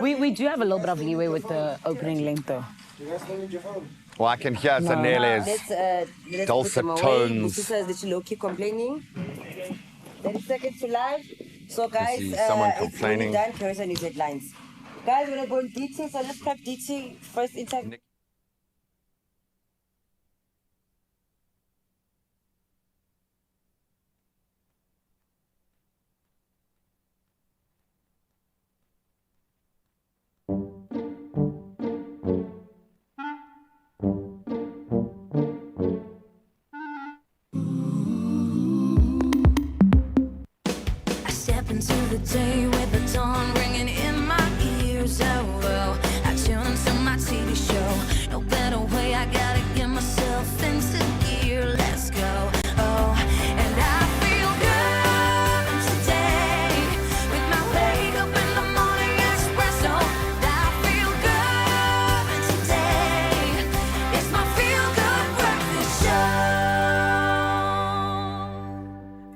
We do have a little bit of leeway with the opening length, though. Well, I can hear Zanele's dulcet tones. Says that low-key complaining. 30 seconds to live. So guys, someone complaining. It's done. Clarissa news headlines. Guys, we're gonna go in DT, so let's prep DT first interview. Into the day with the dawn ringing in my ears. Oh, well, I tune into my TV show. No better way, I gotta get myself into gear. Let's go. Oh, and I feel good today with my wake up in the morning espresso. I feel good today. It's my feel good breakfast show.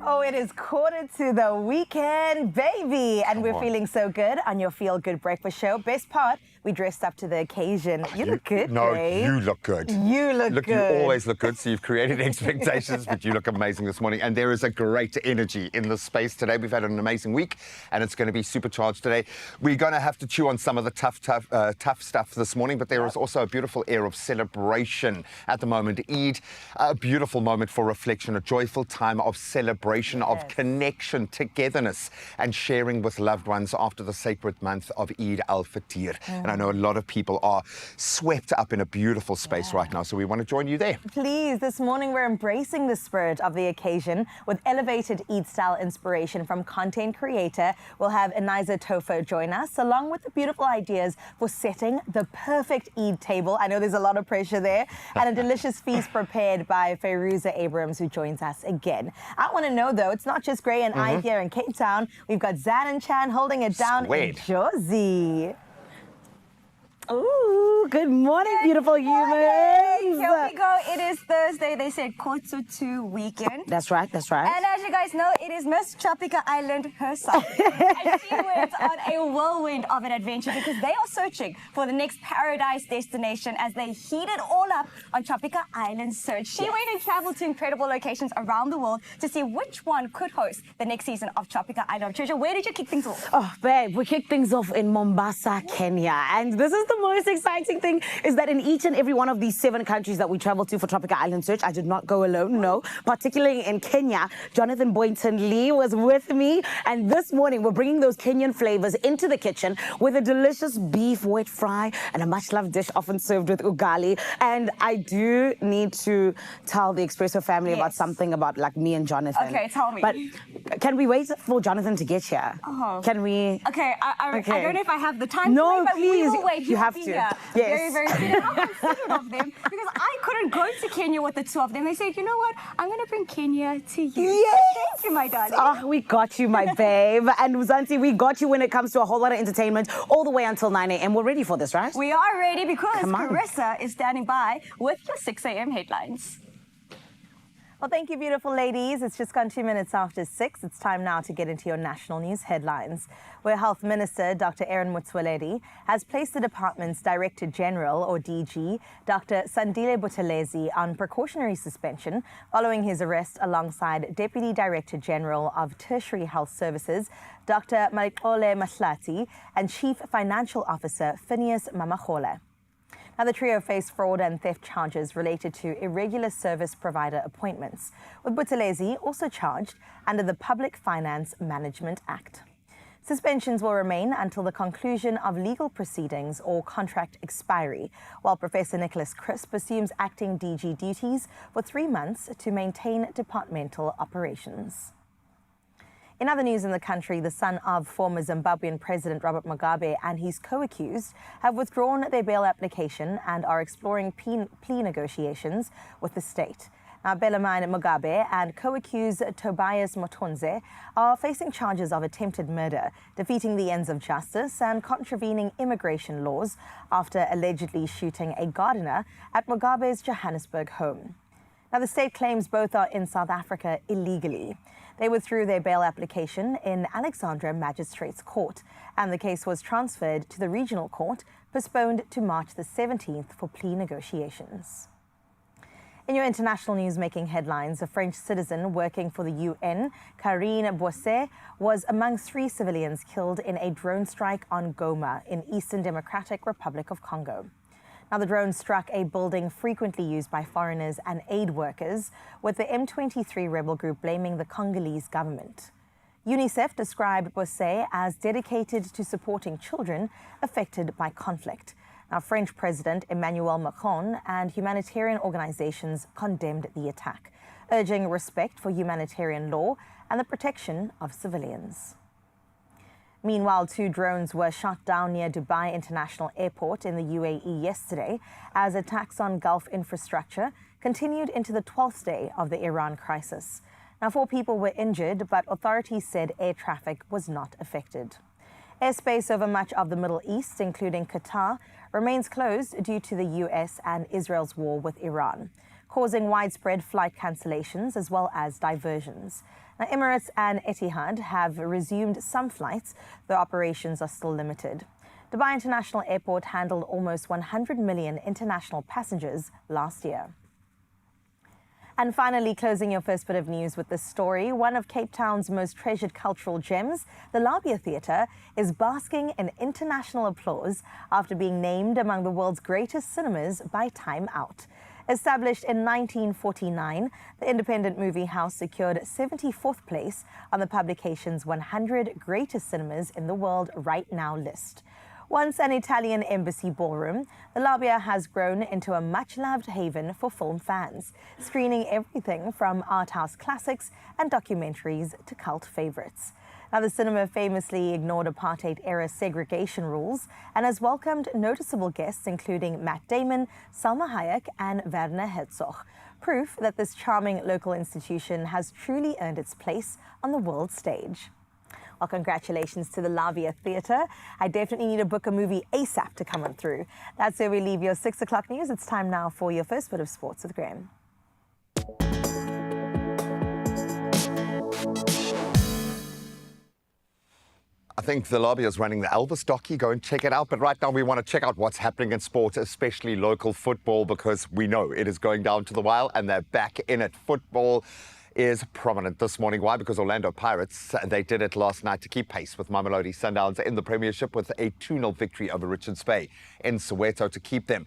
Oh, it is quarter to the weekend, baby. And we're feeling so good on your Feel Good Breakfast Show. Best part, we dressed up to the occasion. You look good, No, babe. you look good. You look good. You always look good, so you've created expectations, but you look amazing this morning. And there is a great energy in this space today. We've had an amazing week, and it's going to be supercharged today. We're going to have to chew on some of the tough stuff this morning, but there is also a beautiful air of celebration at the moment. Eid, a beautiful moment for reflection, a joyful time of celebration, of connection, togetherness, and sharing with loved ones after the sacred month of Eid al-Fitr. And I know a lot of people are swept up in a beautiful space right now, so we want to join you there. Please, this morning we're embracing the spirit of the occasion with elevated Eid-style inspiration from content creator. We'll have Aniza Tofo join us, along with the beautiful ideas for setting the perfect Eid table. I know there's a lot of pressure there. And a delicious feast prepared by Fairuza Abrams, who joins us again. I want to know, though, it's not just Gray and I here in Cape Town. We've got Zan and Chan holding it down in Jozi. Ooh, good morning, beautiful humans. Here we go. It is Thursday. They said quarter to weekend. That's right, that's right. And as you guys know, it is Miss Chapika Island herself. And she went on a whirlwind of an adventure because they are searching for the next paradise destination as they heat it all up on Chapika Island search. She went and traveled to incredible locations around the world to see which one could host the next season of Chapika Island. Treasure, where did you kick things off? Oh, babe, we kicked things off in Mombasa, Kenya. And this is the most exciting thing, is that in each and every one of these 7 countries that we traveled to for Tropical Island Search, I did not go alone, no. Particularly in Kenya, Jonathan Boynton Lee was with me. And this morning, we're bringing those Kenyan flavors into the kitchen with a delicious beef wet fry and a much-loved dish often served with ugali. And I do need to tell the Expresso family about something about, like, me and Jonathan. Okay, tell me. But can we wait for Jonathan to get here? Can we? Okay, I don't know if I have the time to wait, but please. we will wait. You have to. Yes. Very, very soon. And I'm considerate of them because I couldn't go to Kenya with the 2 of them. They said, you know what? I'm going to bring Kenya to you. Yes. Thank you, my darling. Oh, we got you, my babe. And Uzanti, we got you when it comes to a whole lot of entertainment all the way until 9 a.m. We're ready for this, right? We are ready because Carissa is standing by with your 6 a.m. headlines. Well, thank you, beautiful ladies. It's just gone 2 minutes after 6. It's time now to get into your national news headlines, where Health Minister Dr. Aaron Motsoaledi has placed the department's Director General, or DG, Dr. Sandile Buthelezi, on precautionary suspension following his arrest alongside Deputy Director General of Tertiary Health Services, Dr. Malikole Mahlati, and Chief Financial Officer Phineas Mamahole. Now, the trio face fraud and theft charges related to irregular service provider appointments, with Buthelezi also charged under the Public Finance Management Act. Suspensions will remain until the conclusion of legal proceedings or contract expiry, while Professor Nicholas Crisp assumes acting DG duties for 3 months to maintain departmental operations. In other news in the country, the son of former Zimbabwean President Robert Mugabe and his co-accused have withdrawn their bail application and are exploring plea negotiations with the state. Now, Bellarmine Mugabe and co-accused Tobias Motonze are facing charges of attempted murder, defeating the ends of justice and contravening immigration laws after allegedly shooting a gardener at Mugabe's Johannesburg home. Now, the state claims both are in South Africa illegally. They withdrew their bail application in Alexandra Magistrates Court, and the case was transferred to the regional court, postponed to March the 17th for plea negotiations. In your international news making headlines, a French citizen working for the UN, Karine Boisset, was among 3 civilians killed in a drone strike on Goma in Eastern Democratic Republic of Congo. Now, the drone struck a building frequently used by foreigners and aid workers, with the M23 rebel group blaming the Congolese government. UNICEF described Boisset as dedicated to supporting children affected by conflict. Now, French President Emmanuel Macron and humanitarian organizations condemned the attack, urging respect for humanitarian law and the protection of civilians. Meanwhile, 2 drones were shot down near Dubai International Airport in the UAE yesterday as attacks on Gulf infrastructure continued into the 12th day of the Iran crisis. Now, 4 people were injured, but authorities said air traffic was not affected. Airspace over much of the Middle East, including Qatar, remains closed due to the US and Israel's war with Iran, causing widespread flight cancellations as well as diversions. Now, Emirates and Etihad have resumed some flights, though operations are still limited. Dubai International Airport handled almost 100 million international passengers last year. And finally, closing your first bit of news with this story, one of Cape Town's most treasured cultural gems, the Labia Theatre, is basking in international applause after being named among the world's greatest cinemas by Time Out. Established in 1949, the independent movie house secured 74th place on the publication's 100 greatest cinemas in the world right now list. Once an Italian embassy ballroom, the Labia has grown into a much-loved haven for film fans, screening everything from art house classics and documentaries to cult favorites. Now, the cinema famously ignored apartheid-era segregation rules and has welcomed noticeable guests including Matt Damon, Salma Hayek and Werner Herzog, proof that this charming local institution has truly earned its place on the world stage. Well, congratulations to the Labia Theatre. I definitely need to book a movie ASAP to come on through. That's where we leave your 6 o'clock news. It's time now for your first bit of sports with Graham. I think the Labia is running the Elvis docu. Go and check it out. But right now we want to check out what's happening in sport, especially local football, because we know it is going down to the wire and they're back in it. Football is prominent this morning. Why? Because Orlando Pirates, they did it last night to keep pace with Mamelodi Sundowns in the Premiership with a 2-0 victory over Richards Bay in Soweto to keep them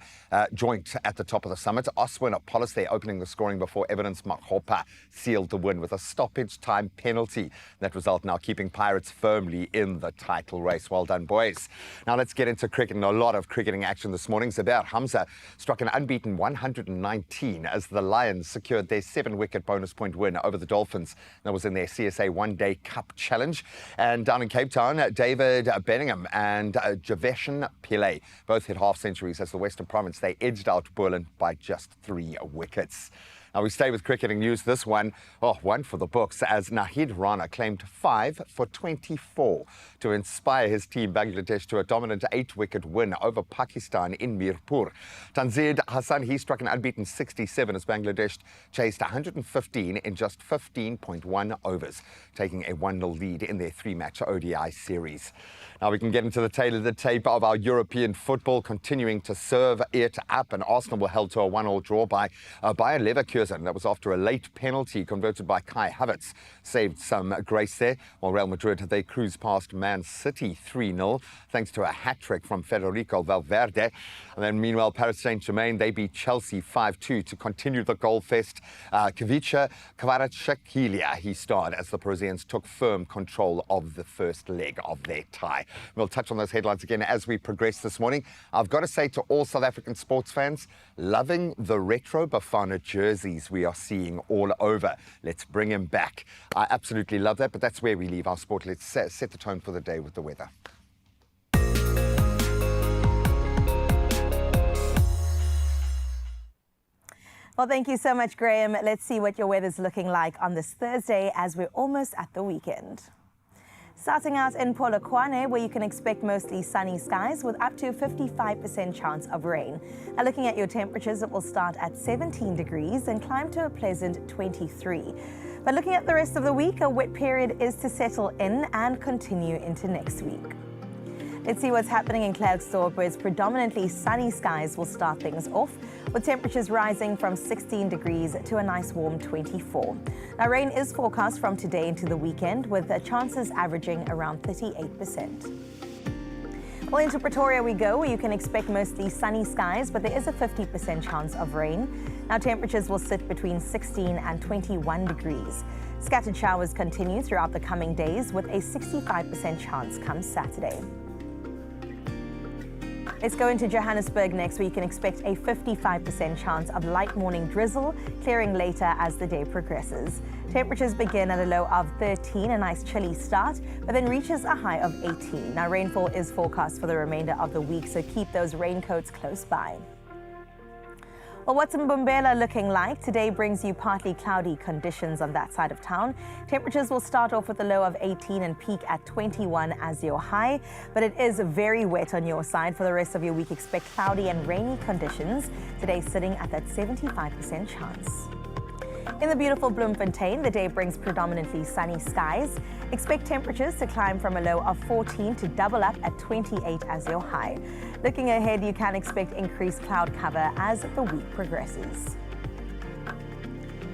joint at the top of the summit. Oswin Apollos, they opening the scoring before Evidence Makgopa sealed the win with a stoppage time penalty. That result now keeping Pirates firmly in the title race. Well done, boys. Now let's get into cricket, and a lot of cricketing action this morning. Zubair Hamza struck an unbeaten 119 as the Lions secured their 7-wicket bonus point win over the Dolphins. That was in their CSA One-Day Cup Challenge. And down in Cape Town, David Benningham and Javeshan Pillay both hit half centuries as the Western Province, they edged out Berlin by just 3 wickets. Now we stay with cricketing news. This one for the books, as Nahid Rana claimed 5 for 24 to inspire his team Bangladesh to a dominant 8-wicket win over Pakistan in Mirpur. Tanzid Hassan, he struck an unbeaten 67 as Bangladesh chased 115 in just 15.1 overs, taking a 1-0 lead in their 3-match ODI series. Now we can get into the tail of the tape of our European football, continuing to serve it up, and Arsenal were held to a 1-1 draw by Bayer Leverkusen. That was after a late penalty converted by Kai Havertz saved some grace there, while Real Madrid, they cruised past Man City 3-0 thanks to a hat-trick from Federico Valverde. And then meanwhile, Paris Saint-Germain, they beat Chelsea 5-2 to continue the goal fest. Kavicha Kvaratskhelia, he starred as the Parisians took firm control of the first leg of their tie. We'll touch on those headlines again as we progress this morning. I've got to say to all South African sports fans, loving the retro Bafana jerseys we are seeing all over. Let's bring him back. I absolutely love that, but that's where we leave our sport. Let's set the tone for the day with the weather. Well, thank you so much, Graham. Let's see what your weather's looking like on this Thursday as we're almost at the weekend. Starting out in Polokwane, where you can expect mostly sunny skies with up to a 55% chance of rain. Now looking at your temperatures, it will start at 17 degrees and climb to a pleasant 23. But looking at the rest of the week, a wet period is to settle in and continue into next week. Let's see what's happening in Klerksdorp, where it's predominantly sunny skies will start things off, with temperatures rising from 16 degrees to a nice warm 24. Now, rain is forecast from today into the weekend, with the chances averaging around 38%. Well, into Pretoria we go, where you can expect mostly sunny skies, but there is a 50% chance of rain. Now, temperatures will sit between 16 and 21 degrees. Scattered showers continue throughout the coming days, with a 65% chance come Saturday. Let's go into Johannesburg next, where you can expect a 55% chance of light morning drizzle, clearing later as the day progresses. Temperatures begin at a low of 13, a nice chilly start, but then reaches a high of 18. Now, rainfall is forecast for the remainder of the week, so keep those raincoats close by. Well, what's Mbombela looking like? Today brings you partly cloudy conditions on that side of town. Temperatures will start off with a low of 18 and peak at 21 as your high, but it is very wet on your side. For the rest of your week, expect cloudy and rainy conditions. Today sitting at that 75% chance. In the beautiful Bloemfontein, the day brings predominantly sunny skies. Expect temperatures to climb from a low of 14 to double up at 28 as your high. Looking ahead, you can expect increased cloud cover as the week progresses.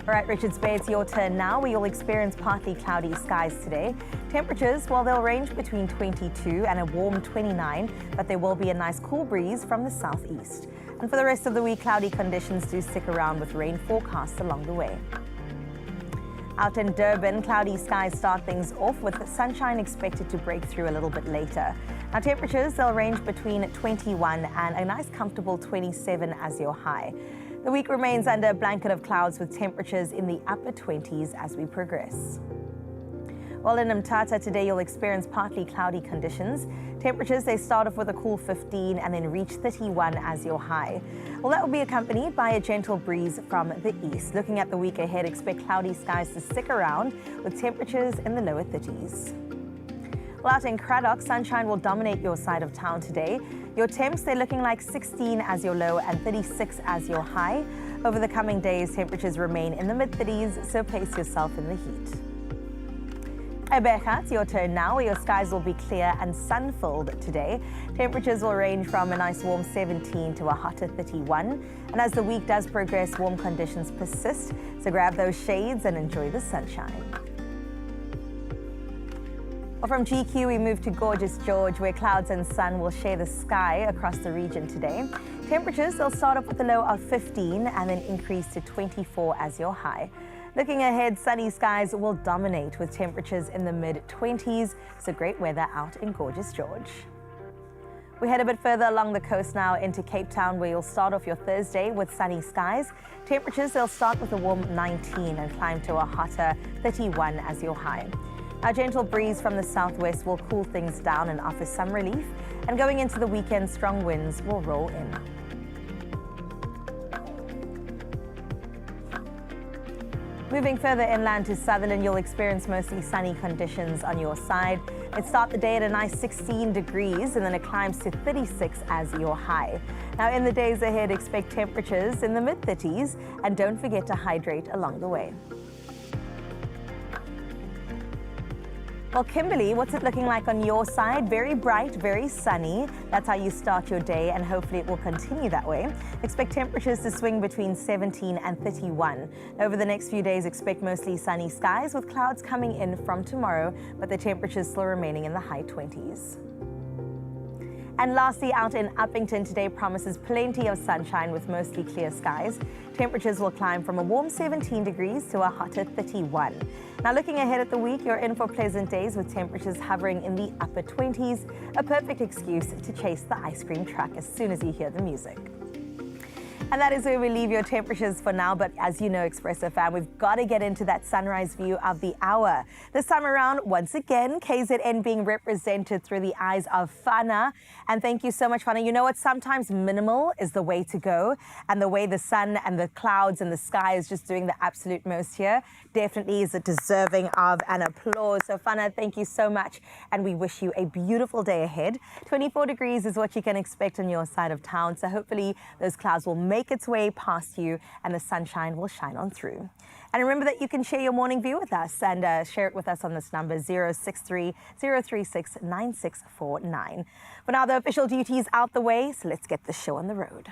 All right, Richards Bay, it's your turn now, where you'll experience partly cloudy skies today. Temperatures, well, they'll range between 22 and a warm 29, but there will be a nice cool breeze from the southeast. And for the rest of the week, cloudy conditions do stick around with rain forecast along the way. Out in Durban, cloudy skies start things off, with the sunshine expected to break through a little bit later. Now, temperatures, they'll range between 21 and a nice comfortable 27 as your high. The week remains under a blanket of clouds, with temperatures in the upper 20s as we progress. Well, in Mthatha today, you'll experience partly cloudy conditions. Temperatures, they start off with a cool 15 and then reach 31 as your high. Well, that will be accompanied by a gentle breeze from the east. Looking at the week ahead, expect cloudy skies to stick around, with temperatures in the lower 30s. Well, out in Cradock, sunshine will dominate your side of town today. Your temps, they're looking like 16 as your low and 36 as your high. Over the coming days, temperatures remain in the mid-30s, so pace yourself in the heat. Ebeka, it's your turn now, where your skies will be clear and sun-filled today. Temperatures will range from a nice warm 17 to a hotter 31. And as the week does progress, warm conditions persist, so grab those shades and enjoy the sunshine. Well, from GQ, we move to gorgeous George, where clouds and sun will share the sky across the region today. Temperatures, they'll start off with a low of 15 and then increase to 24 as your high. Looking ahead, sunny skies will dominate, with temperatures in the mid-20s, so great weather out in gorgeous George. We head a bit further along the coast now into Cape Town, where you'll start off your Thursday with sunny skies. Temperatures, they'll start with a warm 19 and climb to a hotter 31 as your high. A gentle breeze from the southwest will cool things down and offer some relief, and going into the weekend, strong winds will roll in. Moving further inland to Sutherland, you'll experience mostly sunny conditions on your side. It starts the day at a nice 16 degrees and then it climbs to 36 as your high. Now, in the days ahead, expect temperatures in the mid-30s, and don't forget to hydrate along the way. Well, Kimberley, what's it looking like on your side? Very bright, very sunny. That's how you start your day, and hopefully it will continue that way. Expect temperatures to swing between 17 and 31. Over the next few days, expect mostly sunny skies, with clouds coming in from tomorrow, but the temperatures still remaining in the high 20s. And lastly, out in Uppington today promises plenty of sunshine with mostly clear skies. Temperatures will climb from a warm 17 degrees to a hotter 31. Now, looking ahead at the week, you're in for pleasant days with temperatures hovering in the upper 20s, a perfect excuse to chase the ice cream truck as soon as you hear the music. And that is where we leave your temperatures for now. But as you know, Expresso fam, we've got to get into that sunrise view of the hour. This time around, once again, KZN being represented through the eyes of Fana. And thank you so much, Fana. You know what? Sometimes minimal is the way to go. And the way the sun and the clouds and the sky is just doing the absolute most here definitely is deserving of an applause. So Fana, thank you so much. And we wish you a beautiful day ahead. 24 degrees is what you can expect on your side of town. So hopefully those clouds will make its way past you and the sunshine will shine on through. And remember that you can share your morning view with us and share it with us on this number 063 036 9649. For now, the official duty is out the way, so let's get the show on the road.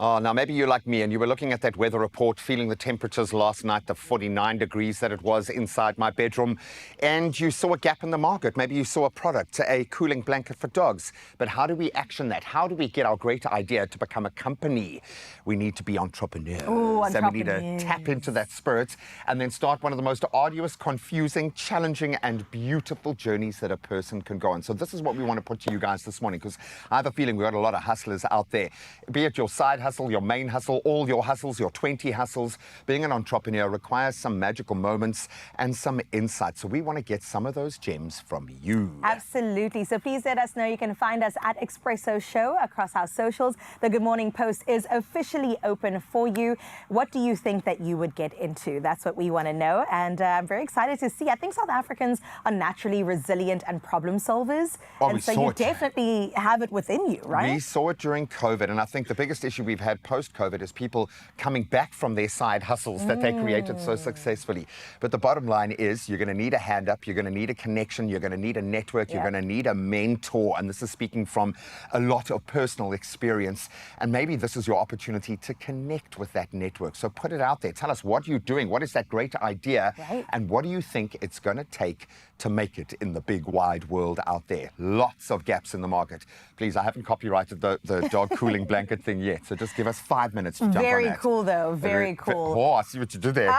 Oh, now maybe you're like me and you were looking at that weather report, feeling the temperatures last night, the 49 degrees that it was inside my bedroom, and you saw a gap in the market. Maybe you saw a product, a cooling blanket for dogs. But how do we action that? How do we get our great idea to become a company? We need to be entrepreneurs. Ooh, so we need to tap into that spirit and then start one of the most arduous, confusing, challenging, and beautiful journeys that a person can go on. So this is what we want to put to you guys this morning, because I have a feeling we've got a lot of hustlers out there, be it your side hustle, your main hustle, all your hustles, your 20 hustles. Being an entrepreneur requires some magical moments and some insight. So we want to get some of those gems from you. Absolutely. So please let us know. You can find us at Expresso Show across our socials. The Good Morning Post is officially open for you. What do you think that you would get into? That's what we want to know. And I'm very excited to see. I think South Africans are naturally resilient and problem solvers. Oh, and so you definitely have it within you, right? We saw it during COVID. And I think the biggest issue we've had post-COVID is people coming back from their side hustles that they created so successfully. But the bottom line is you're going to need a hand up, you're going to need a connection, you're going to need a network, you're going to need a mentor. And this is speaking from a lot of personal experience. And maybe this is your opportunity to connect with that network. So put it out there. Tell us what you're doing. What is that great idea? Right. And what do you think it's going to take to make it in the big wide world out there? Lots of gaps in the market. Please, I haven't copyrighted the dog cooling blanket thing yet. So just give us 5 minutes to jump on that. Very cool, though. Very cool. Oh, I see what you did there.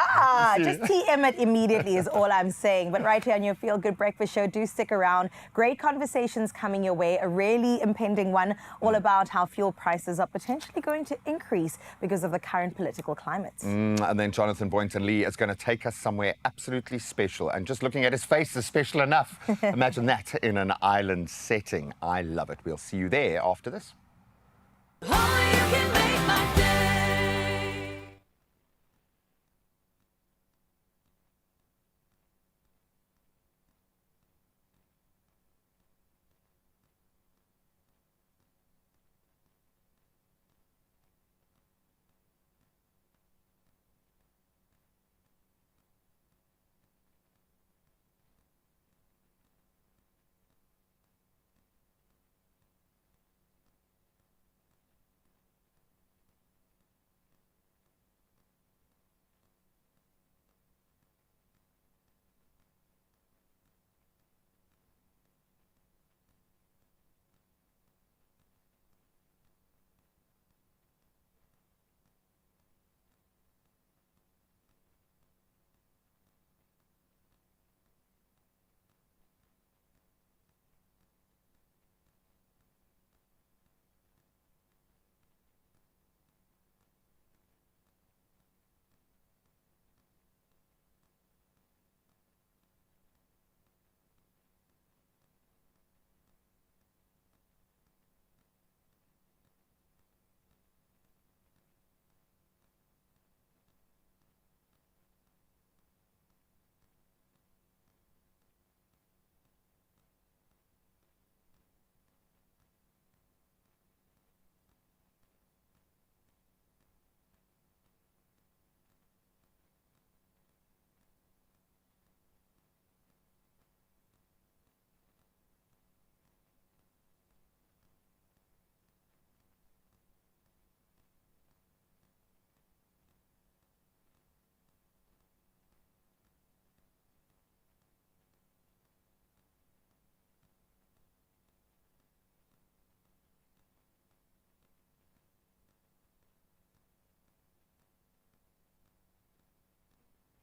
Just TM it immediately is all I'm saying. But right here on your Feel Good Breakfast Show, do stick around. Great conversations coming your way. A really impending one all about how fuel prices are potentially going to increase because of the current political climate. And then Jonathan Boynton Lee is going to take us somewhere absolutely special. And just looking at his face is special enough. Imagine that in an island setting. I love it. We'll see you there after this. Only you can make my day.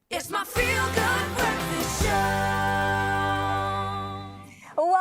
It's my Feel Good Breakfast Show.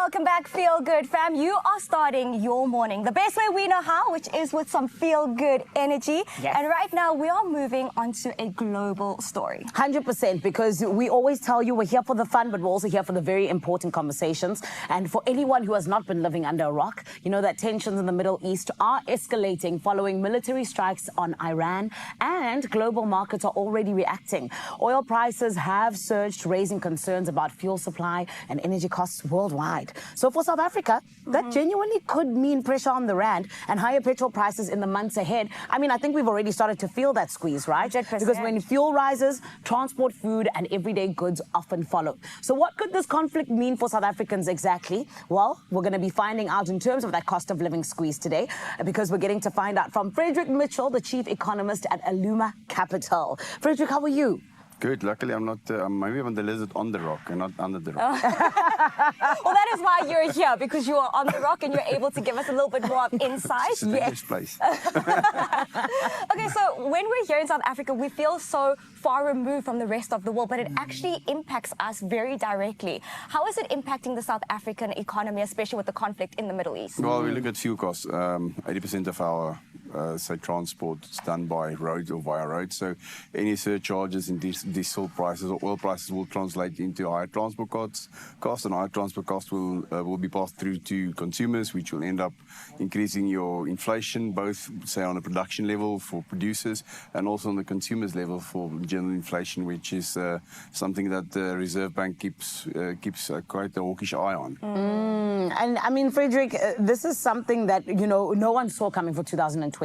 welcome back, Feel Good fam. You are starting your morning the best way we know how, which is with some feel good energy. Yes. And right now we are moving on to a global story. 100%, because we always tell you we're here for the fun, but we're also here for the very important conversations. And for anyone who has not been living under a rock, you know that tensions in the Middle East are escalating following military strikes on Iran, and global markets are already reacting. Oil prices have surged, raising concerns about fuel supply and energy costs worldwide. So for South Africa, that genuinely could mean pressure on the rand and higher petrol prices in the months ahead. I mean, I think we've already started to feel that squeeze, right? 100%. Because when fuel rises, transport, food, and everyday goods often follow. So what could this conflict mean for South Africans exactly? Well, we're going to be finding out in terms of that cost of living squeeze today, because we're getting to find out from Frederick Mitchell, the chief economist at Aluma Capital. Frederick, how are you? Good. Luckily, I'm not. Maybe I'm the lizard on the rock and not under the rock. Well, that is why you're here, because you are on the rock and you're able to give us a little bit more of insight. It's a dangerous place. Okay, so when we're here in South Africa, we feel so far removed from the rest of the world, but it actually impacts us very directly. How is it impacting the South African economy, especially with the conflict in the Middle East? Well, we look at fuel costs. 80% of our say transport is done by road or via road. So any surcharges in diesel prices or oil prices will translate into higher transport costs, and higher transport costs will be passed through to consumers, which will end up increasing your inflation, both say on a production level for producers and also on the consumers level for general inflation, which is something that the Reserve Bank keeps quite a hawkish eye on. And I mean, Frederick, this is something that, you know, no one saw coming for 2026.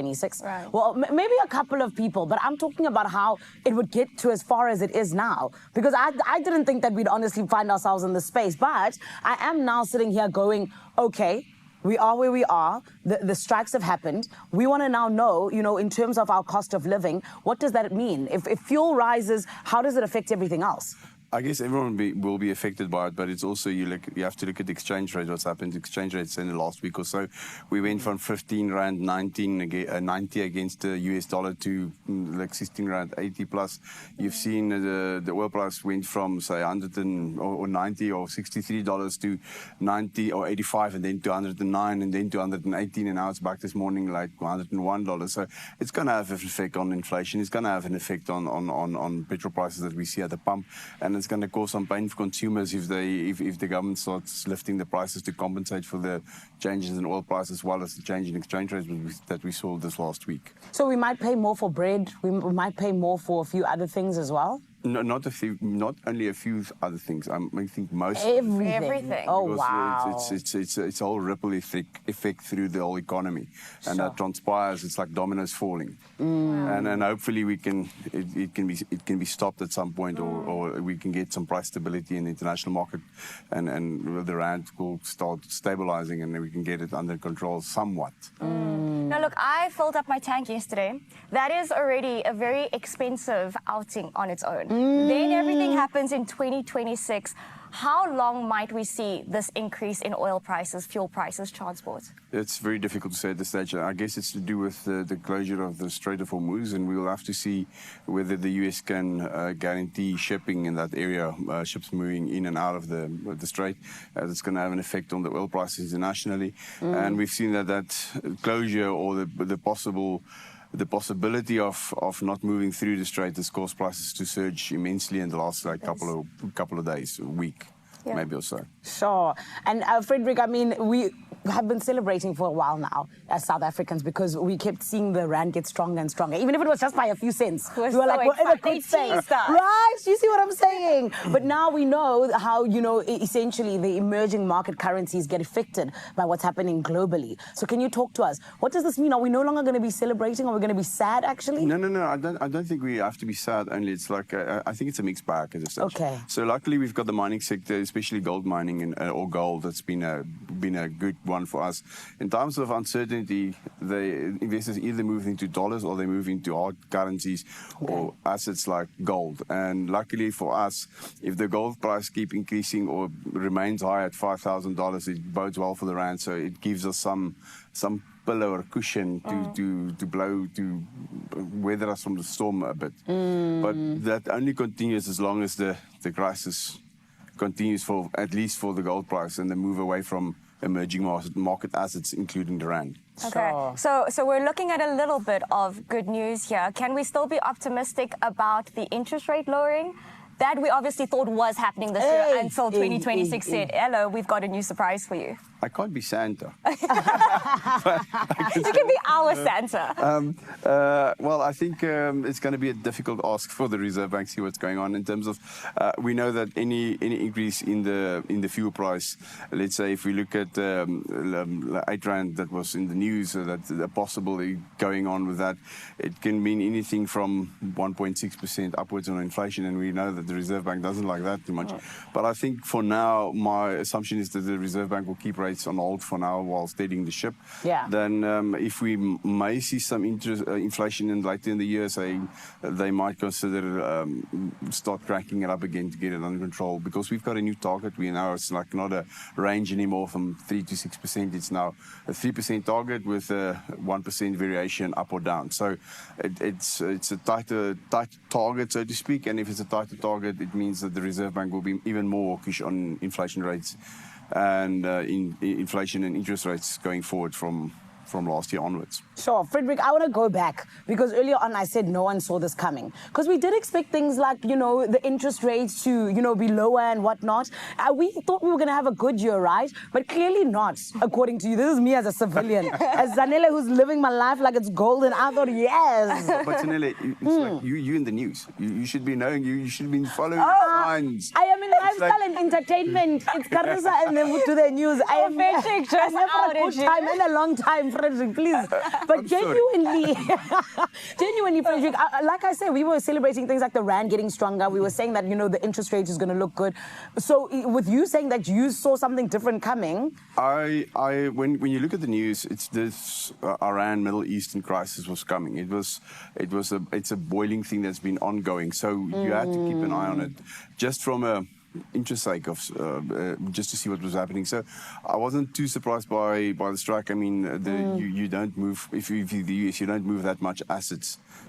Right. Well, maybe a couple of people, but I'm talking about how it would get to as far as it is now. Because I didn't think that we'd honestly find ourselves in this space. But I am now sitting here going, okay, we are where we are. The strikes have happened. We want to now know, you know, in terms of our cost of living, what does that mean? If fuel rises, how does it affect everything else? I guess everyone will be affected by it, but it's also you have to look at the exchange rate. What's happened to exchange rates in the last week or so? We went from 15 rand 90 against the US dollar to like 16 rand 80 plus. You've seen the oil price went from say 190 or $63 to 90 or 85, and then to 109, and then to 118, and now it's back this morning like $101. So it's going to have an effect on inflation. It's going to have an effect on petrol prices that we see at the pump, and it's going to cause some pain for consumers if the government starts lifting the prices to compensate for the changes in oil prices, as well as the change in exchange rates that we saw this last week. So we might pay more for bread. We might pay more for a few other things as well. No, not only a few other things. I think most. Everything. Oh, because wow. It's a whole ripple effect through the whole economy, and that transpires. It's like dominoes falling, and hopefully it can be stopped at some point, or we can get some price stability in the international market, and the rand will start stabilizing, and then we can get it under control somewhat. Now, look, I filled up my tank yesterday. That is already a very expensive outing on its own. Then everything happens in 2026. How long might we see this increase in oil prices, fuel prices, transport? It's very difficult to say at this stage. I guess it's to do with the closure of the Strait of Hormuz, and we will have to see whether the US can guarantee shipping in that area, ships moving in and out of the strait. That's going to have an effect on the oil prices internationally. And we've seen that closure or the possibility of not moving through the strait has caused prices to surge immensely in the last couple of days, a week, maybe or so. Sure. And Frederick, I mean, we have been celebrating for a while now as South Africans, because we kept seeing the rand get stronger and stronger, even if it was just by a few cents. We were so like, we're in a good excited. space. Right? You see what I'm saying? But now we know how, you know, essentially the emerging market currencies get affected by what's happening globally. So can you talk to us? What does this mean? Are we no longer going to be celebrating? Are we going to be sad, actually? No. I don't think we have to be sad only. It's like, I think it's a mixed bag at this stage. Okay. So luckily we've got the mining sector, especially gold mining or gold, that's been a good one for us. In times of uncertainty, the investors either move into dollars or they move into hard currencies or assets like gold. And luckily for us, if the gold price keeps increasing or remains high at $5,000, it bodes well for the rand. So it gives us some pillow or cushion to weather us from the storm a bit. But that only continues as long as the crisis continues for at least for the gold price and the move away from emerging market assets, including the rand. Okay, so we're looking at a little bit of good news here. Can we still be optimistic about the interest rate lowering? That we obviously thought was happening this year until 2026 said, hello, we've got a new surprise for you. I can't be Santa. You can be our Santa. Well, I think it's going to be a difficult ask for the Reserve Bank to see what's going on in terms of. We know that any increase in the fuel price, let's say if we look at 8 rand that was in the news, that possibly going on with that, it can mean anything from 1.6% upwards on inflation, and we know that the Reserve Bank doesn't like that too much. But I think for now, my assumption is that the Reserve Bank will keep rates on hold for now while steadying the ship. Yeah. Then if we may see some inflation later in the year, say they might consider start cracking it up again to get it under control, because we've got a new target. It's like not a range anymore from 3 to 6%. It's now a 3% target with a 1% variation up or down. So it's a tighter target, so to speak. And if it's a tighter target, it means that the Reserve Bank will be even more hawkish on inflation rates and inflation and interest rates going forward from last year onwards. Sure. Frederick, I want to go back because earlier on I said no one saw this coming. Because we did expect things like, the interest rates to, be lower and whatnot. We thought we were going to have a good year, right? But clearly not, according to you. This is me as a civilian. As Zanele, who's living my life like it's golden, I thought, yes. But Zanele, it's like you in the news. You should be knowing, you should be following signs. I am in lifestyle and entertainment. It's Carissa and then to the news. I am Frederick just never a outed good you. time and a long time, Frederick, please. But genuinely, Frederick, like I said, we were celebrating things like the rand getting stronger. We were saying that, the interest rate is going to look good. So with you saying that you saw something different coming. When you look at the news, it's this Iran Middle Eastern crisis was coming. It's a boiling thing that's been ongoing. So you had to keep an eye on it, just from a interest sake of just to see what was happening. So I wasn't too surprised by the strike. I mean, you don't move if you're the US, you don't move that much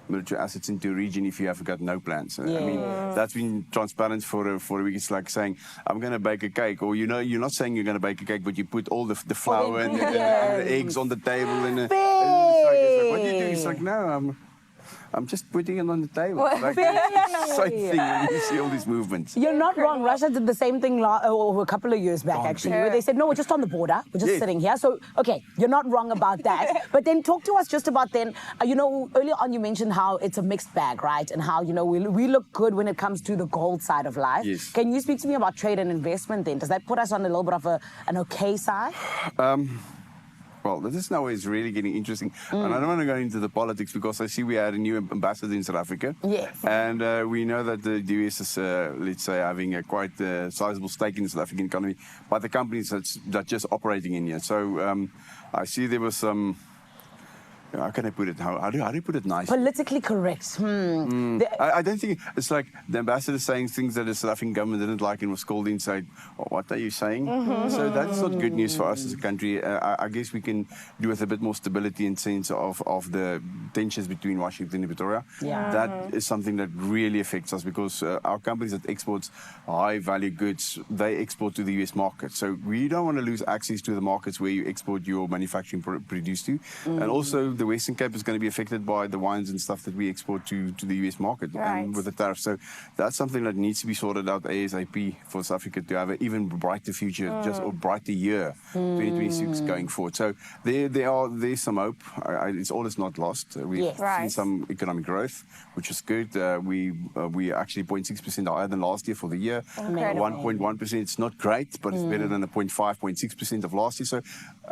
military assets into a region if you have got no plans. I mean, that's been transparent for a week. It's like saying, I'm going to bake a cake, or you're not saying you're going to bake a cake, but you put all the flour and the eggs on the table, and it's like, what do you do? It's like, no, I'm just putting it on the table. Like, it's the same thing when you see all these movements. You're not wrong. Russia did the same thing a couple of years back, actually, where they said, no, we're just on the border. We're just sitting here. So, okay, you're not wrong about that. But then talk to us just about then, earlier on you mentioned how it's a mixed bag, right? And how, we look good when it comes to the gold side of life. Yes. Can you speak to me about trade and investment then? Does that put us on a little bit of an okay side? Well, this is now where it's really getting interesting. And I don't want to go into the politics because I see we had a new ambassador in South Africa. Yes. And we know that the US is, let's say, having a quite sizable stake in the South African economy by the companies that's just operating in here. So I see there was some... How can I put it? How do you put it nicely? Politically correct. I don't think it's like the ambassador saying things that the South African government didn't like and was called in and said, what are you saying? So that's not good news for us as a country. I guess we can do with a bit more stability in sense of the tensions between Washington and Pretoria. Yeah. That is something that really affects us because our companies that export high value goods, they export to the US market. So we don't want to lose access to the markets where you export your manufacturing produced to. And also the Western Cape is going to be affected by the wines and stuff that we export to the US market and with the tariffs. So that's something that needs to be sorted out ASAP for South Africa to have an even brighter future, or brighter year, 2026 going forward. So there's some hope. It's all is not lost. We've seen some economic growth, which is good. We actually 0.6% higher than last year for the year. 1.1%. It's not great, but it's better than the 0.6% of last year. So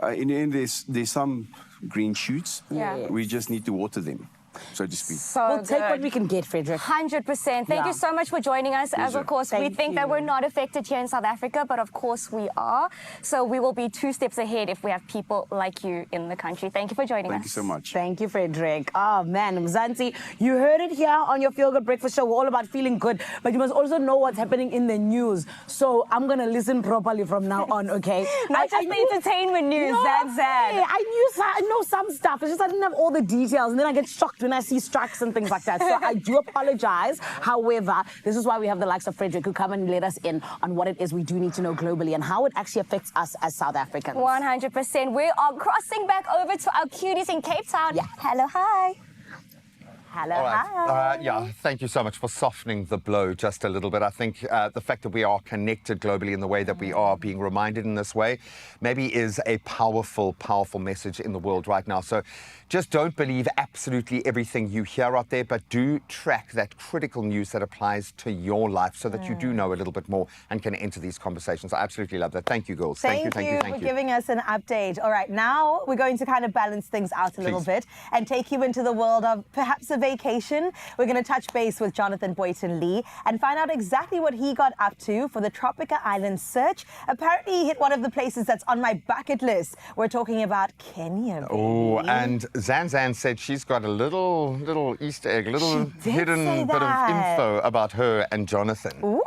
in the end, there's some green shoots. We just need to water them, so to speak. So we'll take what we can get, Frederick. 100%. Thank you so much for joining us. As of course, we think that we're not affected here in South Africa, but of course we are. So we will be 2 steps ahead if we have people like you in the country. Thank you for joining us. Thank you so much. Thank you, Frederick. Oh, man, Mzansi, you heard it here on your Feel Good Breakfast Show. We're all about feeling good, but you must also know what's happening in the news. So I'm going to listen properly from now on, okay? Not just the entertainment news, that's sad. I know some stuff. It's just I didn't have all the details, and then I get shocked shocked when I see strikes and things like that. So I do apologize. However, this is why we have the likes of Frederick who come and let us in on what it is we do need to know globally and how it actually affects us as South Africans. 100%. We are crossing back over to our cuties in Cape Town. Yeah. Hello, hi. Hello, All hi. right. Yeah, thank you so much for softening the blow just a little bit. I think the fact that we are connected globally in the way that we are, being reminded in this way, maybe is a powerful, powerful message in the world right now. So just don't believe absolutely everything you hear out there, but do track that critical news that applies to your life so that you do know a little bit more and can enter these conversations. I absolutely love that. Thank you, girls. Thank you for giving us an update. All right, now we're going to kind of balance things out a little bit and take you into the world of perhaps a vacation. We're going to touch base with Jonathan Boyton Lee and find out exactly what he got up to for the Tropica Island search. Apparently, he hit one of the places that's on my bucket list. We're talking about Kenya. Oh, and Zanzan said she's got a little Easter egg, little hidden bit of info about her and Jonathan. Ooh.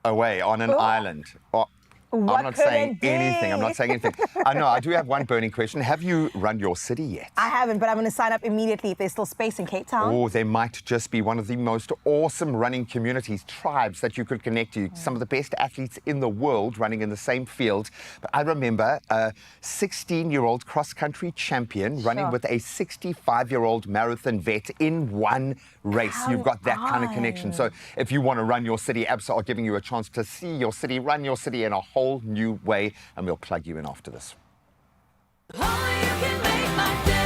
Away on an island. Oh, I'm not saying anything. I'm not saying anything. I know, I do have one burning question. Have you run your city yet? I haven't, but I'm going to sign up immediately if there's still space in Cape Town. Oh, there might just be one of the most awesome running communities, tribes that you could connect to. Some of the best athletes in the world running in the same field. But I remember a 16-year-old cross-country champion running with a 65-year-old marathon vet in one race. You've got that kind of connection. So if you want to run your city, Absa are giving you a chance to see your city, run your city in a whole new way, and we'll plug you in after this. Only you can make my day.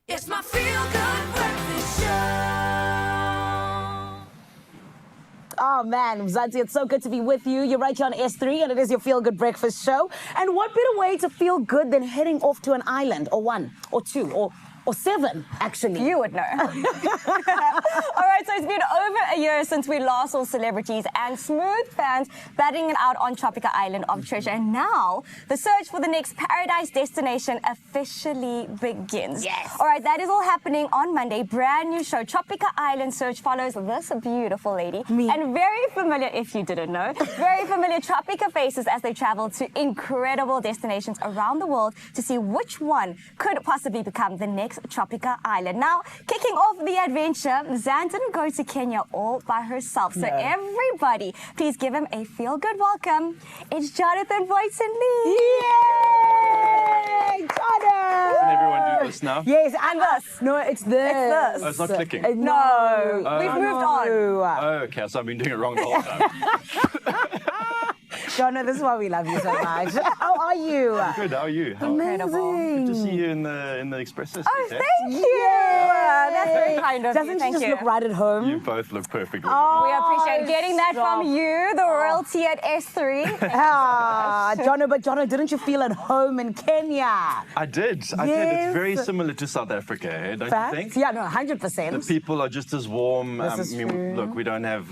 It's my feel-good breakfast show. Oh man, Mzansi, it's so good to be with you. You're right here on S3 and it is your Feel Good Breakfast show. And what better way to feel good than heading off to an island, or one, or two, or 7, actually. You would know. All right, so it's been over a year since we last saw celebrities and smooth fans battling it out on Tropica Island of Treasure. And now, the search for the next paradise destination officially begins. Yes. All right, that is all happening on Monday. Brand new show, Tropica Island Search, follows this beautiful lady. Me. And very familiar, if you didn't know, very familiar Tropica faces as they travel to incredible destinations around the world to see which one could possibly become the next Tropica Island. Now, kicking off the adventure, Zan didn't go to Kenya all by herself. So everybody, please give him a feel-good welcome. It's Jonathan Voice and Lee. Yay! Jonathan! Can everyone do this now? Yes, and this. No, it's this. It's this. Oh, it's not clicking. No, we've moved on. Oh, okay, so I've been doing it wrong the whole time. Jonah, this is why we love you so much. How are you? Good, how are you? Amazing. Good to see you in the Expresso. Oh, thank you. That's very kind of you. Doesn't she Thank just you. look right at home? You both look perfect. We appreciate getting that stop. from you, the royalty at S3. Jonah, but Jonah, didn't you feel at home in Kenya? I did. It's very Yes. similar to South Africa, don't Facts? you think? Yeah, no, 100%. The people are just as warm. This is true. Look, we don't have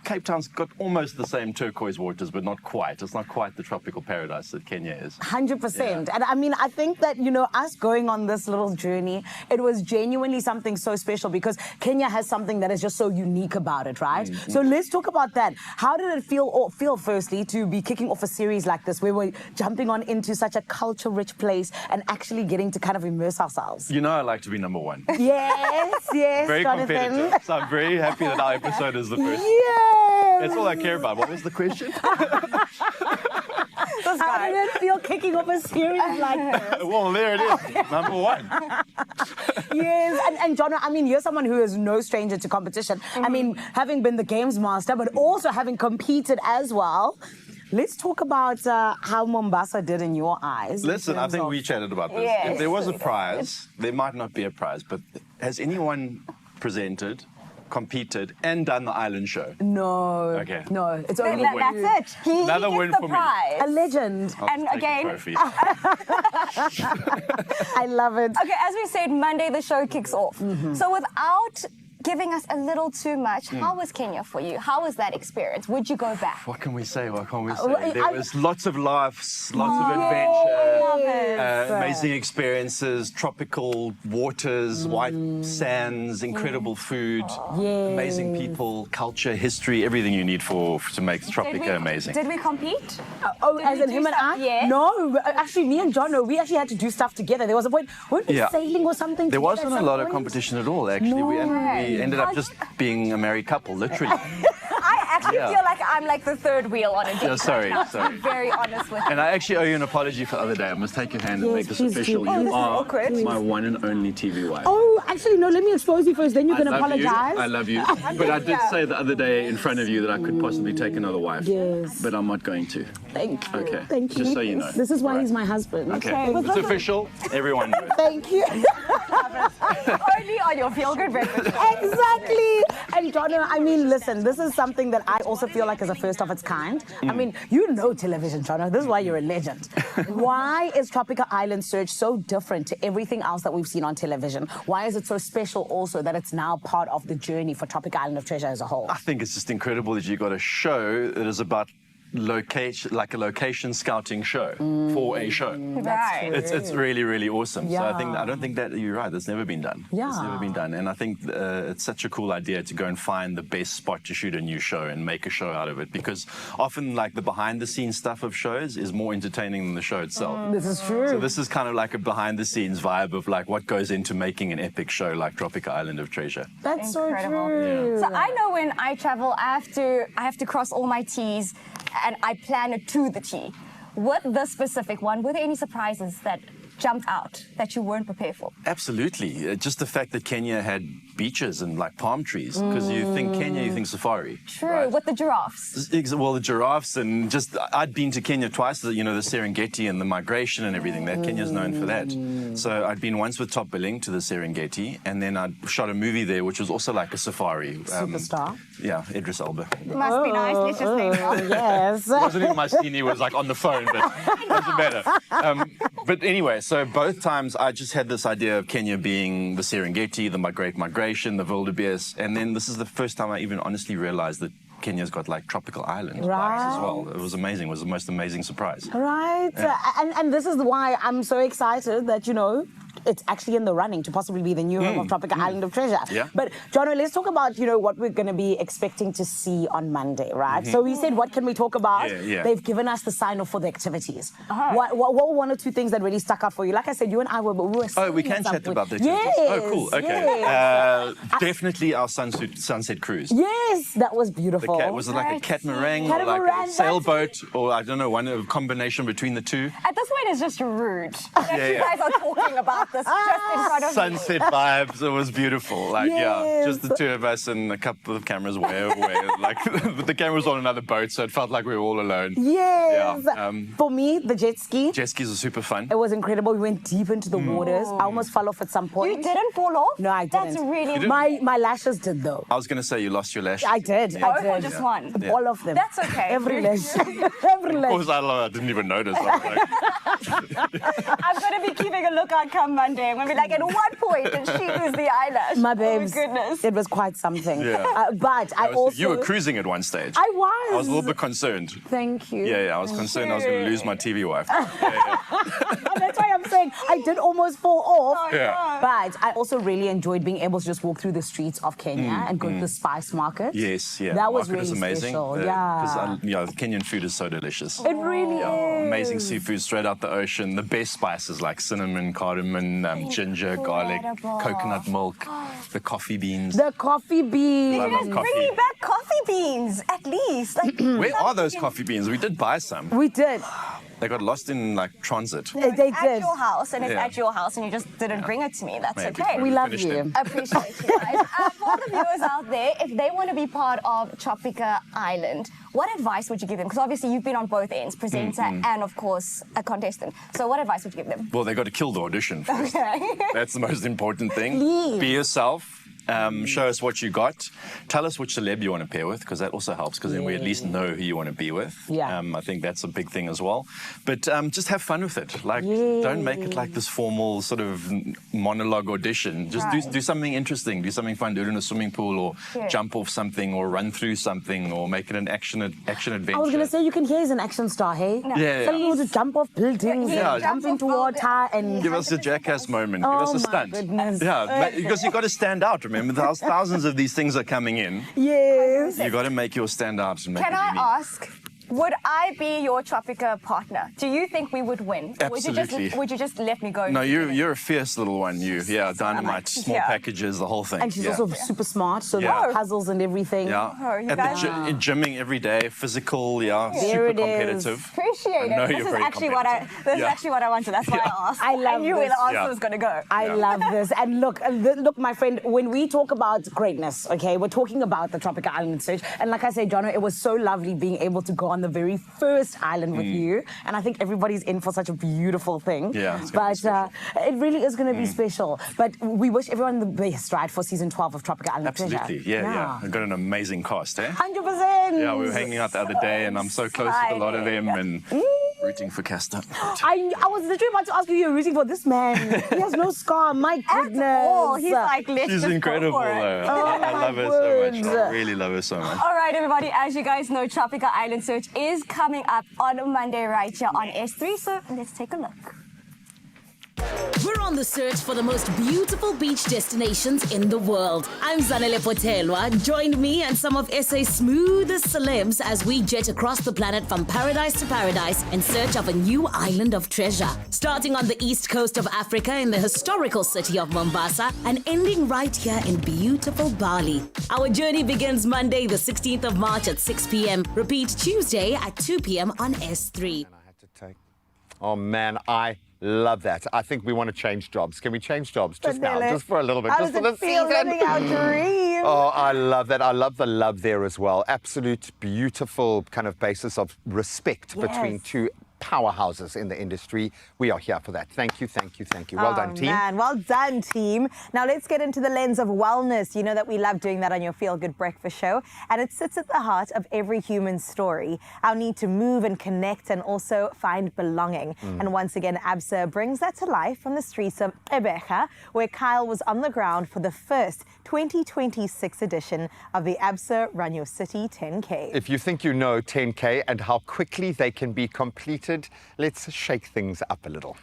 Cape Town's got almost the same turquoise waters, but not quite. It's not quite the tropical paradise that Kenya is. 100%. And I mean, I think that, us going on this little journey, it was genuinely something so special because Kenya has something that is just so unique about it, right? Mm-hmm. So let's talk about that. How did it feel firstly, to be kicking off a series like this where we're jumping on into such a culture-rich place and actually getting to kind of immerse ourselves? You know I like to be number one. Yes, Very Jonathan. competitive. So I'm very happy that our episode is the first. Yes. That's all I care about. What was the question? How did it feel kicking off a series like this? Well, there it is. Number one. Yes, and Jonah, I mean, you're someone who is no stranger to competition. I mean, having been the games master, but also having competed as well. Let's talk about how Mombasa did in your eyes. Listen, I think we chatted about this. Yes. If there was a prize, there might not be a prize, but has anyone presented, competed, and done the island show? No. Okay. No, it's only Another win. That's it. He Another gets win the for me. prize. a legend. And Take the again, trophy. I love it. okay, as we said, Monday the show kicks off. So without giving us a little too much, how was Kenya for you? How was that experience? Would you go back? What can we say? What can we say? Well, There was lots of laughs, lots of adventure, amazing experiences, tropical waters, white sands, incredible food, amazing people, culture, history, everything you need to make Tropica amazing. Did we compete? Oh, Did as we in do him and stuff? I? Yes. No, actually, me and John, we actually had to do stuff together. There was a point, weren't we Yeah. sailing or something? There together wasn't at a some lot of point? competition at all, actually. We ended up just being a married couple, literally. I actually feel like I'm like the third wheel on a date. Yeah, sorry, right now, to sorry. be very honest with you. And I actually owe you an apology for the other day. I must take your hand and Yes, make this please official. do. You This is are awkward. my one and only TV wife. Oh, actually, no, let me expose you first, then you can I love apologize. You. I love you. But I did say the other day in front of you that I could possibly take another wife. Yes. But I'm not going to. Thank you. Okay. Thank you. Just so you know. This is why Right. he's my husband. Okay. It's official. Everyone knows. Thank you. Only on your feel-good breakfast. Exactly. And Donna, I mean, listen, this is something that I also feel like is a first of its kind. I mean, you know television, Donna. This is why you're a legend. Why is Tropica Island Search so different to everything else that we've seen on television? Why is it so special also that it's now part of the journey for Tropica Island of Treasure as a whole? I think it's just incredible that you got a show that is about location scouting show for a show. Right. It's really, really awesome. So Yeah. I don't think that you're right. That's never been done. Yeah. It's never been done. And I think it's such a cool idea to go and find the best spot to shoot a new show and make a show out of it, because often like the behind the scenes stuff of shows is more entertaining than the show itself. This is true. So this is kind of like a behind the scenes vibe of like what goes into making an epic show like Tropica Island of Treasure. That's Incredible. so true. So I know when I travel, I have to cross all my T's, and I plan it to the T. With this specific one, were there any surprises that jumped out that you weren't prepared for? Absolutely. Just the fact that Kenya had beaches and like palm trees, because you think Kenya, you think safari. True, right? with the giraffes. Well, the giraffes, and just I'd been to Kenya twice, the Serengeti and the migration and everything. That Kenya's known for that. So I'd been once with Top Billing to the Serengeti, and then I'd shot a movie there, which was also like a safari. Superstar. Yeah, Idris Elba. Must be nice, let's just name drop. Yes. It wasn't in my scene, he was like on the phone, but it doesn't matter. But anyway, so both times I just had this idea of Kenya being the Serengeti, the Great Migration, the wildebeest, and then this is the first time I even honestly realized that Kenya's got like tropical island parks as well. It was amazing. It was the most amazing surprise. Right. And this is why I'm so excited that, you know, it's actually in the running to possibly be the new home of Tropical Island of Treasure. Yeah. But, Jono, let's talk about, you know, what we're going to be expecting to see on Monday, right? So we said, what can we talk about? Yeah. They've given us the sign-off for the activities. What were one or two things that really stuck out for you? Like I said, you and I were we can chat about the activities. Yes. Oh, cool. Okay. Yes. Definitely our sunset cruise. Yes, that was beautiful. Was it like a catamaran or like a sailboat, or I don't know, a combination between the two? At this point, it's just rude that you guys are talking about this just in front of Sunset me. vibes. It was beautiful. Like, Yes. just the two of us and a couple of cameras way away. Like, the camera was on another boat, so it felt like we were all alone. Yes. Yeah, For me, the jet ski. Jet skis are super fun. It was incredible. We went deep into the waters. I almost fell off at some point. You didn't fall off? No, I didn't. That's really My lashes did, though. I was going to say you lost your lash. I did. Yeah. I did. or just one? Yeah. All of them. That's okay. Every lash. Every Of lash. course, I didn't even notice. I was like, I'm going to be keeping a lookout come Monday. I'm going to be like, at what point did she lose the eyelash? My babes. Oh, my goodness. It was quite something. Yeah. But I also... you were cruising at one stage. I was. I was a little bit concerned. Thank you. Yeah, I was concerned I was going to lose my TV wife. That's why I'm saying I did almost fall off. Yeah. But I also really enjoyed being able to just walk through the streets of Kenya and go to the spice market. Yes, yeah. That was Market is really amazing. special. Because the Kenyan food is so delicious. It really is. Amazing seafood straight out the ocean. The best spices like cinnamon, cardamom, ginger, garlic, coconut milk, the coffee beans. The coffee beans. I love Bring coffee. me back coffee beans, at least. Like, Where are those coffee beans? We did buy some. We did. They got lost in like transit. They at did. your house, and it's Yeah. at your house, and you just didn't bring it to me. That's Maybe. okay. We love finished you. it. Appreciate you guys. For the viewers out there, if they want to be part of Tropica Island, what advice would you give them? Because obviously you've been on both ends, presenter and of course a contestant. So what advice would you give them? Well, they got to kill the audition first. Okay. That's the most important thing. Please. Be yourself. Show us what you got. Tell us which celeb you want to pair with, because that also helps, because then we at least know who you want to be with. Yeah. I think that's a big thing as well. But just have fun with it. Like, don't make it like this formal sort of monologue audition. Just do something interesting. Do something fun. Do it in a swimming pool, or jump off something, or run through something, or make it an action adventure. I was going to say, you can hear he's an action star, hey? Yeah. Some people to jump off buildings Yeah. and jump into water and... Give us a jackass moment. Give Oh us a my stunt. goodness. Yeah, because you've got to stand out. Remember, thousands of these things are coming in. Yes. You've got to make yours stand out and make Can it I unique. ask, would I be your Tropica partner? Do you think we would win? Or Absolutely. Would you just let me go? No, you're a fierce little one. Dynamite, small Yeah. packages, the whole thing. And she's yeah. also super smart, so Yeah. the puzzles and everything. Yeah. Oh, you At guys- the gymming every day, physical, There super it is. competitive. Appreciate I know it. you're This is very actually what I. competitive. This is Yeah. actually what I wanted. That's why I asked. I love knew where this. the answer Yeah. was going to go. I love this. And look, my friend, when we talk about greatness, okay, we're talking about the Tropical Island Search. And like I said, Jono, it was so lovely being able to go on the very first island with you. And I think everybody's in for such a beautiful thing. Yeah, it's gonna be special. It really is going to be special. But we wish everyone the best, right, for season 12 of Tropical Island Absolutely. Treasure. Yeah. I've got an amazing cast, eh? 100%. Yeah, we were hanging out the other day, and I'm so close with a lot of them, and rooting for Castor. I was literally about to ask you, you're rooting for this man. He has no scar. My goodness. Oh, he's like, let's She's just incredible, go for it. though. Oh, I my love her so much. word. I really love her so much. All right, everybody. As you guys know, Tropica Island Search is coming up on Monday right here on S3. So let's take a look. We're on the search for the most beautiful beach destinations in the world. I'm Zanele Potelwa. Join me and some of SA's smoothest celebs as we jet across the planet from paradise to paradise in search of a new island of treasure. Starting on the east coast of Africa in the historical city of Mombasa and ending right here in beautiful Bali. Our journey begins Monday, the 16th of March at 6 p.m. Repeat Tuesday at 2 p.m. on S3. Oh, man, I love that. I think we want to change jobs. Can we change jobs just now? Vanilla. Just for a little bit. How just does for it the feel season. living our dream? Oh, I love that. I love the love there as well. Absolute beautiful kind of basis of respect between two powerhouses in the industry. We are here for that. Thank you, thank you, thank you. Well done, team. Man, well done, team. Now let's get into the lens of wellness. You know that we love doing that on your Feel Good Breakfast show, and it sits at the heart of every human story. Our need to move and connect and also find belonging. And once again, Absa brings that to life from the streets of Gqeberha, where Kyle was on the ground for the first 2026 edition of the Absa Run Your City 10K. If you think you know 10K and how quickly they can be completed, let's shake things up a little.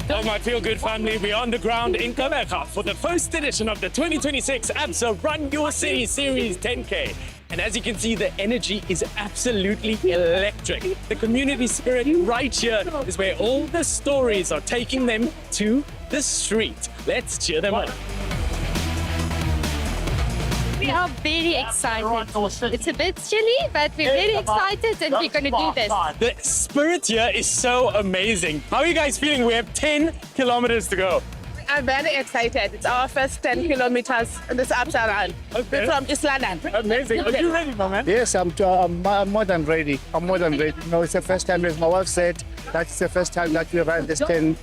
Hello, my Feel Good family. We're on the ground in Gqeberha for the first edition of the 2026 Absa Run Your City Series 10K. And as you can see, the energy is absolutely electric. The community spirit right here is where all the stories are taking them to the street. Let's cheer them on. We are very excited. It's a bit chilly, but we're very excited and we're going to do this. The spirit here is so amazing. How are you guys feeling? We have 10 kilometers to go. I'm very excited. It's our first 10 kilometers in this Absa Run. Okay. We're from East London. Amazing. Are you ready, my man? Yes, I'm more than ready. I'm more than ready. You know, it's the first time, as my wife said, that's the first time that we run this 10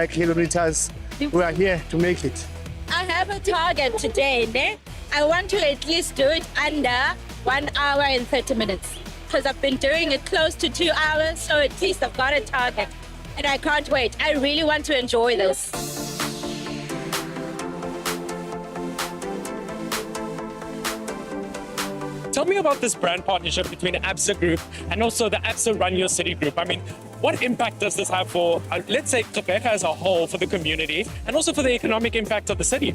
kilometers. We are here to make it. I have a target today. I want to at least do it under 1 hour and 30 minutes. Because I've been doing it close to 2 hours, so at least I've got a target. And I can't wait. I really want to enjoy this. Tell me about this brand partnership between Absa Group and also the Absa Run Your City Group. I mean, what impact does this have for, let's say, Gqeberha as a whole, for the community, and also for the economic impact of the city?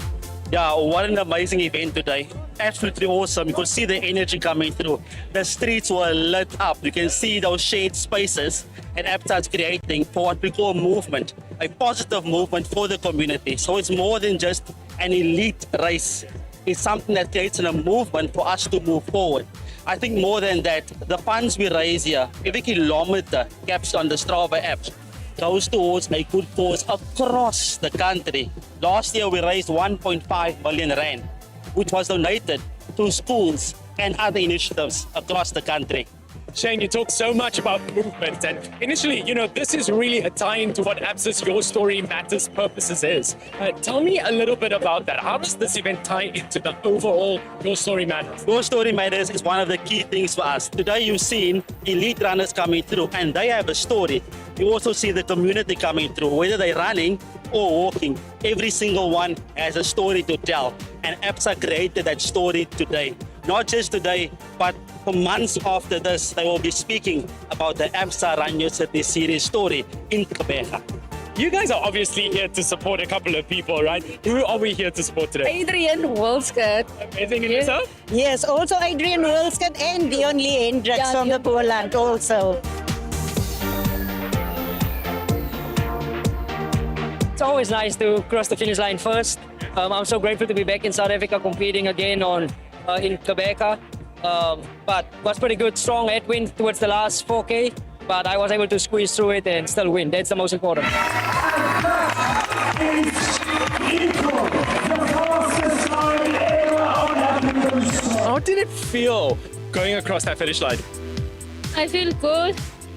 Yeah, what an amazing event today. Absolutely awesome. You could see the energy coming through. The streets were lit up. You can see those shared spaces, and Absa is creating for what we call a movement, a positive movement for the community. So it's more than just an elite race. It's something that creates a movement for us to move forward. I think more than that, the funds we raise here, every kilometer captured on the Strava app, goes towards a good cause across the country. Last year, we raised 1.5 million rand, which was donated to schools and other initiatives across the country. Shane, you talk so much about movement, and initially, you know, this is really a tie-in to what Absa's Your Story Matters purposes is. Tell me a little bit about that. How does this event tie into the overall Your Story Matters? Your Story Matters is one of the key things for us. Today, you've seen elite runners coming through, and they have a story. You also see the community coming through, whether they're running or walking. Every single one has a story to tell, and Absa created that story today. Not just today, but for months after this, they will be speaking about the Absa Run Your City series story in Gqeberha. You guys are obviously here to support a couple of people, right? Who are we here to support today? Adrian Wolskert. Amazing. And yourself? Yes, also Adrian Wolskert and Dion Lee Hendricks from the Poland also. It's always nice to cross the finish line first. I'm so grateful to be back in South Africa competing again in Gqeberha. But it was pretty good, strong headwind towards the last 4K, but I was able to squeeze through it and still win. That's the most important. How did it feel going across that finish line? I feel good.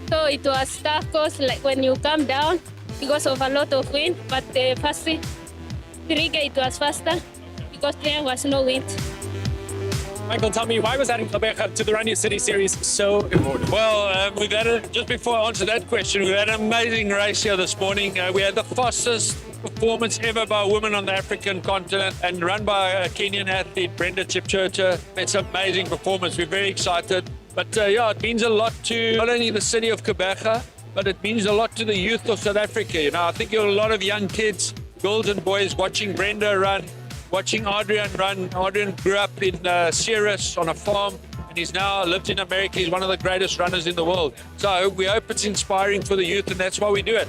So it was tough because like when you come down because of a lot of wind, but the first 3K it was faster because there was no wind. Michael, tell me, why was adding Gqeberha to the Run Your City series so important? Well, we've had just before I answer that question, we've had an amazing race here this morning. We had the fastest performance ever by a woman on the African continent and run by a Kenyan athlete, Brenda Chipchurcha. It's an amazing performance. We're very excited. But yeah, it means a lot to not only the city of Gqeberha, but it means a lot to the youth of South Africa. You know, I think there are a lot of young kids, girls and boys watching Brenda run, watching Adrian run. Adrian grew up in Ceres on a farm, and he's now lives in America. He's one of the greatest runners in the world. So we hope it's inspiring for the youth, and that's why we do it.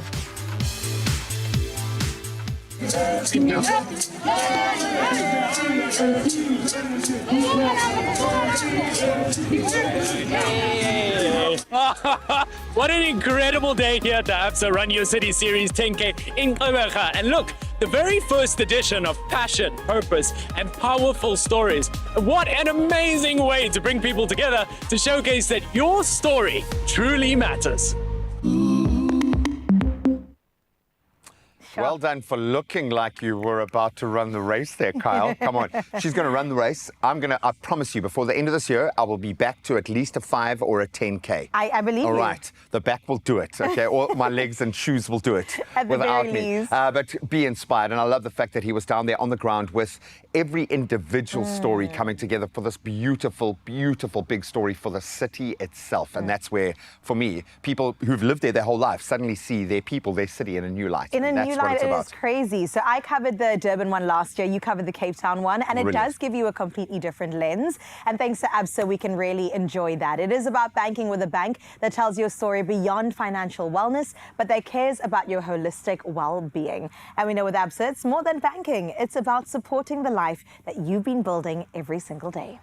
girls. What an incredible day here at the Absa Run Your City Series 10K in Gqeberha. And look, the very first edition of passion, purpose, and powerful stories. What an amazing way to bring people together to showcase that your story truly matters. Well done for looking like you were about to run the race there, Kyle. Come on. She's going to run the race. I promise you, before the end of this year, I will be back to at least a 5 or a 10K. I believe you. All right. The back will do it, okay? Or my legs and shoes will do it At the without very me. least. But be inspired. And I love the fact that he was down there on the ground with every individual story coming together for this beautiful, beautiful big story for the city itself. And that's where, for me, people who've lived there their whole life suddenly see their people, their city in a new light. In a new light, it's it about. is crazy. So I covered the Durban one last year. You covered the Cape Town one. And it Brilliant. does give you a completely different lens. And thanks to Absa, we can really enjoy that. It is about banking with a bank that tells your story beyond financial wellness, but that cares about your holistic well-being. And we know with Absa, it's more than banking. It's about supporting the life that you've been building every single day.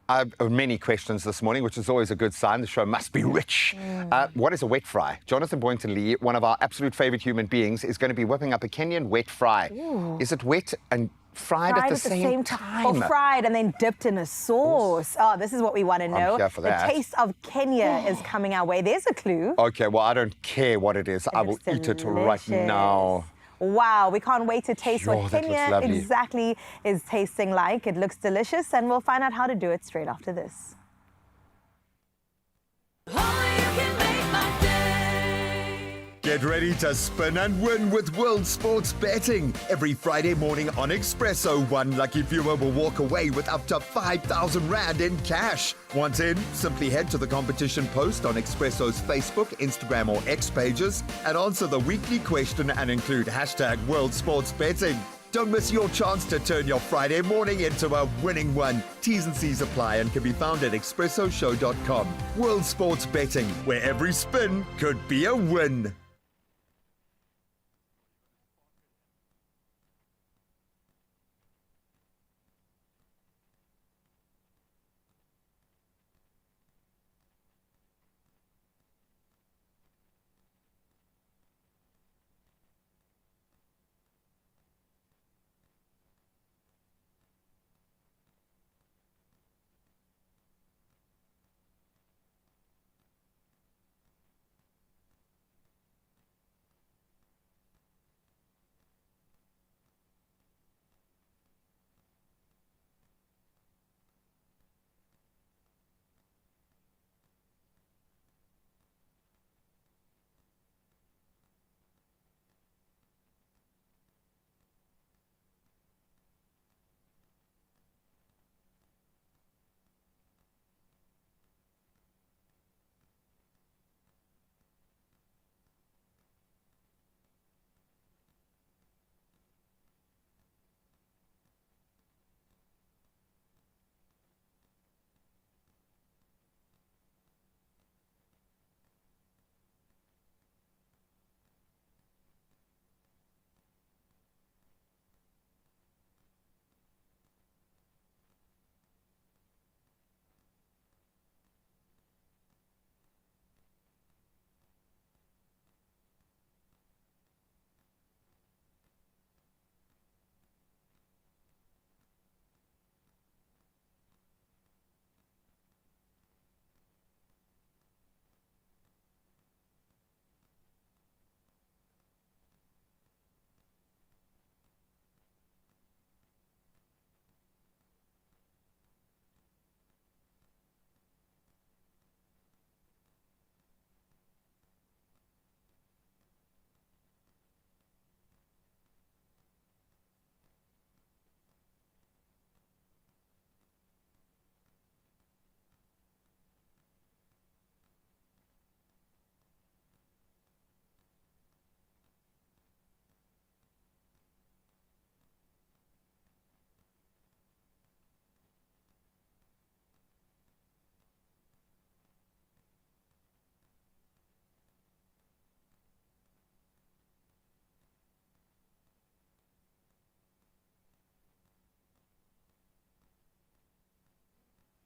I have many questions this morning, which is always a good sign. The show must be rich. What is a wet fry? Jonathan Boynton Lee, one of our absolute favorite human beings, is going to be whipping up a Kenyan wet fry. Ooh. Is it wet and fried at the same time? Or fried and then dipped in a sauce. Oh, this is what we want to know. here for that. The taste of Kenya is coming our way. There's a clue. Okay, well, I don't care what it is. I will eat it right now. Wow, we can't wait to taste Sure, what that looks Kenya lovely. exactly is tasting like. It looks delicious, and we'll find out how to do it straight after this. Get ready to spin and win with World Sports Betting. Every Friday morning on Expresso, one lucky viewer will walk away with up to 5,000 Rand in cash. Want in? Simply head to the competition post on Expresso's Facebook, Instagram or X pages and answer the weekly question and include hashtag World Sports Betting. Don't miss your chance to turn your Friday morning into a winning one. T's and C's apply and can be found at expressoshow.com. World Sports Betting, where every spin could be a win.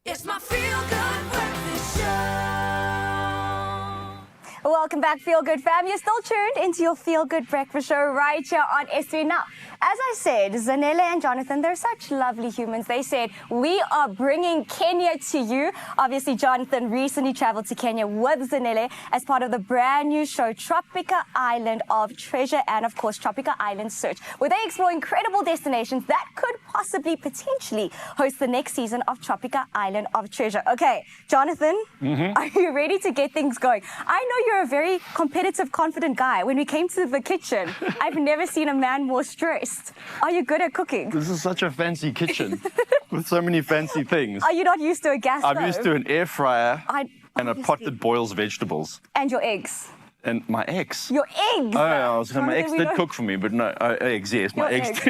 It's my feel-good breakfast show. Welcome back, Feel Good fam. You're still tuned into your Feel Good breakfast show right here on S3. Now, as I said, Zanele and Jonathan, they're such lovely humans. They said, we are bringing Kenya to you. Obviously, Jonathan recently traveled to Kenya with Zanele as part of the brand new show, Tropica Island of Treasure, and of course, Tropica Island Search, where they explore incredible destinations that could possibly, potentially host the next season of Tropica Island of Treasure. Okay, Jonathan, are you ready to get things going? I know you're a very competitive, confident guy. When we came to the kitchen, I've never seen a man more stressed. Are you good at cooking? This is such a fancy kitchen with so many fancy things. Are you not used to a gas stove? I'm used to an air fryer and a pot obviously. that boils vegetables. And your eggs. And my eggs. Your eggs? Oh, I was saying my Jonathan, eggs did cook for me, but no, eggs, yes, my Your eggs.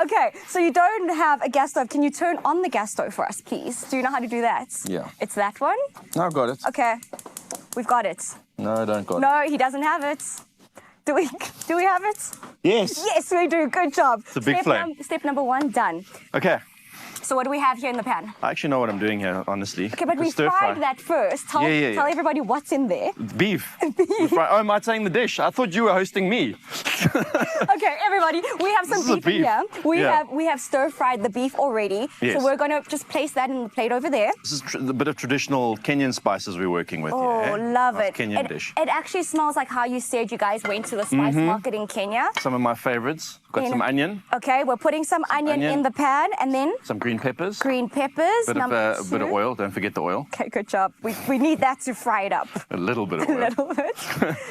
Okay, so you don't have a gas stove. Can you turn on the gas stove for us, please? Do you know how to do that? Yeah. It's that one? No, I've got it. Okay, we've got it. No, I don't got it. No, he doesn't have it. Do we have it? Yes. Yes, we do. Good job. It's a big flame. Step number one, done. Okay. So what do we have here in the pan? I actually know what I'm doing here, honestly. Okay, but we Stir fry. fried that first. Tell everybody what's in there. Beef. Oh, am I saying the dish? I thought you were hosting me. Okay, everybody, we have some beef in here. We have stir fried the beef already. Yes. So we're going to just place that in the plate over there. This is a bit of traditional Kenyan spices we're working with Oh, here. love Nice it. Kenyan dish. It actually smells like how you said you guys went to the spice market in Kenya. Some of my favorites. Got some onion, Okay, we're putting some onion in the pan and then some green peppers, green peppers. bit of a bit of oil. Don't forget the oil. Okay, good job. We need that to fry it up. A little bit of A oil. little bit.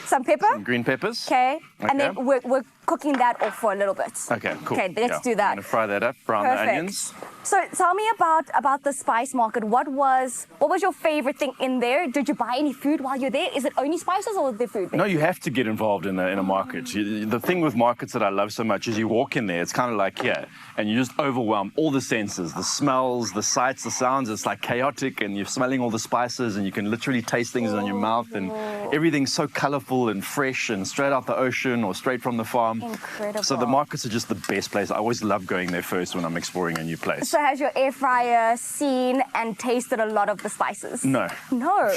Some pepper. Some green peppers. Okay. And Okay. then we're cooking that off for a little bit. Okay, cool. Okay, let's do that. I'm gonna fry that up. Brown the Perfect. onions. So tell me about the spice market. What was your favorite thing in there? Did you buy any food while you're there? Is it only spices or is there food there? No, you have to get involved in a market. The thing with markets that I love so much is you walk in there, it's kind of like here, and you just overwhelm all the senses, the smells, the sights, the sounds. It's like chaotic, and you're smelling all the spices, and you can literally taste things on your mouth, and everything's so colorful and fresh and straight out the ocean or straight from the farm. Incredible. So the markets are just the best place. I always love going there first when I'm exploring a new place. So has your air fryer seen and tasted a lot of the spices? No. No.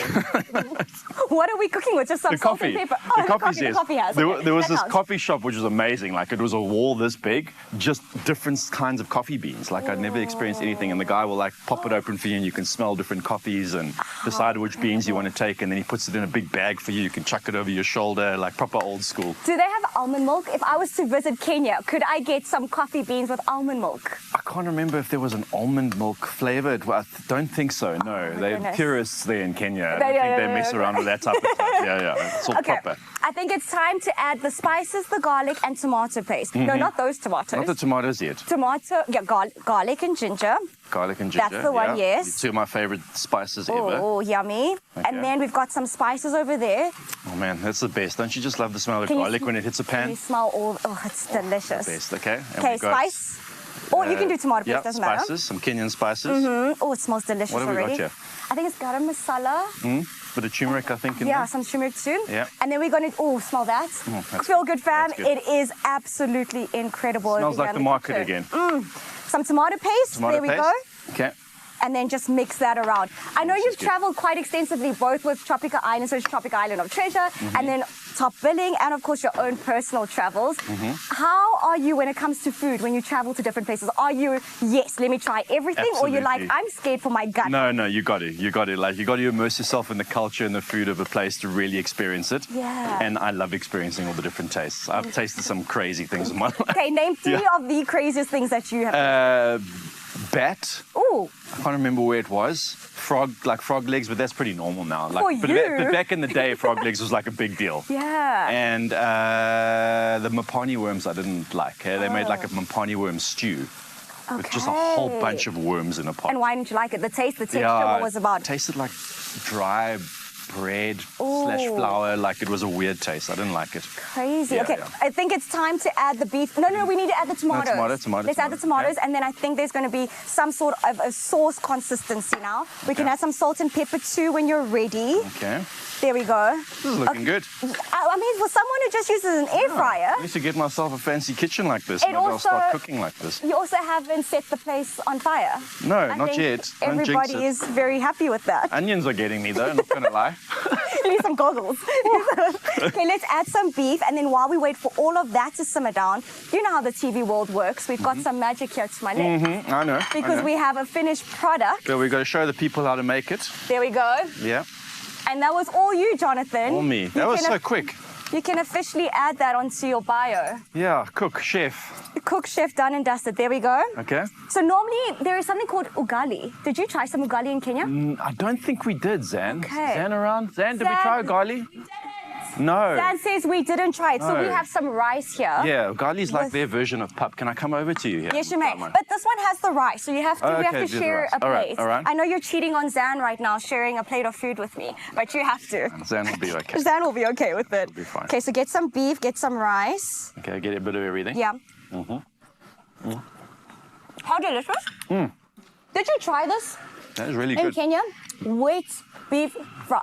What are we cooking with? Just some The salt coffee. and pepper. The coffee's, The yes. coffee has. There, Okay, there was that this counts. coffee shop which was amazing. Like it was a wall this big, just different kinds of coffee beans. Like I'd never experienced anything. And the guy will like pop it open for you and you can smell different coffees and decide which beans you want to take. And then he puts it in a big bag for you. You can chuck it over your shoulder, like proper old school. Do they have almond milk? If I was to visit Kenya, could I get some coffee beans with almond milk? I can't remember if there was an almond milk flavor. I don't think so, no. They're goodness. purists there in Kenya. I They- don't think yeah, they mess yeah. around with that type of stuff. Yeah. It's all Okay, proper. I think it's time to add the spices, the garlic, and tomato paste. No, not those tomatoes. Not the tomatoes yet. Garlic and ginger. Garlic and ginger. That's the one, yeah. yes. Two of my favorite spices ever. Oh, yummy. Okay. And then we've got some spices over there. Oh man, that's the best. Don't you just love the smell of Can you garlic sm- when it hits a Can pan? you smell all? Oh, it's delicious. Best, okay? And Okay, we've got, spice. Or you can do tomato paste, yeah, doesn't spices, matter. some Kenyan spices. Oh, it smells delicious What have we got already. here? I think it's garam masala. Bit of turmeric, I think, in Yeah, there. some turmeric too. Yeah. And then we're gonna, smell that. that's Feel good, fam. That's good. It is absolutely incredible. Smells over like here the in market kitchen. again. Some tomato paste. Tomato there we paste. go. Okay. And then just mix that around. I know This you've is good. traveled quite extensively, both with Tropica Island, so it's Tropica Island of Treasure, and then top billing, and of course your own personal travels. How are you when it comes to food when you travel to different places? Are you, yes, let me try everything, or you're like, Absolutely. I'm scared for my gut? No, you got it. You got it. Like, you got to immerse yourself in the culture and the food of a place to really experience it. Yeah. And I love experiencing all the different tastes. I've tasted some crazy things in my life. Okay, name three of the craziest things that you have. Bat. Ooh. I can't remember where it was. Frog legs, but that's pretty normal now. Like, For but, you. but back in the day, frog legs was like a big deal. Yeah. And the mapani worms I didn't like. They made like a mapani worm stew with just a whole bunch of worms in a pot. And why didn't you like it? The taste, the texture, Yeah, what was it about? It tasted like dry bread slash flour, like it was a weird taste. I didn't like it. Crazy. Yeah, Okay, yeah. I think it's time to add the beef. No, we need to add the tomatoes. Let's add the tomatoes, and then I think there's going to be some sort of a sauce consistency now. We can add some salt and pepper too when you're ready. Okay. There we go. This is looking good. I mean, for someone who just uses an air fryer. I need to get myself a fancy kitchen like this. It Maybe I'll start also- cooking like this. You also haven't set the place on fire. No, I not think yet. Don't jinx Everybody it. is very happy with that. Onions are getting me though, not gonna lie. You need some goggles. Okay, let's add some beef, and then while we wait for all of that to simmer down, you know how the TV world works. We've got some magic here to my left. I know. Because we have a finished product. So we've got to show the people how to make it. There we go. Yeah. And that was all you, Jonathan. All me. That was so quick. You can officially add that onto your bio. Yeah, cook, chef. Cook, chef, done and dusted. There we go. Okay. So normally there is something called ugali. Did you try some ugali in Kenya? I don't think we did, Zan. Okay. Zan around? Zan, did we Zan- try ugali? No. Dan says we didn't try it. So we No. have some rice here. Yeah, ugali's like With- their version of pup. Can I come over to you here? Yes, you may. Come on. But this one has the rice, so you have to, Oh, we have okay, to do the share rice. a All right, plate. all right. I know you're cheating on Zan right now, sharing a plate of food with me, but you have to. Zan will be okay. Zan will be okay with it. Be fine. Okay, so get some beef, get some rice. Okay, get a bit of everything. Yeah. Mm-hmm. How delicious. Mm. Did you try this That is really in good. Kenya? Wheat beef fry.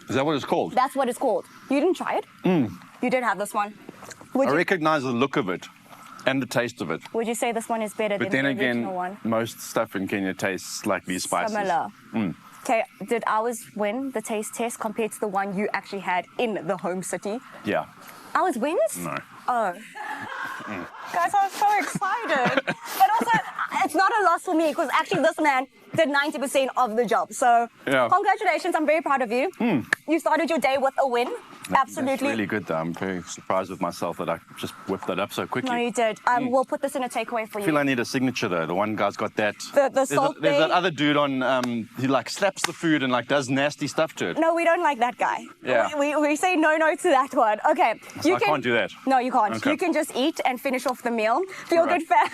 Is that what it's called? That's what it's called. You didn't try it? Mm. You did have this one. I Would you, recognize the look of it and the taste of it. would you say this one is better But than then the again, original one? most stuff in Kenya tastes like these spices. Similar. Mm. Okay, did ours win the taste test compared to the one you actually had in the home city? Yeah. Ours wins? No. Oh. Mm. Guys, I'm so excited. But also, it's not a loss for me because actually this man did 90% of the job. So, Yeah. congratulations. I'm very proud of you. Mm. You started your day with a win. Absolutely. That's really good, though. I'm very surprised with myself that I just whipped that up so quickly. No, you did. We'll put this in a takeaway for I you. feel I need a signature, though. The one guy's got that. The salt There's that thing? other dude on, he like slaps the food and like does nasty stuff to it. No, we don't like that guy. Yeah. We say no to that one. Okay. I can't do that. No, you can't. Okay. You can just eat and finish off the meal. Feel All right. good, fam.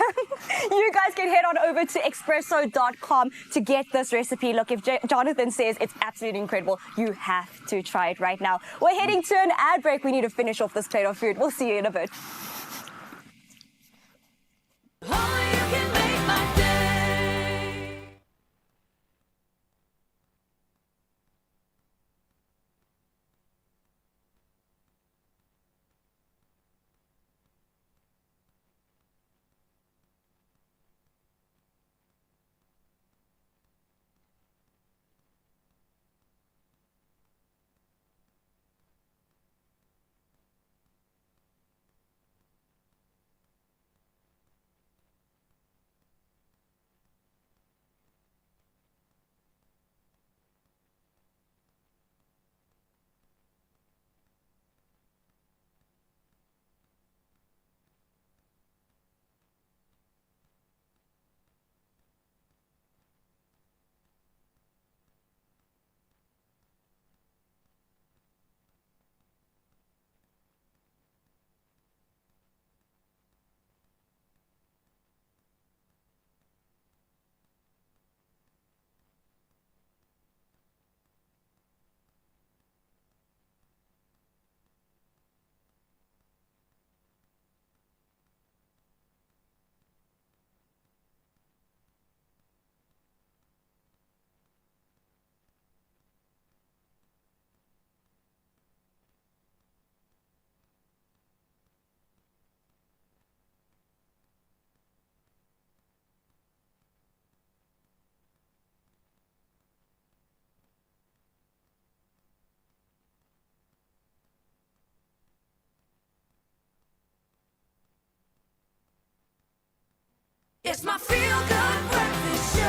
You guys can head on over to expresso.com to get this recipe. Look, if Jonathan says it's absolutely incredible, you have to try it right now. We're heading to an ad break. We need to finish off this plate of food. We'll see you in a bit. It's my feel-good breakfast show.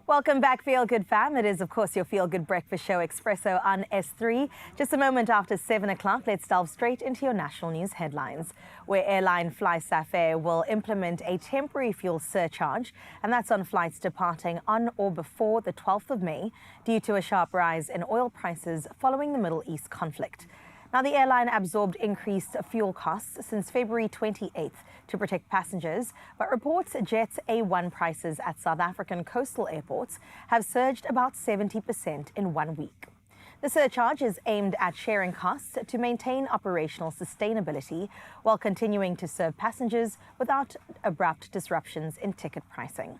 Welcome back, Feel Good Fam. It is, of course, your Feel Good Breakfast Show, Expresso on S3. Just a moment after 7 o'clock, let's delve straight into your national news headlines, where airline FlySafair will implement a temporary fuel surcharge, and that's on flights departing on or before the 12th of May due to a sharp rise in oil prices following the Middle East conflict. Now, the airline absorbed increased fuel costs since February 28th to protect passengers, but reports Jet's A1 prices at South African coastal airports have surged about 70% in 1 week. The surcharge is aimed at sharing costs to maintain operational sustainability while continuing to serve passengers without abrupt disruptions in ticket pricing.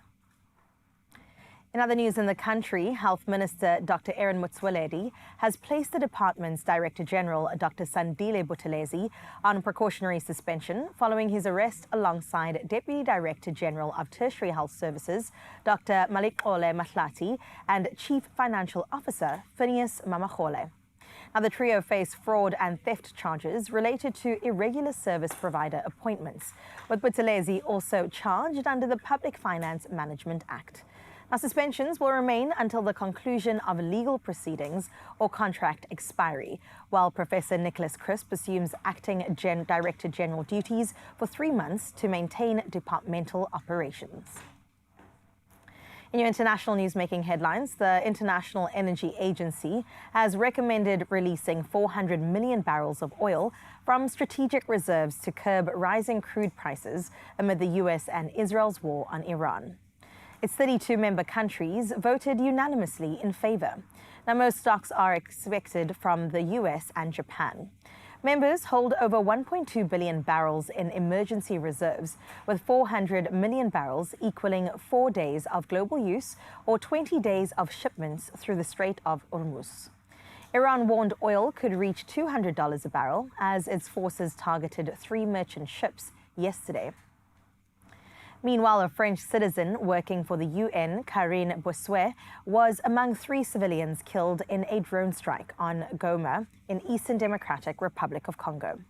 In other news in the country, Health Minister Dr. Aaron Motsoaledi has placed the department's Director General, Dr. Sandile Buthelezi, on precautionary suspension following his arrest alongside Deputy Director General of Tertiary Health Services, Dr. Malikole Mahlati, and Chief Financial Officer, Phineas Mamachole. Now, the trio face fraud and theft charges related to irregular service provider appointments, with Buthelezi also charged under the Public Finance Management Act. Now, suspensions will remain until the conclusion of legal proceedings or contract expiry, while Professor Nicholas Crisp assumes acting Director General duties for 3 months to maintain departmental operations. In your international news-making headlines, the International Energy Agency has recommended releasing 400 million barrels of oil from strategic reserves to curb rising crude prices amid the US and Israel's war on Iran. Its 32 member countries voted unanimously in favor. Now, most stocks are expected from the US and Japan. Members hold over 1.2 billion barrels in emergency reserves, with 400 million barrels equaling 4 days of global use or 20 days of shipments through the Strait of Hormuz. Iran warned oil could reach $200 a barrel as its forces targeted 3 merchant ships yesterday. Meanwhile, a French citizen working for the UN, Karine Bossuet, was among 3 civilians killed in a drone strike on Goma in Eastern Democratic Republic of Congo.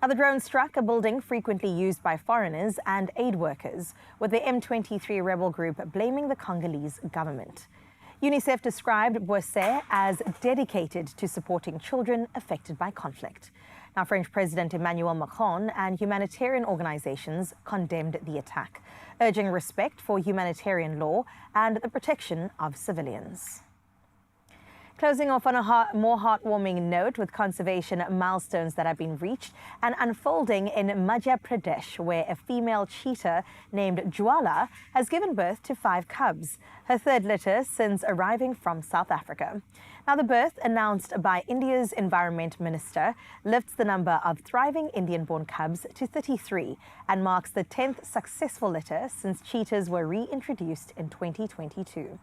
Now, the drone struck a building frequently used by foreigners and aid workers, with the M23 rebel group blaming the Congolese government. UNICEF described Bossuet as dedicated to supporting children affected by conflict. Now, French President Emmanuel Macron and humanitarian organizations condemned the attack, urging respect for humanitarian law and the protection of civilians. Closing off on a more heartwarming note with conservation milestones that have been reached and unfolding in Madhya Pradesh, where a female cheetah named Jwala has given birth to 5 cubs, her 3rd litter since arriving from South Africa. Now, the birth, announced by India's Environment Minister, lifts the number of thriving Indian-born cubs to 33 and marks the 10th successful litter since cheetahs were reintroduced in 2022.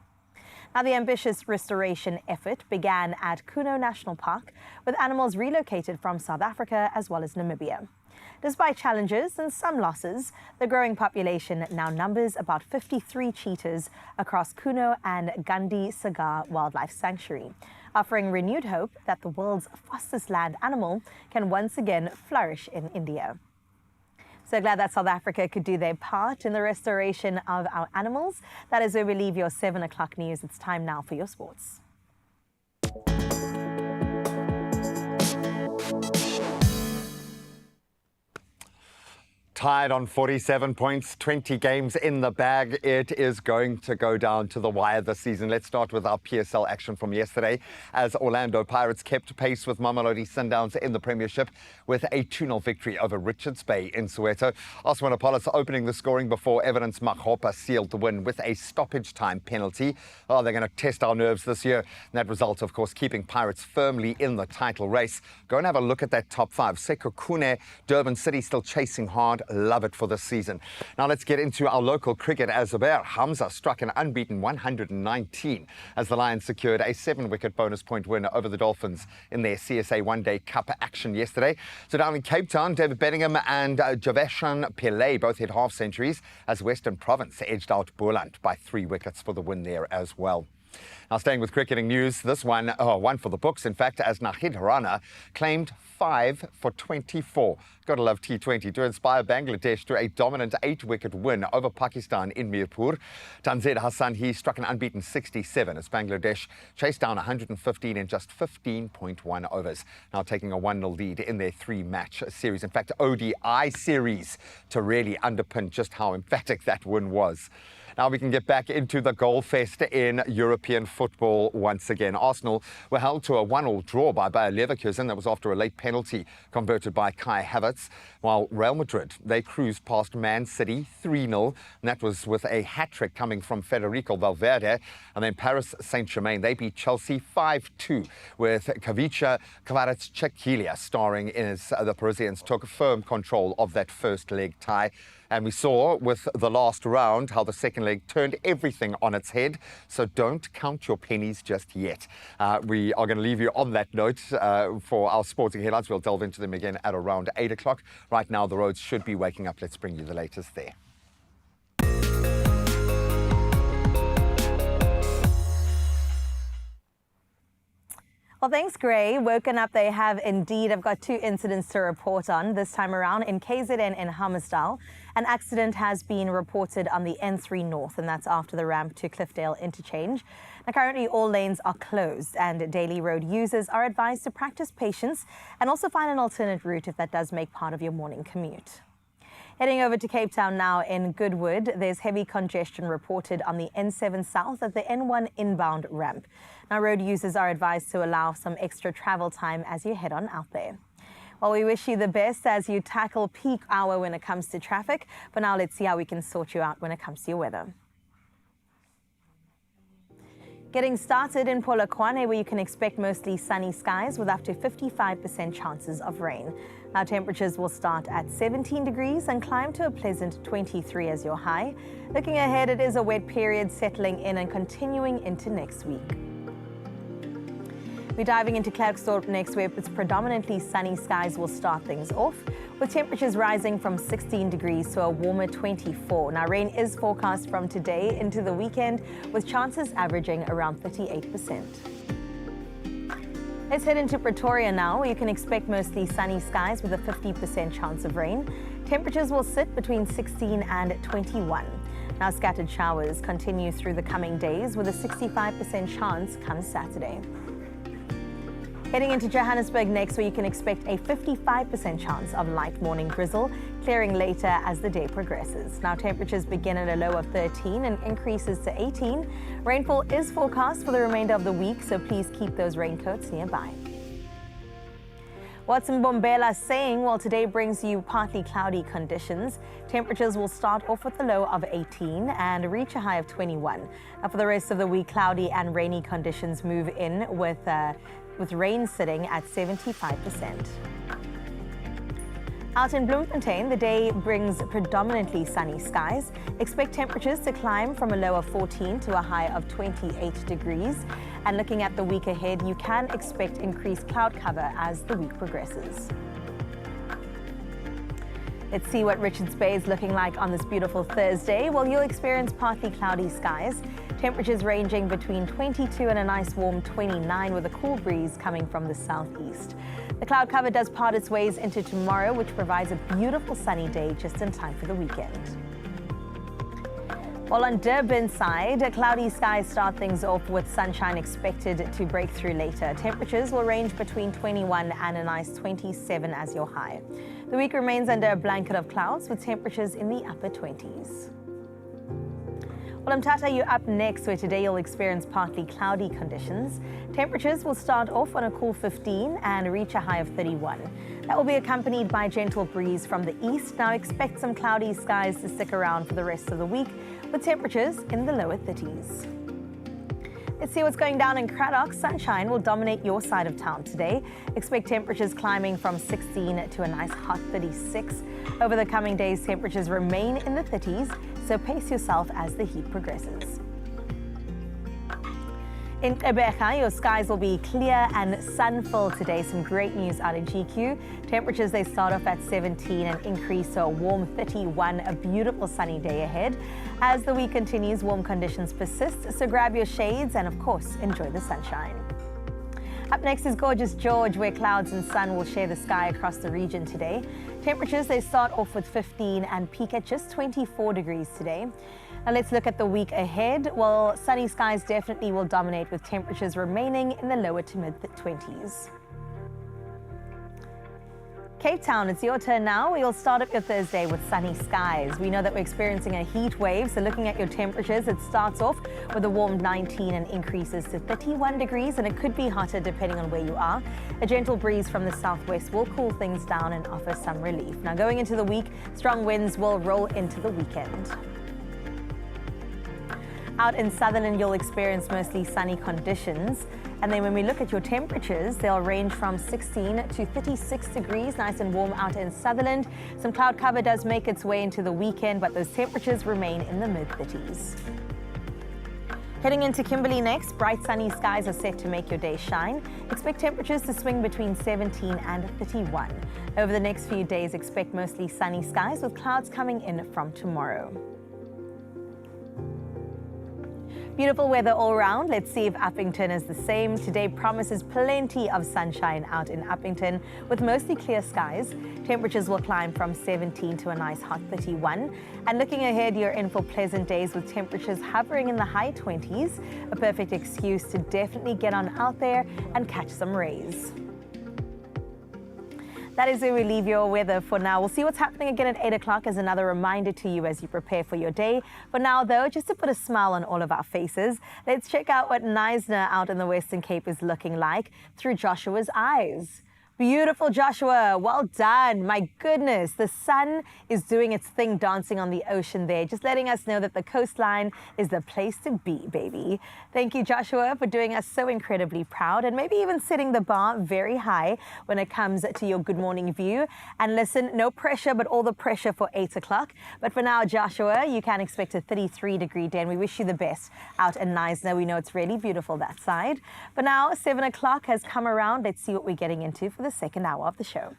Now, the ambitious restoration effort began at Kuno National Park, with animals relocated from South Africa as well as Namibia. Despite challenges and some losses, the growing population now numbers about 53 cheetahs across Kuno and Gandhi Sagar Wildlife Sanctuary, offering renewed hope that the world's fastest land animal can once again flourish in India. So glad that South Africa could do their part in the restoration of our animals. That is where we leave your 7 o'clock news. It's time now for your sports. Tied on 47 points, 20 games in the bag. It is going to go down to the wire this season. Let's start with our PSL action from yesterday, as Orlando Pirates kept pace with Mamelodi Sundowns in the Premiership with a 2-0 victory over Richards Bay in Soweto. Aswanapolis opening the scoring before Evidence Makgopa sealed the win with a stoppage time penalty. Oh, they're going to test our nerves this year. And that result, of course, keeping Pirates firmly in the title race. Go and have a look at that top 5. Sekhukhune, Durban City still chasing hard. Love it for this season. Now let's get into our local cricket, as Zubair Hamza struck an unbeaten 119 as the Lions secured a 7-wicket bonus point win over the Dolphins in their CSA One-Day Cup action yesterday. So down in Cape Town, David Bedingham and Javeshan Pillay both hit half centuries as Western Province edged out Boland by 3 wickets for the win there as well. Now, staying with cricketing news, this one for the books, in fact, as Nahid Rana claimed 5 for 24. Gotta love T20 to inspire Bangladesh to a dominant 8-wicket win over Pakistan in Mirpur. Tanzid Hassan, he struck an unbeaten 67 as Bangladesh chased down 115 in just 15.1 overs. Now taking a 1-0 lead in their 3-match series. In fact, ODI series, to really underpin just how emphatic that win was. Now we can get back into the goal fest in European football once again. Arsenal were held to a 1-1 draw by Bayer Leverkusen. That was after a late penalty converted by Kai Havertz. While Real Madrid, they cruised past Man City 3-0. And that was with a hat-trick coming from Federico Valverde. And then Paris Saint-Germain, they beat Chelsea 5-2 with Kavica Kvaratskhelia starring as the Parisians took firm control of that first leg tie. And we saw with the last round how the second leg turned everything on its head. So don't count your pennies just yet. We are going to leave you on that note for our sporting headlines. We'll delve into them again at around 8 o'clock. Right now, the roads should be waking up. Let's bring you the latest there. Well, thanks, Gray. Woken up, they have indeed. I've got 2 incidents to report on. This time around in KZN in Hammersdale, an accident has been reported on the N3 North, and that's after the ramp to Cliffdale interchange. Now, currently, all lanes are closed, and daily road users are advised to practice patience and also find an alternate route if that does make part of your morning commute. Heading over to Cape Town now in Goodwood, there's heavy congestion reported on the N7 South at the N1 inbound ramp. Now, road users are advised to allow some extra travel time as you head on out there. Well, we wish you the best as you tackle peak hour when it comes to traffic. But now let's see how we can sort you out when it comes to your weather. Getting started in Polokwane, where you can expect mostly sunny skies with up to 55% chances of rain. Now, temperatures will start at 17 degrees and climb to a pleasant 23 as your high. Looking ahead, it is a wet period settling in and continuing into next week. We're diving into Klerksdorp next, where it's predominantly sunny skies will start things off, with temperatures rising from 16 degrees to a warmer 24. Now, rain is forecast from today into the weekend, with chances averaging around 38%. Let's head into Pretoria now, where you can expect mostly sunny skies with a 50% chance of rain. Temperatures will sit between 16 and 21. Now, scattered showers continue through the coming days, with a 65% chance come Saturday. Heading into Johannesburg next, where you can expect a 55% chance of light morning drizzle, clearing later as the day progresses. Now, temperatures begin at a low of 13 and increases to 18. Rainfall is forecast for the remainder of the week, so please keep those raincoats nearby. What's Mbombela saying? Well, today brings you partly cloudy conditions. Temperatures will start off with a low of 18 and reach a high of 21. Now, for the rest of the week, cloudy and rainy conditions move in with rain sitting at 75%. Out in Bloemfontein, the day brings predominantly sunny skies. Expect temperatures to climb from a low of 14 to a high of 28 degrees. And looking at the week ahead, you can expect increased cloud cover as the week progresses. Let's see what Richards Bay is looking like on this beautiful Thursday. Well, you'll experience partly cloudy skies. Temperatures ranging between 22 and a nice warm 29, with a cool breeze coming from the southeast. The cloud cover does part its ways into tomorrow, which provides a beautiful sunny day just in time for the weekend. While on Durban side, cloudy skies start things off with sunshine expected to break through later. Temperatures will range between 21 and a nice 27 as your high. The week remains under a blanket of clouds with temperatures in the upper 20s. Well, Mtata, you're up next, where today you'll experience partly cloudy conditions. Temperatures will start off on a cool 15 and reach a high of 31. That will be accompanied by a gentle breeze from the east. Now expect some cloudy skies to stick around for the rest of the week, with temperatures in the lower 30s. Let's see what's going down in Cradock. Sunshine will dominate your side of town today. Expect temperatures climbing from 16 to a nice hot 36. Over the coming days, temperatures remain in the 30s, so pace yourself as the heat progresses. In Gqeberha, your skies will be clear and sunful today. Some great news out in GQ. Temperatures, they start off at 17 and increase to a warm 31. A beautiful sunny day ahead. As the week continues, warm conditions persist, so grab your shades and, of course, enjoy the sunshine. Up next is gorgeous George, where clouds and sun will share the sky across the region today. Temperatures, they start off with 15 and peak at just 24 degrees today. Now let's look at the week ahead. Well, sunny skies definitely will dominate, with temperatures remaining in the lower to mid 20s. Cape Town, it's your turn now. We'll start up your Thursday with sunny skies. We know that we're experiencing a heat wave, so looking at your temperatures, it starts off with a warm 19 and increases to 31 degrees, and it could be hotter depending on where you are. A gentle breeze from the southwest will cool things down and offer some relief. Now going into the week, strong winds will roll into the weekend. Out in Sutherland, you'll experience mostly sunny conditions. And then when we look at your temperatures, they'll range from 16 to 36 degrees, nice and warm out in Sutherland. Some cloud cover does make its way into the weekend, but those temperatures remain in the mid-30s. Heading into Kimberley next, bright sunny skies are set to make your day shine. Expect temperatures to swing between 17 and 31. Over the next few days, expect mostly sunny skies with clouds coming in from tomorrow. Beautiful weather all around. Let's see if Uppington is the same. Today promises plenty of sunshine out in Uppington with mostly clear skies. Temperatures will climb from 17 to a nice hot 31. And looking ahead, you're in for pleasant days with temperatures hovering in the high 20s. A perfect excuse to definitely get on out there and catch some rays. That is where we leave your weather for now. We'll see what's happening again at 8 o'clock as another reminder to you as you prepare for your day. For now, though, just to put a smile on all of our faces, let's check out what Knysna out in the Western Cape is looking like through Joshua's eyes. Beautiful, Joshua. Well done. My goodness, the sun is doing its thing dancing on the ocean there, just letting us know that the coastline is the place to be, baby. Thank you, Joshua, for doing us so incredibly proud and maybe even setting the bar very high when it comes to your good morning view. And listen, no pressure, but all the pressure for 8 o'clock. But for now, Joshua, you can expect a 33-degree day, and we wish you the best out in Knysna. We know it's really beautiful that side. But now, 7 o'clock has come around. Let's see what we're getting into for the second hour of the show.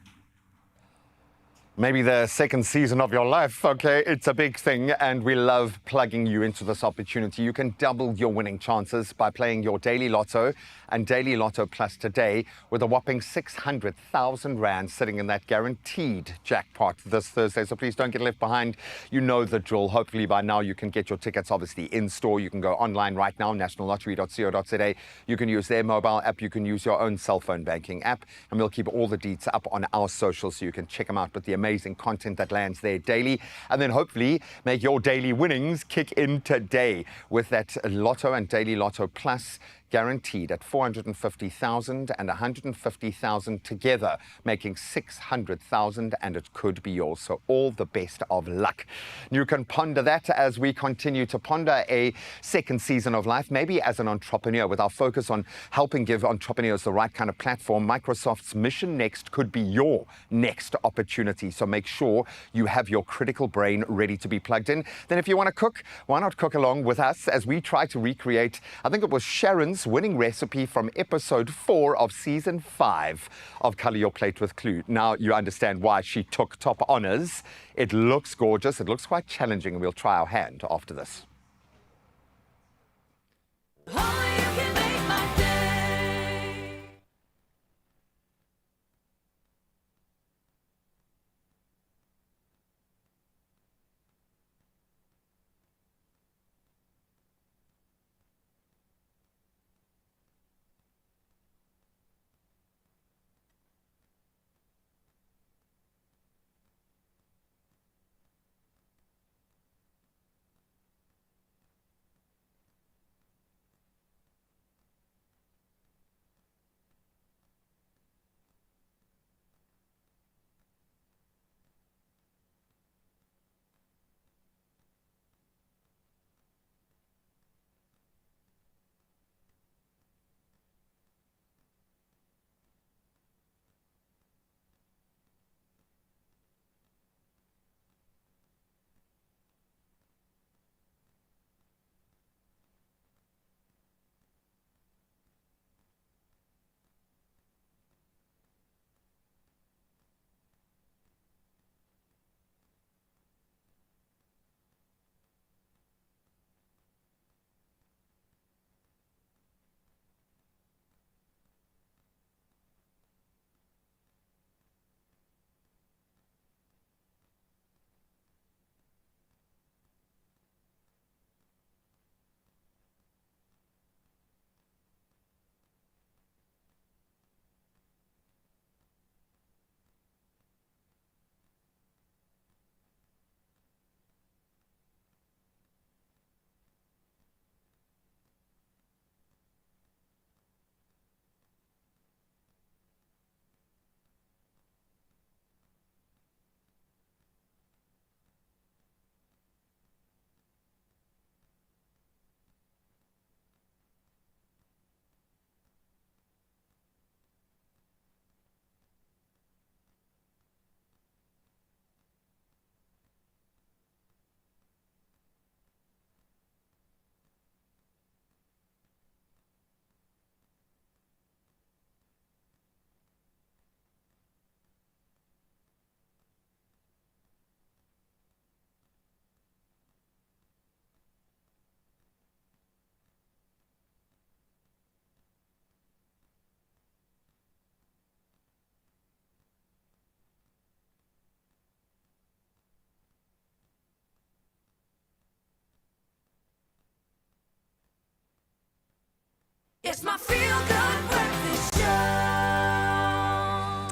Maybe the second season of your life, okay? It's a big thing, and we love plugging you into this opportunity. You can double your winning chances by playing your Daily Lotto and Daily Lotto Plus today with a whopping 600,000 Rand sitting in that guaranteed jackpot this Thursday. So please don't get left behind. You know the drill. Hopefully by now you can get your tickets, obviously, in store. You can go online right now, nationallottery.co.za. You can use their mobile app. You can use your own cell phone banking app. And we'll keep all the deets up on our socials so you can check them out with the amazing content that lands there daily, and then hopefully make your daily winnings kick in today with that Lotto and Daily Lotto Plus guaranteed at 450,000 and 150,000 together, making 600,000, and it could be yours. So all the best of luck. You can ponder that as we continue to ponder a second season of life, maybe as an entrepreneur. With our focus on helping give entrepreneurs the right kind of platform, Microsoft's Mission Next could be your next opportunity. So make sure you have your critical brain ready to be plugged in. Then if you want to cook, why not cook along with us as we try to recreate, I think it was Sharon's winning recipe from episode 4 of season 5 of Colour Your Plate with Clue. Now you understand why she took top honors. It looks gorgeous. It looks quite challenging, and we'll try our hand after this. It's my feel-good breakfast show.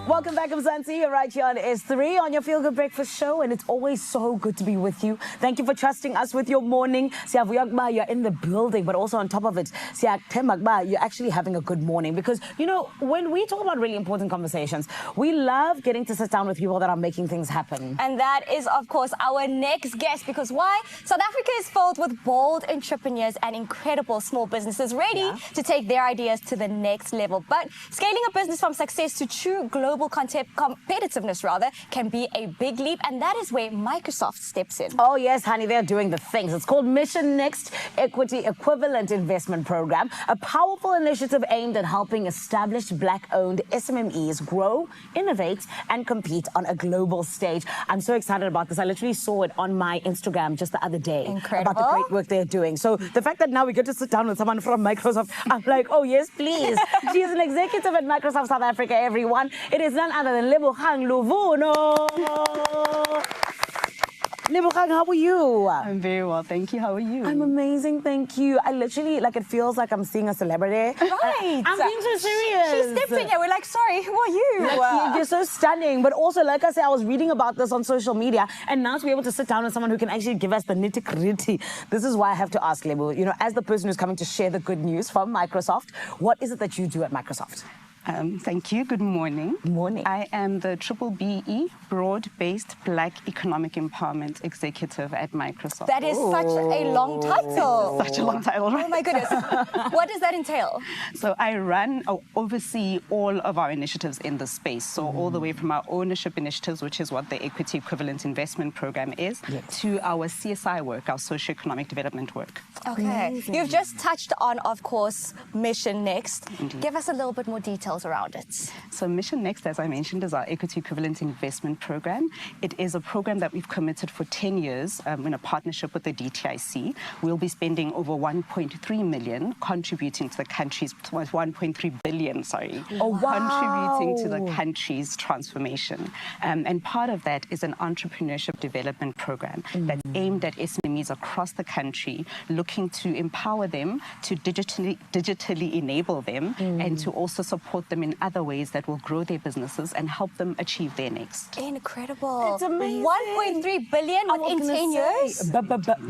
Welcome back, Mzansi. You're right here on S3 on your Feel Good Breakfast Show, and it's always so good to be with you. Thank you for trusting us with your morning. Siyavuya ukuba you're in the building, but also on top of it, siyathemba ukuba you're actually having a good morning. Because, you know, when we talk about really important conversations, we love getting to sit down with people that are making things happen. And that is, of course, our next guest. Because why? South Africa is filled with bold entrepreneurs and incredible small businesses ready to take their ideas to the next level. But scaling a business from success to true global competitiveness can be a big leap, and that is where Microsoft steps in. Oh yes, honey, they're doing the things. It's called Mission Next Equity Equivalent Investment Program, a powerful initiative aimed at helping established Black-owned SMMEs grow, innovate, and compete on a global stage. I'm so excited about this. I literally saw it on my Instagram just the other day. Incredible. About the great work they're doing. So the fact that now we get to sit down with someone from Microsoft, I'm like, oh yes, please. She is an executive at Microsoft South Africa, everyone. It is none other than Lebogang Luvuno. Lebogang, how are you? I'm very well, thank you. How are you? I'm amazing, thank you. I literally, like, it feels like I'm seeing a celebrity. Right. I'm being so serious. She stepped in here. We're like, sorry, who are you? Like, you're so stunning. But also, like I said, I was reading about this on social media, and now to be able to sit down with someone who can actually give us the nitty-gritty. This is why I have to ask, Lebo, you know, as the person who's coming to share the good news from Microsoft, what is it that you do at Microsoft? Thank you. Good morning. Good morning. I am the BBE, Broad-Based Black Economic Empowerment Executive at Microsoft. That is such a long title. Such a long title, right? Oh my goodness. What does that entail? So I oversee all of our initiatives in the space. So all the way from our ownership initiatives, which is what the Equity Equivalent Investment Program is, to our CSI work, our socioeconomic development work. Okay. Amazing. You've just touched on, of course, Mission Next. Indeed. Give us a little bit more details around it. So Mission Next, as I mentioned, is our Equity Equivalent Investment Program. It is a program that we've committed for 10 years in a partnership with the DTIC. We'll be spending over 1.3 million contributing to the country's, 1.3 billion, sorry. Oh, wow. Contributing to the country's transformation. And part of that is an entrepreneurship development program that's aimed at SMEs across the country, looking to empower them, to digitally enable them, and to also support them in other ways that will grow their businesses and help them achieve their next. Incredible. It's amazing. 1.3 billion within 10 years?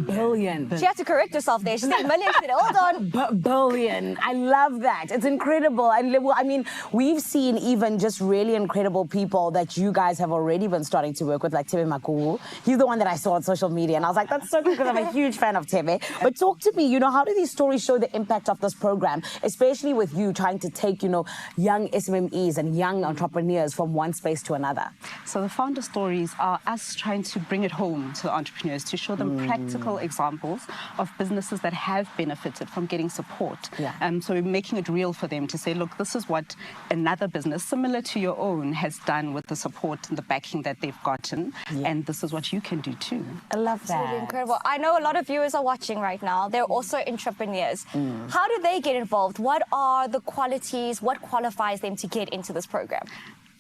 Billion. She had to correct herself there. She said million. She said, hold on. Billion. I love that. It's incredible. And I mean, we've seen even just really incredible people that you guys have already been starting to work with, like Tebe Makuwu. He's the one that I saw on social media, and I was like, that's so cool because I'm a huge fan of Tebe. But talk to me, you know, how do these stories show the impact of this program, especially with you trying to take, you know, young SMMEs and young entrepreneurs from one space to another? So the founder stories are us trying to bring it home to the entrepreneurs, to show them practical examples of businesses that have benefited from getting support. So we're making it real for them to say, look, this is what another business similar to your own has done with the support and the backing that they've gotten, and this is what you can do too. I love that. Absolutely incredible. I know a lot of viewers are watching right now. They're also entrepreneurs. How do they get involved? What are the qualities? What qualifies them to get into this program?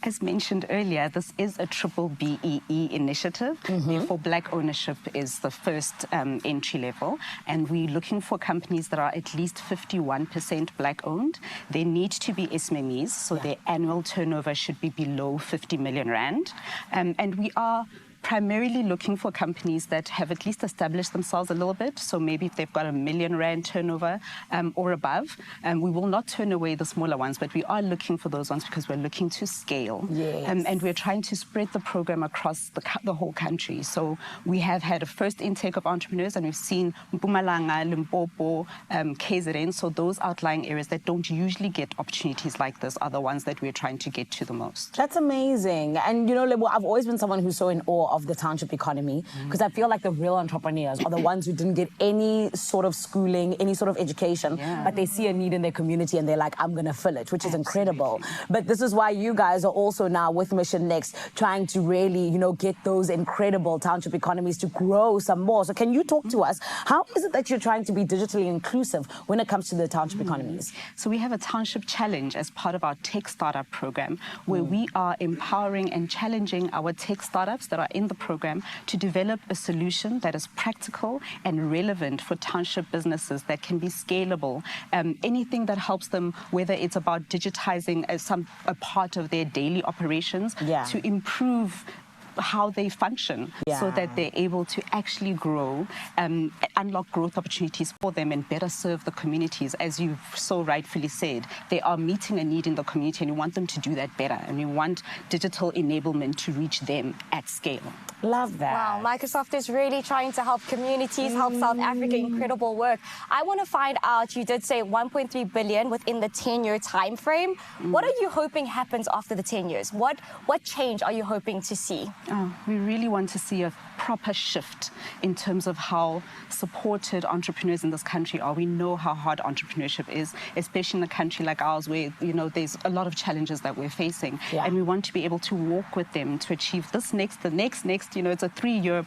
As mentioned earlier, this is a BBEE initiative. Therefore, Black ownership is the first entry level. And we're looking for companies that are at least 51% Black owned. They need to be SMMEs, so their annual turnover should be below 50 million rand. And we are primarily looking for companies that have at least established themselves a little bit. So maybe if they've got R1 million turnover or above, we will not turn away the smaller ones, but we are looking for those ones because we're looking to scale. And we're trying to spread the program across the whole country. So we have had a first intake of entrepreneurs, and we've seen Mpumalanga, Limpopo, KZN. So those outlying areas that don't usually get opportunities like this are the ones that we're trying to get to the most. That's amazing. And you know, Lebo, I've always been someone who's so in awe of the township economy, because I feel like the real entrepreneurs are the ones who didn't get any sort of schooling, any sort of education, but they see a need in their community and they're like, I'm going to fill it, which is incredible. But this is why you guys are also now with Mission Next trying to really, you know, get those incredible township economies to grow some more. So can you talk to us, how is it that you're trying to be digitally inclusive when it comes to the township economies? So we have a township challenge as part of our tech startup program, where we are empowering and challenging our tech startups that are in in the program to develop a solution that is practical and relevant for township businesses that can be scalable. Anything that helps them, whether it's about digitizing a part of their daily operations to improve how they function so that they're able to actually grow, unlock growth opportunities for them and better serve the communities. As you've so rightfully said, they are meeting a need in the community and we want them to do that better, and we want digital enablement to reach them at scale. Love that. Wow, Microsoft is really trying to help communities, help South Africa. Incredible work. I want to find out, you did say 1.3 billion within the 10-year time frame. What are you hoping happens after the 10 years? What change are you hoping to see? We really want to see a proper shift in terms of how supported entrepreneurs in this country are. We know how hard entrepreneurship is, especially in a country like ours where, there's a lot of challenges that we're facing. And we want to be able to walk with them to achieve this next, the next. It's a 3-year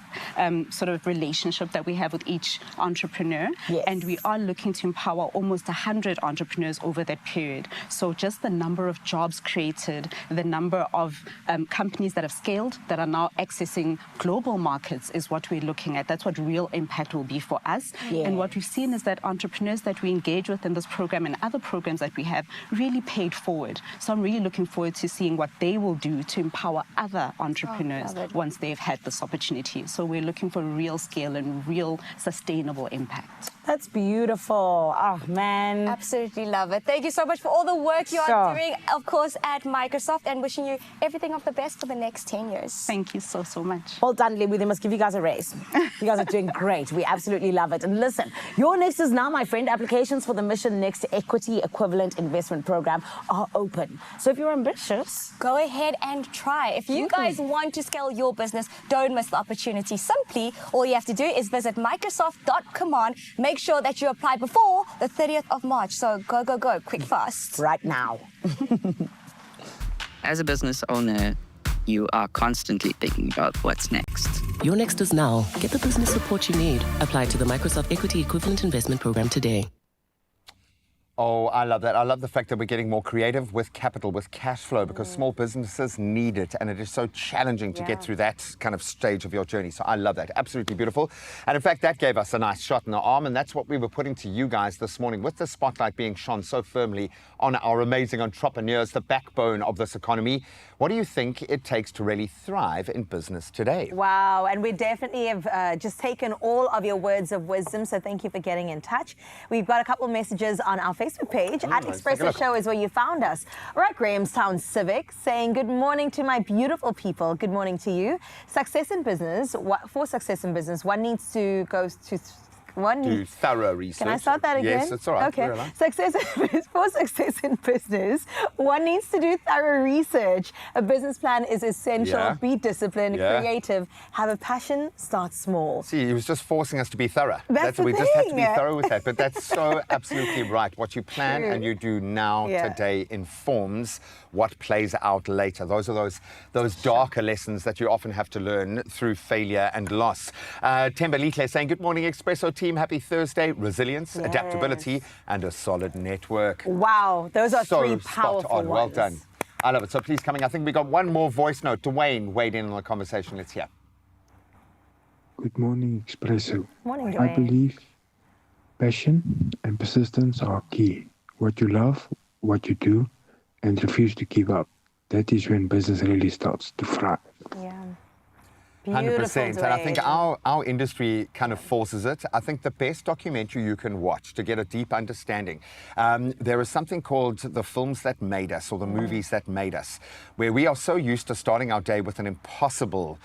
sort of relationship that we have with each entrepreneur. And we are looking to empower almost 100 entrepreneurs over that period. So just the number of jobs created, the number of companies that have scaled, that are now accessing global markets is what we're looking at. That's what real impact will be for us. And what we've seen is that entrepreneurs that we engage with in this program and other programs that we have really paid forward. So I'm really looking forward to seeing what they will do to empower other entrepreneurs once they've had this opportunity. So we're looking for real scale and real sustainable impact. That's beautiful. Oh, man. Absolutely love it. Thank you so much for all the work you are doing, of course, at Microsoft, and wishing you everything of the best for the next 10 years. Thank you so much. Well done, Lebu. They must give you guys a raise. You guys are doing great. We absolutely love it. And listen, your next is now, my friend. Applications for the Mission Next Equity Equivalent Investment Program are open. So if you're ambitious, go ahead and try. If you guys want to scale your business, don't miss the opportunity. Simply, all you have to do is visit Microsoft.command. Make sure that you apply before the 30th of March. So go, quick, fast. Right now. As a business owner, you are constantly thinking about what's next. Your next is now. Get the business support you need. Apply to the Microsoft Equity Equivalent Investment Program today. Oh, I love that. I love the fact that we're getting more creative with capital, with cash flow, because small businesses need it, and it is so challenging to get through that kind of stage of your journey. So I love that. Absolutely beautiful. And in fact, that gave us a nice shot in the arm, and that's what we were putting to you guys this morning, with the spotlight being shone so firmly on our amazing entrepreneurs, the backbone of this economy. What do you think it takes to really thrive in business today? Wow, and we definitely have just taken all of your words of wisdom, so thank you for getting in touch. We've got a couple of messages on our Facebook page. At Expresso Show is where you found us. All right, Grahamstown Civic saying, good morning to my beautiful people. Good morning to you. Success in business, for success in business, one needs to go to... Do thorough research. Can I start that again? Yes, it's all right. Okay. For success in business, one needs to do thorough research. A business plan is essential. Be disciplined, creative, have a passion, start small. See, he was just forcing us to be thorough. That's we the just have to thing. be thorough with that. But that's so absolutely right. What you plan and you do now today informs what plays out later. Those are those darker lessons that you often have to learn through failure and loss. Temba Litle saying, good morning, Expresso team. Happy Thursday. Resilience, adaptability, and a solid network. Wow, those are three powerful ones. Well done. I love it. So please, coming, I think we got one more voice note. Dwayne weighed in on the conversation. Let's hear. Good morning, Expresso. Morning, Dwayne. I believe passion and persistence are key. What you love, what you do, and refuse to give up. That is when business really starts to thrive. Yeah. 100%. And I think our industry kind of forces it. I think the best documentary you can watch to get a deep understanding, there is something called the films that made us, or the movies that made us, where we are so used to starting our day with an impossible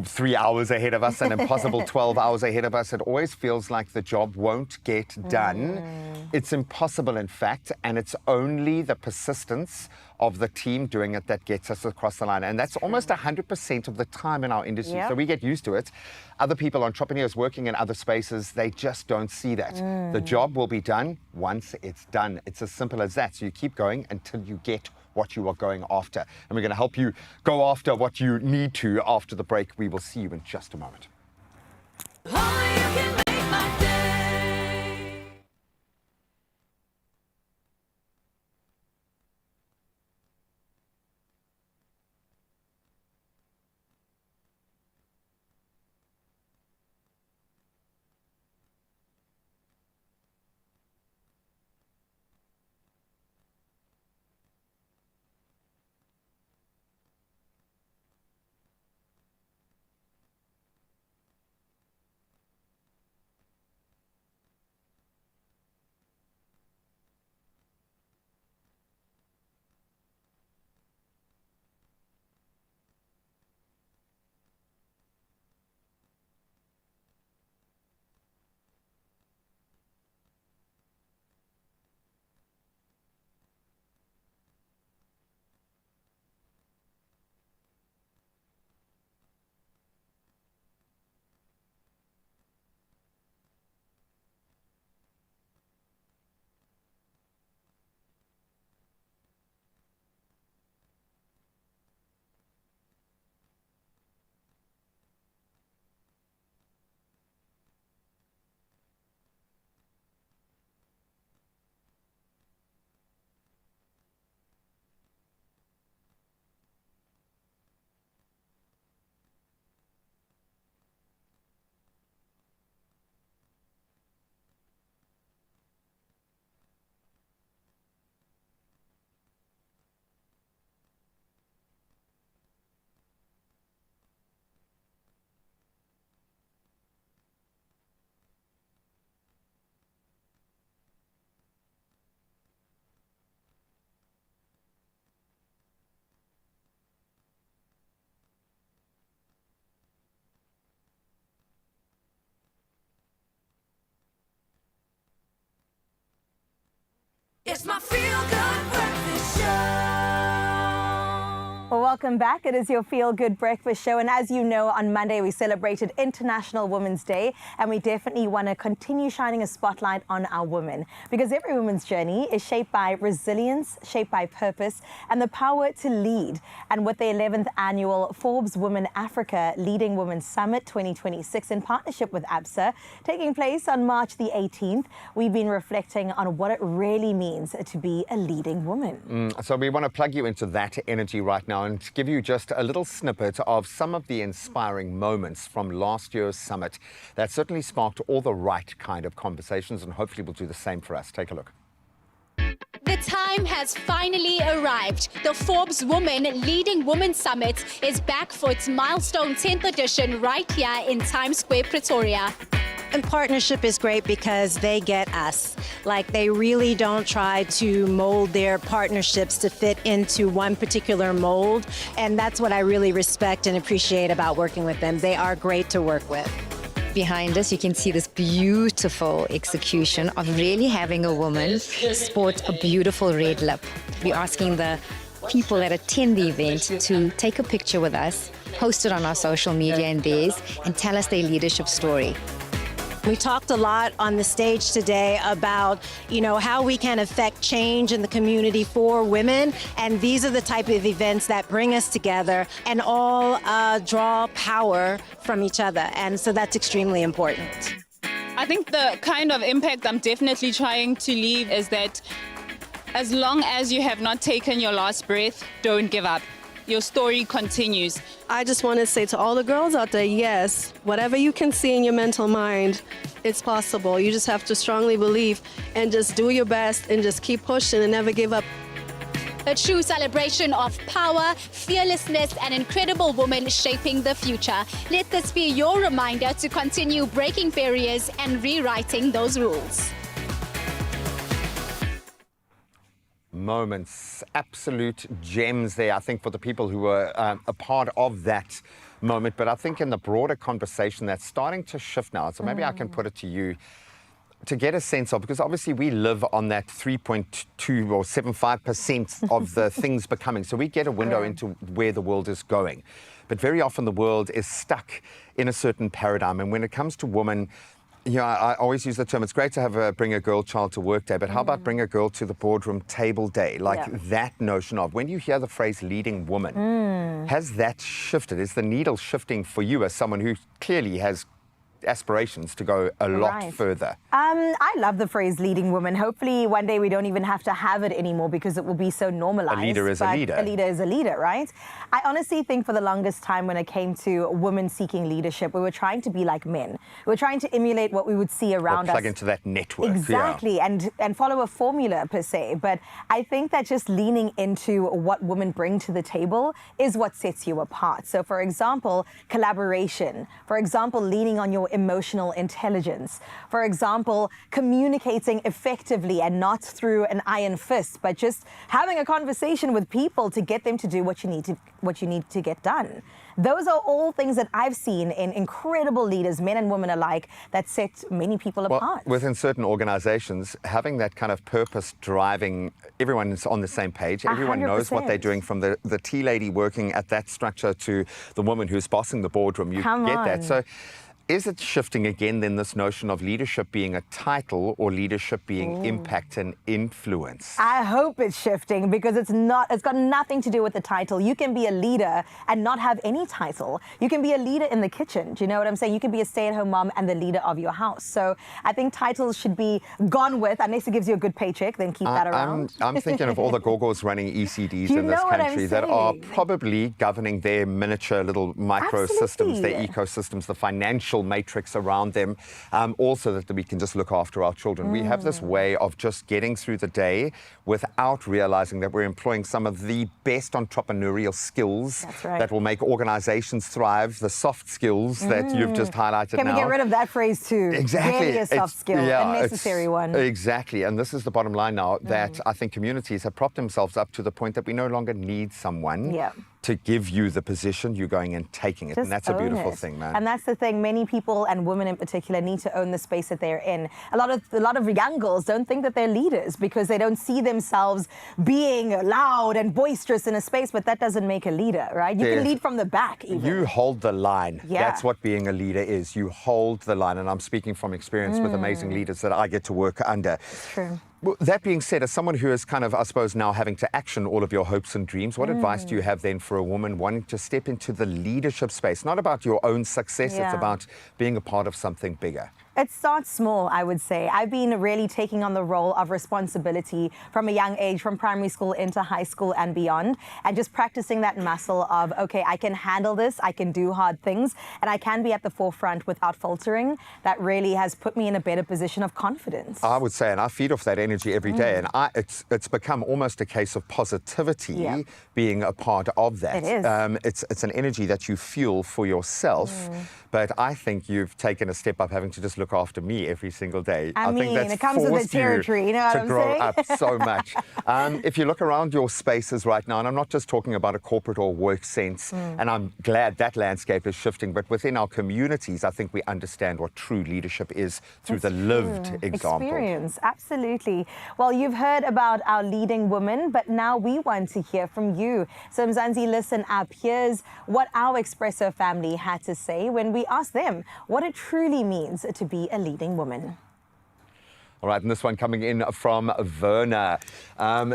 3 hours ahead of us, an impossible 12 hours ahead of us. It always feels like the job won't get done. It's impossible, in fact, and it's only the persistence of the team doing it that gets us across the line. And that's almost 100% of the time in our industry. So we get used to it. Other people, entrepreneurs working in other spaces, they just don't see that. The job will be done once it's done. It's as simple as that. So you keep going until you get what you are going after. And we're going to help you go after what you need to after the break. We will see you in just a moment. It's my feel-good breakfast show. Well, welcome back. It is your Feel Good Breakfast Show. And as you know, on Monday, we celebrated International Women's Day. And we definitely want to continue shining a spotlight on our women. Because every woman's journey is shaped by resilience, shaped by purpose, and the power to lead. And with the 11th annual Forbes Women Africa Leading Women Summit 2026 in partnership with Absa, taking place on March the 18th, we've been reflecting on what it really means to be a leading woman. So we want to plug you into that energy right now and give you just a little snippet of some of the inspiring moments from last year's summit that certainly sparked all the right kind of conversations, and hopefully will do the same for us. Take a look. The time has finally arrived. The Forbes Women Leading Women Summit is back for its milestone 10th edition right here in Times Square, Pretoria. And partnership is great because they get us. Like, they really don't try to mold their partnerships to fit into one particular mold. And that's what I really respect and appreciate about working with them. They are great to work with. Behind us, you can see this beautiful execution of really having a woman sport a beautiful red lip. We're asking the people that attend the event to take a picture with us, post it on our social media and theirs, and tell us their leadership story. We talked a lot on the stage today about, how we can affect change in the community for women. And these are the type of events that bring us together and all draw power from each other. And so that's extremely important. I think the kind of impact I'm definitely trying to leave is that as long as you have not taken your last breath, don't give up. Your story continues. I just want to say to all the girls out there, yes, whatever you can see in your mental mind, it's possible. You just have to strongly believe and just do your best and just keep pushing and never give up. A true celebration of power, fearlessness, and incredible women shaping the future. Let this be your reminder to continue breaking barriers and rewriting those rules. Moments, absolute gems there, I think, for the people who were a part of that moment. But I think in the broader conversation that's starting to shift now, so maybe I can put it to you to get a sense of, because obviously we live on that 3.2 or 75% of the things becoming. So we get a window into where the world is going. But very often the world is stuck in a certain paradigm. And when it comes to women, I always use the term, it's great to have bring a girl child to work day, but how about bring a girl to the boardroom table day? That notion of, when you hear the phrase leading woman, has that shifted? Is the needle shifting for you as someone who clearly has aspirations to go a lot further? I love the phrase leading woman. Hopefully one day we don't even have to have it anymore because it will be so normalized. A leader is a leader. A leader is a leader, right? I honestly think for the longest time when it came to women seeking leadership, we were trying to be like men. We were trying to emulate what we would see around us. Plug into that network. Exactly, and follow a formula per se. But I think that just leaning into what women bring to the table is what sets you apart. So for example, collaboration. For example, leaning on your emotional intelligence. For example, communicating effectively and not through an iron fist, but just having a conversation with people to get them to do what you need to get done. Those are all things that I've seen in incredible leaders, men and women alike, that set many people apart. Within certain organizations, having that kind of purpose driving, everyone's on the same page. Everyone 100%. knows what they're doing, from the tea lady working at that structure to the woman who's bossing the boardroom. You get that. So is it shifting again, then, this notion of leadership being a title or leadership being impact and influence? I hope it's shifting, because it's got nothing to do with the title. You can be a leader and not have any title. You can be a leader in the kitchen. Do you know what I'm saying? You can be a stay-at-home mom and the leader of your house. So I think titles should be gone with, unless it gives you a good paycheck, then keep that around. I'm thinking of all the gorgos running ECDs in this country that are probably governing their miniature little microsystems, their ecosystems, the financial matrix around them, also that we can just look after our children. We have this way of just getting through the day without realizing that we're employing some of the best entrepreneurial skills that will make organizations thrive, the soft skills that you've just highlighted. Can we get rid of that phrase too? Exactly. Really a soft skill, a necessary one. Exactly. And this is the bottom line now, that I think communities have propped themselves up to the point that we no longer need someone to give you the position, you're going and taking it. Just And that's a own beautiful it. thing, man. And that's the thing. Many people, and women in particular, need to own the space that they're in. A lot of young girls don't think that they're leaders because they don't see themselves being loud and boisterous in a space, but that doesn't make a leader, right? You can lead from the back even. You hold the line. Yeah. That's what being a leader is. You hold the line. And I'm speaking from experience with amazing leaders that I get to work under. It's true. Well, that being said, as someone who is kind of, I suppose, now having to action all of your hopes and dreams, what advice do you have then for a woman wanting to step into the leadership space? Not about your own success, it's Yeah. about being a part of something bigger. It starts small, I would say. I've been really taking on the role of responsibility from a young age, from primary school into high school and beyond, and just practicing that muscle of, okay, I can handle this, I can do hard things, and I can be at the forefront without faltering. That really has put me in a better position of confidence. I would say, and I feed off that energy every day, and it's become almost a case of positivity being a part of that. It is. It's an energy that you fuel for yourself, but I think you've taken a step up having to just look after me every single day. I mean, think that's it comes with the forced territory, you know what to I'm grow saying? up so much. If you look around your spaces right now, and I'm not just talking about a corporate or work sense, and I'm glad that landscape is shifting, but within our communities, I think we understand what true leadership is through the lived example. Experience, absolutely. Well, you've heard about our leading women, but now we want to hear from you. So Mzansi, listen up. Here's what our Expresso family had to say when we asked them what it truly means to be a leading woman. All right, and this one coming in from Verna.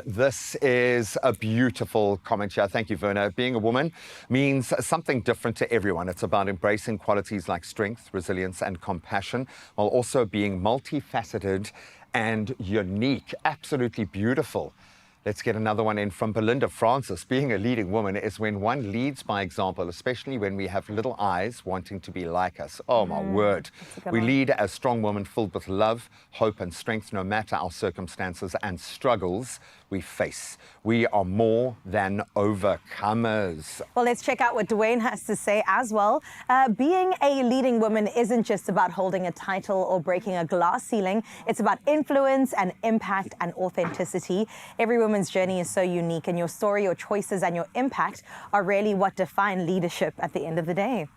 This is a beautiful comment here. Thank you, Verna. Being a woman means something different to everyone. It's about embracing qualities like strength, resilience, and compassion, while also being multifaceted and unique. Absolutely beautiful. Let's get another one in from Belinda Francis. Being a leading woman is when one leads by example, especially when we have little eyes wanting to be like us. Oh, my word. We lead as strong women filled with love, hope, and strength, no matter our circumstances and struggles we face. We are more than overcomers. Well, let's check out what Dwayne has to say as well. Being a leading woman isn't just about holding a title or breaking a glass ceiling. It's about influence and impact and authenticity. Every woman's journey is so unique, and your story, your choices, and your impact are really what define leadership at the end of the day.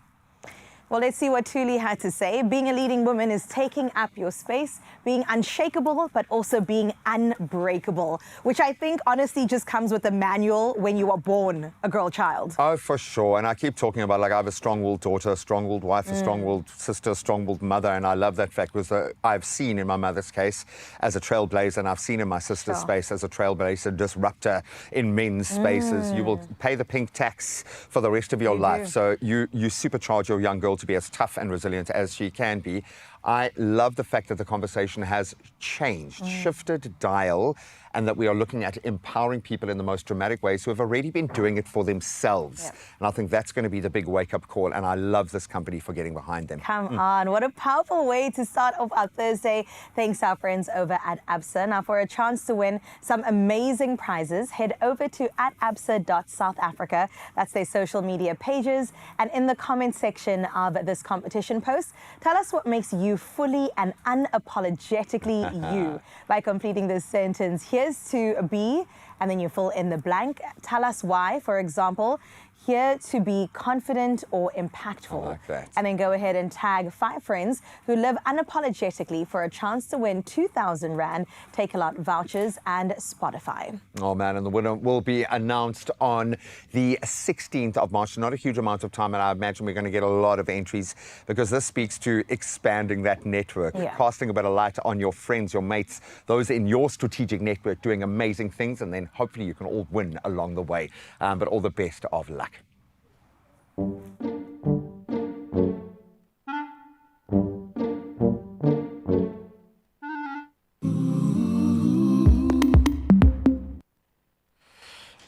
Well, let's see what Tuli had to say. Being a leading woman is taking up your space, being unshakable, but also being unbreakable, which I think honestly just comes with the manual when you are born a girl child. Oh, for sure. And I keep talking about, like, I have a strong-willed daughter, a strong-willed wife, a strong-willed sister, a strong-willed mother, and I love that fact because I've seen in my mother's case as a trailblazer, and I've seen in my sister's space as a trailblazer, disruptor in men's spaces. You will pay the pink tax for the rest of your life. So you supercharge your young girl to be as tough and resilient as she can be. I love the fact that the conversation has changed, shifted dial, and that we are looking at empowering people in the most dramatic ways who have already been doing it for themselves. And I think that's going to be the big wake-up call, and I love this company for getting behind them. Come on, what a powerful way to start off our Thursday. Thanks to our friends over at Absa. Now, for a chance to win some amazing prizes, head over to @absa.southafrica. That's their social media pages. And in the comment section of this competition post, tell us what makes you fully and unapologetically you by completing this sentence. Here's to be, and then you fill in the blank. Tell us why, for example, here to be confident or impactful. I like that. And then go ahead and tag 5 friends who live unapologetically for a chance to win 2,000 Rand Take-A-Lot vouchers and Spotify. Oh, man, and the winner will be announced on the 16th of March. Not a huge amount of time, and I imagine we're going to get a lot of entries because this speaks to expanding that network, casting a bit of light on your friends, your mates, those in your strategic network doing amazing things, and then hopefully you can all win along the way. But all the best of luck.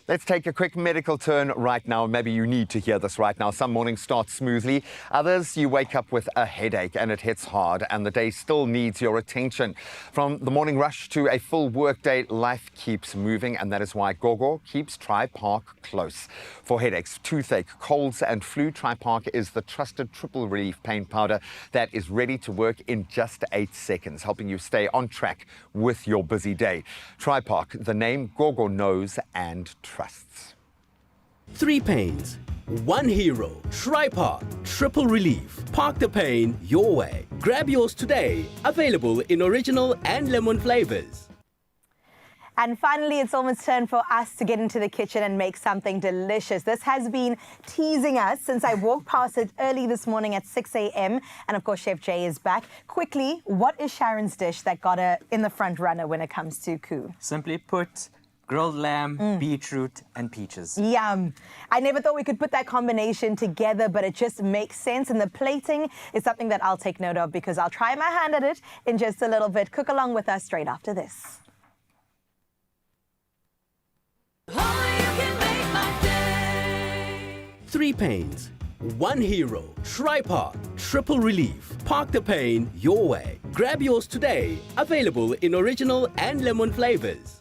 Let's take a quick medical turn right now. Maybe you need to hear this right now. Some mornings start smoothly. Others, you wake up with a headache and it hits hard and the day still needs your attention. From the morning rush to a full workday, life keeps moving, and that is why Gogo keeps TriPark close. For headaches, toothache, colds and flu, TriPark is the trusted triple relief pain powder that is ready to work in just 8 seconds, helping you stay on track with your busy day. TriPark, the name Gogo knows and trusts. 3 pains, 1 hero, tripod, triple relief. Park the pain your way. Grab yours today. Available in original and lemon flavors. And finally, it's almost time for us to get into the kitchen and make something delicious. This has been teasing us since I walked past it early this morning at 6 a.m. And of course, Chef Jay is back. Quickly, what is Sharon's dish that got her in the front runner when it comes to coup? Simply put, grilled lamb, beetroot, and peaches. Yum. I never thought we could put that combination together, but it just makes sense. And the plating is something that I'll take note of because I'll try my hand at it in just a little bit. Cook along with us straight after this. 3 pains, 1 hero, tripod, triple relief. Park the pain your way. Grab yours today. Available in original and lemon flavors.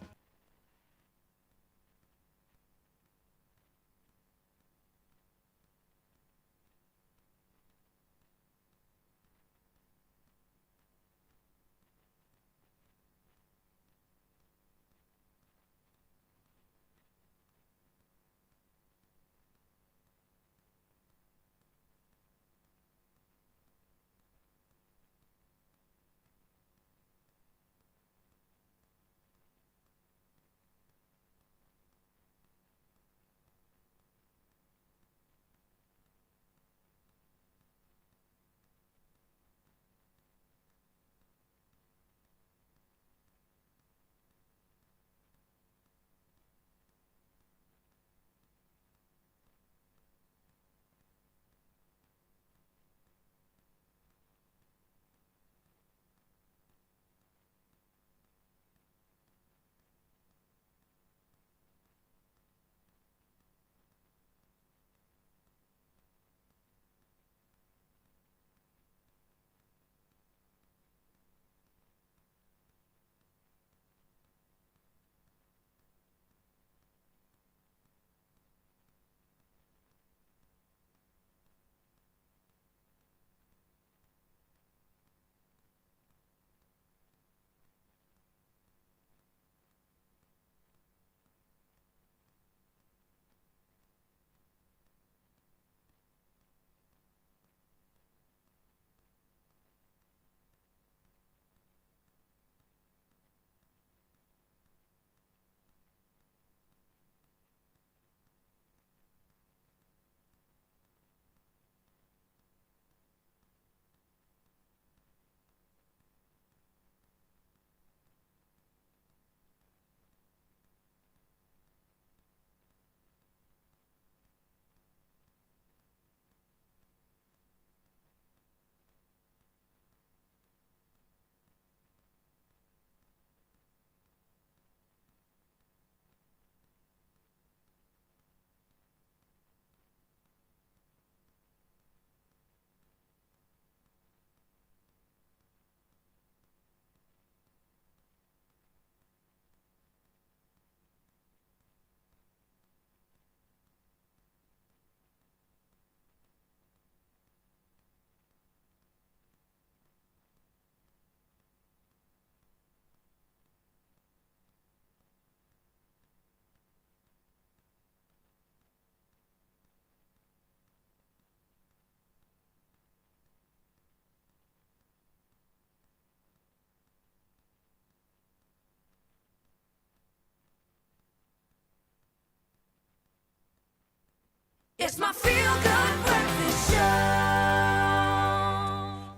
It's my feel-good breakfast show.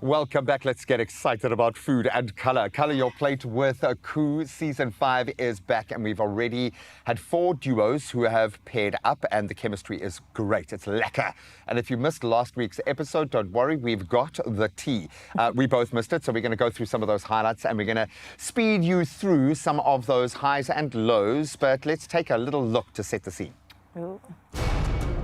Welcome back. Let's get excited about food and color. Color your plate with a coup. Season 5 is back, and we've already had 4 duos who have paired up, and the chemistry is great. It's lekker. And if you missed last week's episode, don't worry, we've got the tea. We both missed it, so we're going to go through some of those highlights, and we're going to speed you through some of those highs and lows. But let's take a little look to set the scene. Ooh.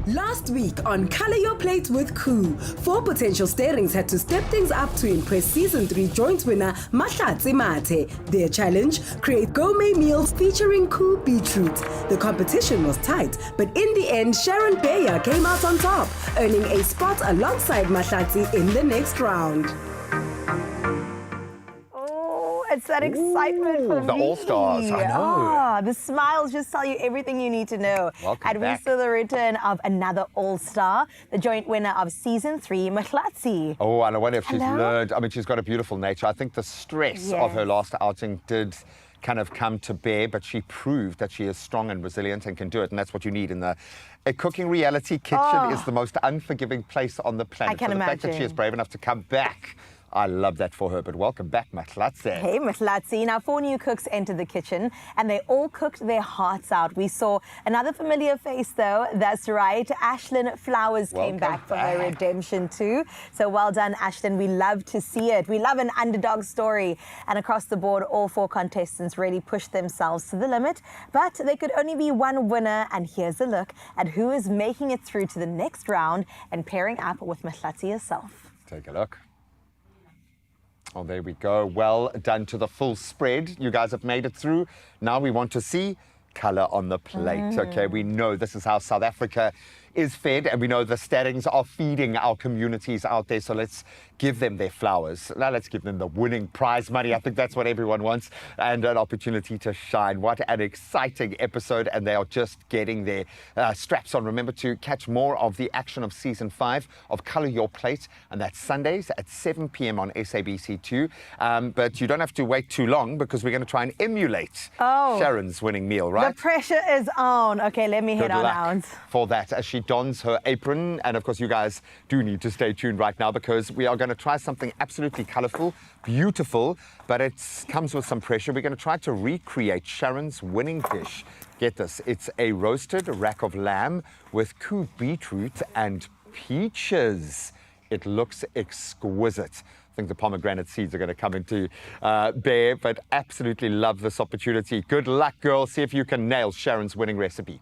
Last week on Color Your Plate with Coup, 4 potential starings had to step things up to impress Season 3 joint winner Mahlatse Mate. Their challenge, create gourmet meals featuring Coup beetroot. The competition was tight, but in the end, Sharon Bayer came out on top, earning a spot alongside Mahlatse in the next round. it's that excitement for the me. All-Stars, I know. The smiles just tell you everything you need to know. Welcome and back. we saw the return of another All-Star, the joint winner of Season 3, Mahlatsi. Oh, and I wonder if she's Hello? learned. I mean, she's got a beautiful nature. I think the stress of her last outing did kind of come to bear, but she proved that she is strong and resilient and can do it, and that's what you need in a cooking reality kitchen is the most unforgiving place on the planet. I can so the fact that she is imagine. brave enough to come back, I love that for her. But welcome back, Mahlatsi. Hey, Mahlatsi. Now, 4 new cooks entered the kitchen, and they all cooked their hearts out. We saw another familiar face, though. That's right. Ashlyn Flowers came back for her redemption, too. So well done, Ashlyn. We love to see it. We love an underdog story. And across the board, all 4 contestants really pushed themselves to the limit. But there could only be one winner. And here's a look at who is making it through to the next round and pairing up with Mahlatsi herself. Take a look. Oh, there we go. Well done to the full spread. You guys have made it through. Now we want to see colour on the plate. Okay, we know this is how South Africa is fed, and we know the Stattings are feeding our communities out there. So let's give them their flowers. Now let's give them the winning prize money. I think that's what everyone wants, and an opportunity to shine. What an exciting episode, and they are just getting their straps on. Remember to catch more of the action of Season 5 of Colour Your Plate, and that's Sundays at 7 p.m. on SABC2. But you don't have to wait too long, because we're going to try and emulate Sharon's winning meal, right? The pressure is on. Okay, let me head Good on luck out. for that as she dons her apron. And of course, you guys do need to stay tuned right now, because we are going to try something absolutely colourful, beautiful, but it comes with some pressure. We're going to try to recreate Sharon's winning dish. Get this, it's a roasted rack of lamb with cube beetroot and peaches. It looks exquisite. I think the pomegranate seeds are going to come into bear, but absolutely love this opportunity. Good luck, girls. See if you can nail Sharon's winning recipe.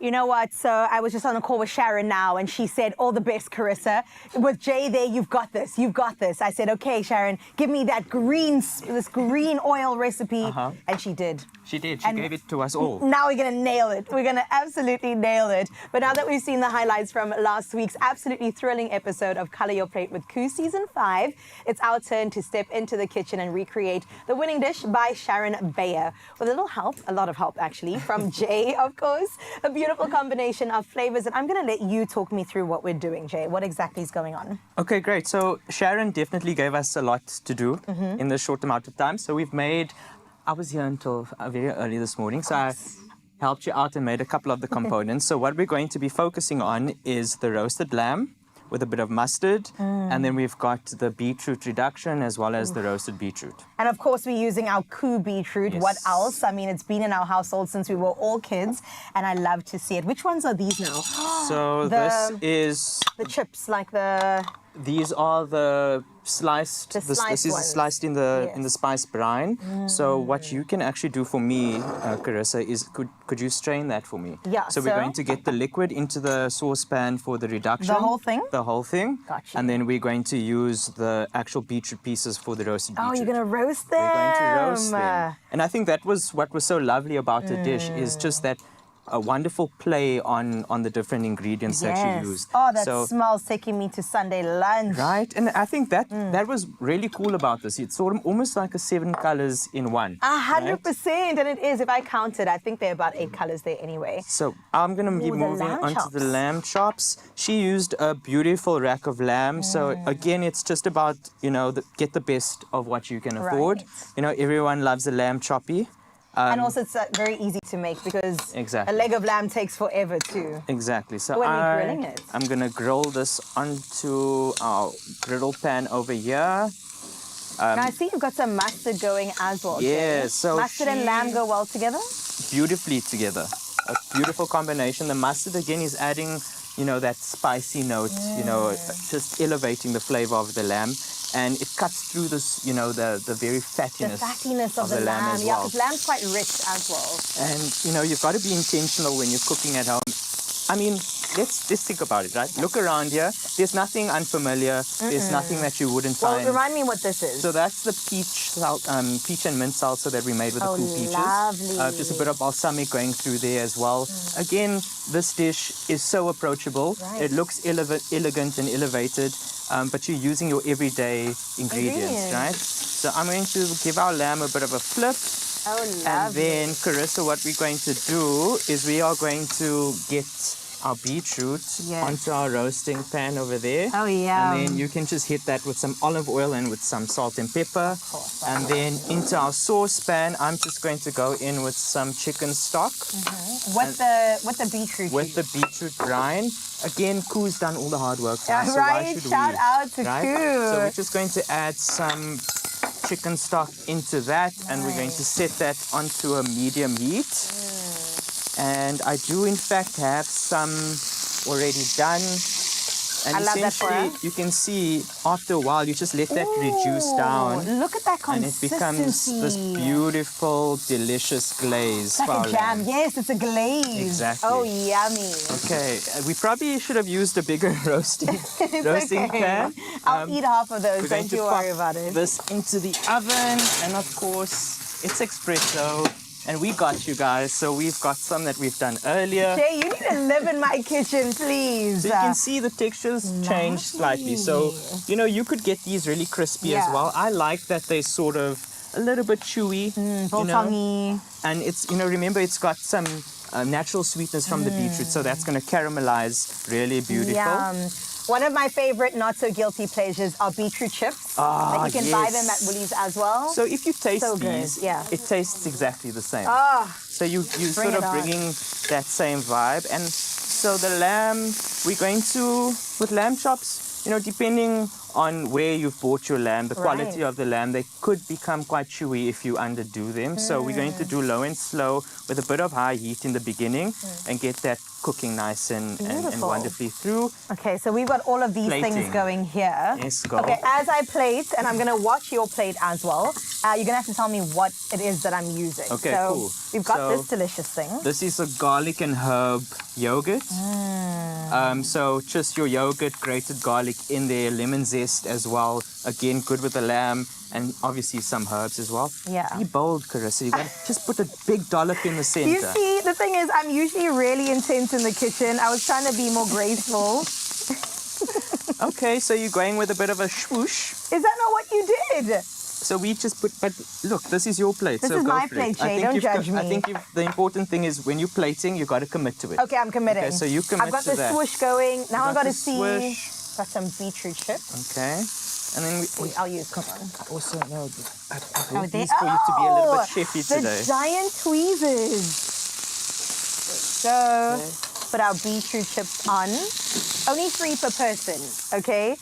You know what? So I was just on a call with Sharon now, and she said, all the best, Carissa. With Jay there, you've got this. You've got this. I said, okay, Sharon, give me that this green oil recipe. And she did. She did. She gave it to us all. Now we're going to nail it. We're going to absolutely nail it. But now that we've seen the highlights from last week's absolutely thrilling episode of Colour Your Plate with Koo Season 5, it's our turn to step into the kitchen and recreate the winning dish by Sharon Bayer. With a little help, a lot of help actually, from Jay, of course. A beautiful combination of flavors. And I'm going to let you talk me through what we're doing, Jay. What exactly is going on? Okay, great. So Sharon definitely gave us a lot to do in this short amount of time. So we've made... I was here until very early this morning, so I helped you out and made a couple of the components. So what we're going to be focusing on is the roasted lamb with a bit of mustard, and then we've got the beetroot reduction as well as the roasted beetroot. And of course, we're using our Koo beetroot. Yes. What else? I mean, it's been in our household since we were all kids, and I love to see it. Which ones are these now? So this is... The chips, like the... These are the sliced. The sliced this is ones. sliced in the spice brine. So what you can actually do for me, Carissa, is could you strain that for me? Yeah. So we're going to get the liquid into the saucepan for the reduction. The whole thing? The whole thing. Gotcha. And then we're going to use the actual beetroot pieces for the roasted beetroot. Oh, you're going to roast them. We're going to roast them. And I think that was what was so lovely about the dish, is just that a wonderful play on the different ingredients that you used. Oh, that smells taking me to Sunday lunch. Right, and I think that that was really cool about this. It's sort of almost like a 7 colors in one. 100%, and it is. If I counted, I think there are about 8 colors there anyway. So I'm going to be moving on to the lamb chops. She used a beautiful rack of lamb. So again, it's just about, get the best of what you can afford. Everyone loves a lamb choppy. And also, it's very easy to make because a leg of lamb takes forever too. Exactly. So when you're grilling it. I'm going to grill this onto our griddle pan over here. Now, I see you've got some mustard going as well. Yeah, so mustard and lamb go well together? Beautifully together. A beautiful combination. The mustard, again, is adding, that spicy note, just elevating the flavor of the lamb. And it cuts through this, the very fattiness, of the lamb as Yeah, well. because lamb's quite rich as well. And, you've got to be intentional when you're cooking at home. I mean, let's think about it, right? Look around here. There's nothing unfamiliar. There's nothing that you wouldn't find. Well, remind me what this is. So that's the peach and mint salsa that we made with the cool peaches. Lovely. Just a bit of balsamic going through there as well. Again, this dish is so approachable. It looks elegant and elevated. but you're using your everyday ingredients, right? So I'm going to give our lamb a bit of a flip. Oh, lovely. And then, Carissa, what we're going to do is we are going to get our beetroot onto our roasting pan over there. Oh, yeah. And then you can just hit that with some olive oil and with some salt and pepper. And then into our saucepan, I'm just going to go in with some chicken stock. With the beetroot. With the beetroot brine. Again, Koo's done all the hard work for us, so right, why should we? shout out to Koo. So we're just going to add some chicken stock into that, and we're going to set that onto a medium heat. And I do, in fact, have some already done. And I love that for essentially, us. you can see after a while, you just let that reduce down. Look at that And it consistency. becomes this beautiful, delicious glaze. It's like for a our jam. lamb. Yes, it's a glaze. Exactly. Oh, yummy. Okay, we probably should have used a bigger roasting pan. I'll eat half of those. We're going Don't to you pop worry about it. this into the oven, and of course, it's Expresso. And we got you guys, so we've got some that we've done earlier. Jay, you need to live in my kitchen, please. So you can see the textures change slightly. So, you know, you could get these really crispy as well. I like that they're sort of a little bit chewy. Biltongy. And it's, you know, remember it's got some natural sweetness from the beetroot, so that's going to caramelize really beautiful. Yum. One of my favorite not-so-guilty pleasures are beetroot chips. Ah, you can buy them at Woolies as well. So if you taste So good, these, yeah. it tastes exactly the same. Ah, So you bring sort it of on. bringing that same vibe. And so the lamb, we're going to, with lamb chops, you know, depending on where you've bought your lamb, the quality of the lamb, they could become quite chewy if you underdo them. So we're going to do low and slow with a bit of high heat in the beginning and get that cooking nice and wonderfully through. Okay, so we've got all of these Plating. things going here. Yes, go. Okay, as I plate, and I'm going to watch your plate as well, you're going to have to tell me what it is that I'm using. Okay, so cool. We've got So this delicious thing. This is a garlic and herb yogurt. So just your yogurt, grated garlic in there, lemon zest as well. Again, good with the lamb, and obviously some herbs as well. Yeah. Be bold, Carissa. You gotta just put a big dollop in the center. You see, the thing is, I'm usually really intense in the kitchen. I was trying to be more graceful. Okay, so you're going with a bit of a swoosh. Is that not what you did? So we just put, but look, this is your plate. This so is go my for plate, it. I Jay, think don't you've judge I me. think the important thing is when you're plating, you got to commit to it. Okay, I'm committing. Okay, so you commit I've got to the that. swoosh going. Now I've got to the see. swoosh. Got some beetroot chips. Okay. And then I'll use this one. Also, no, I Oh, brought these for you to be a little bit chefy the today. giant tweezers. There we go. Put our beetroot chips on. Only 3 per person, okay?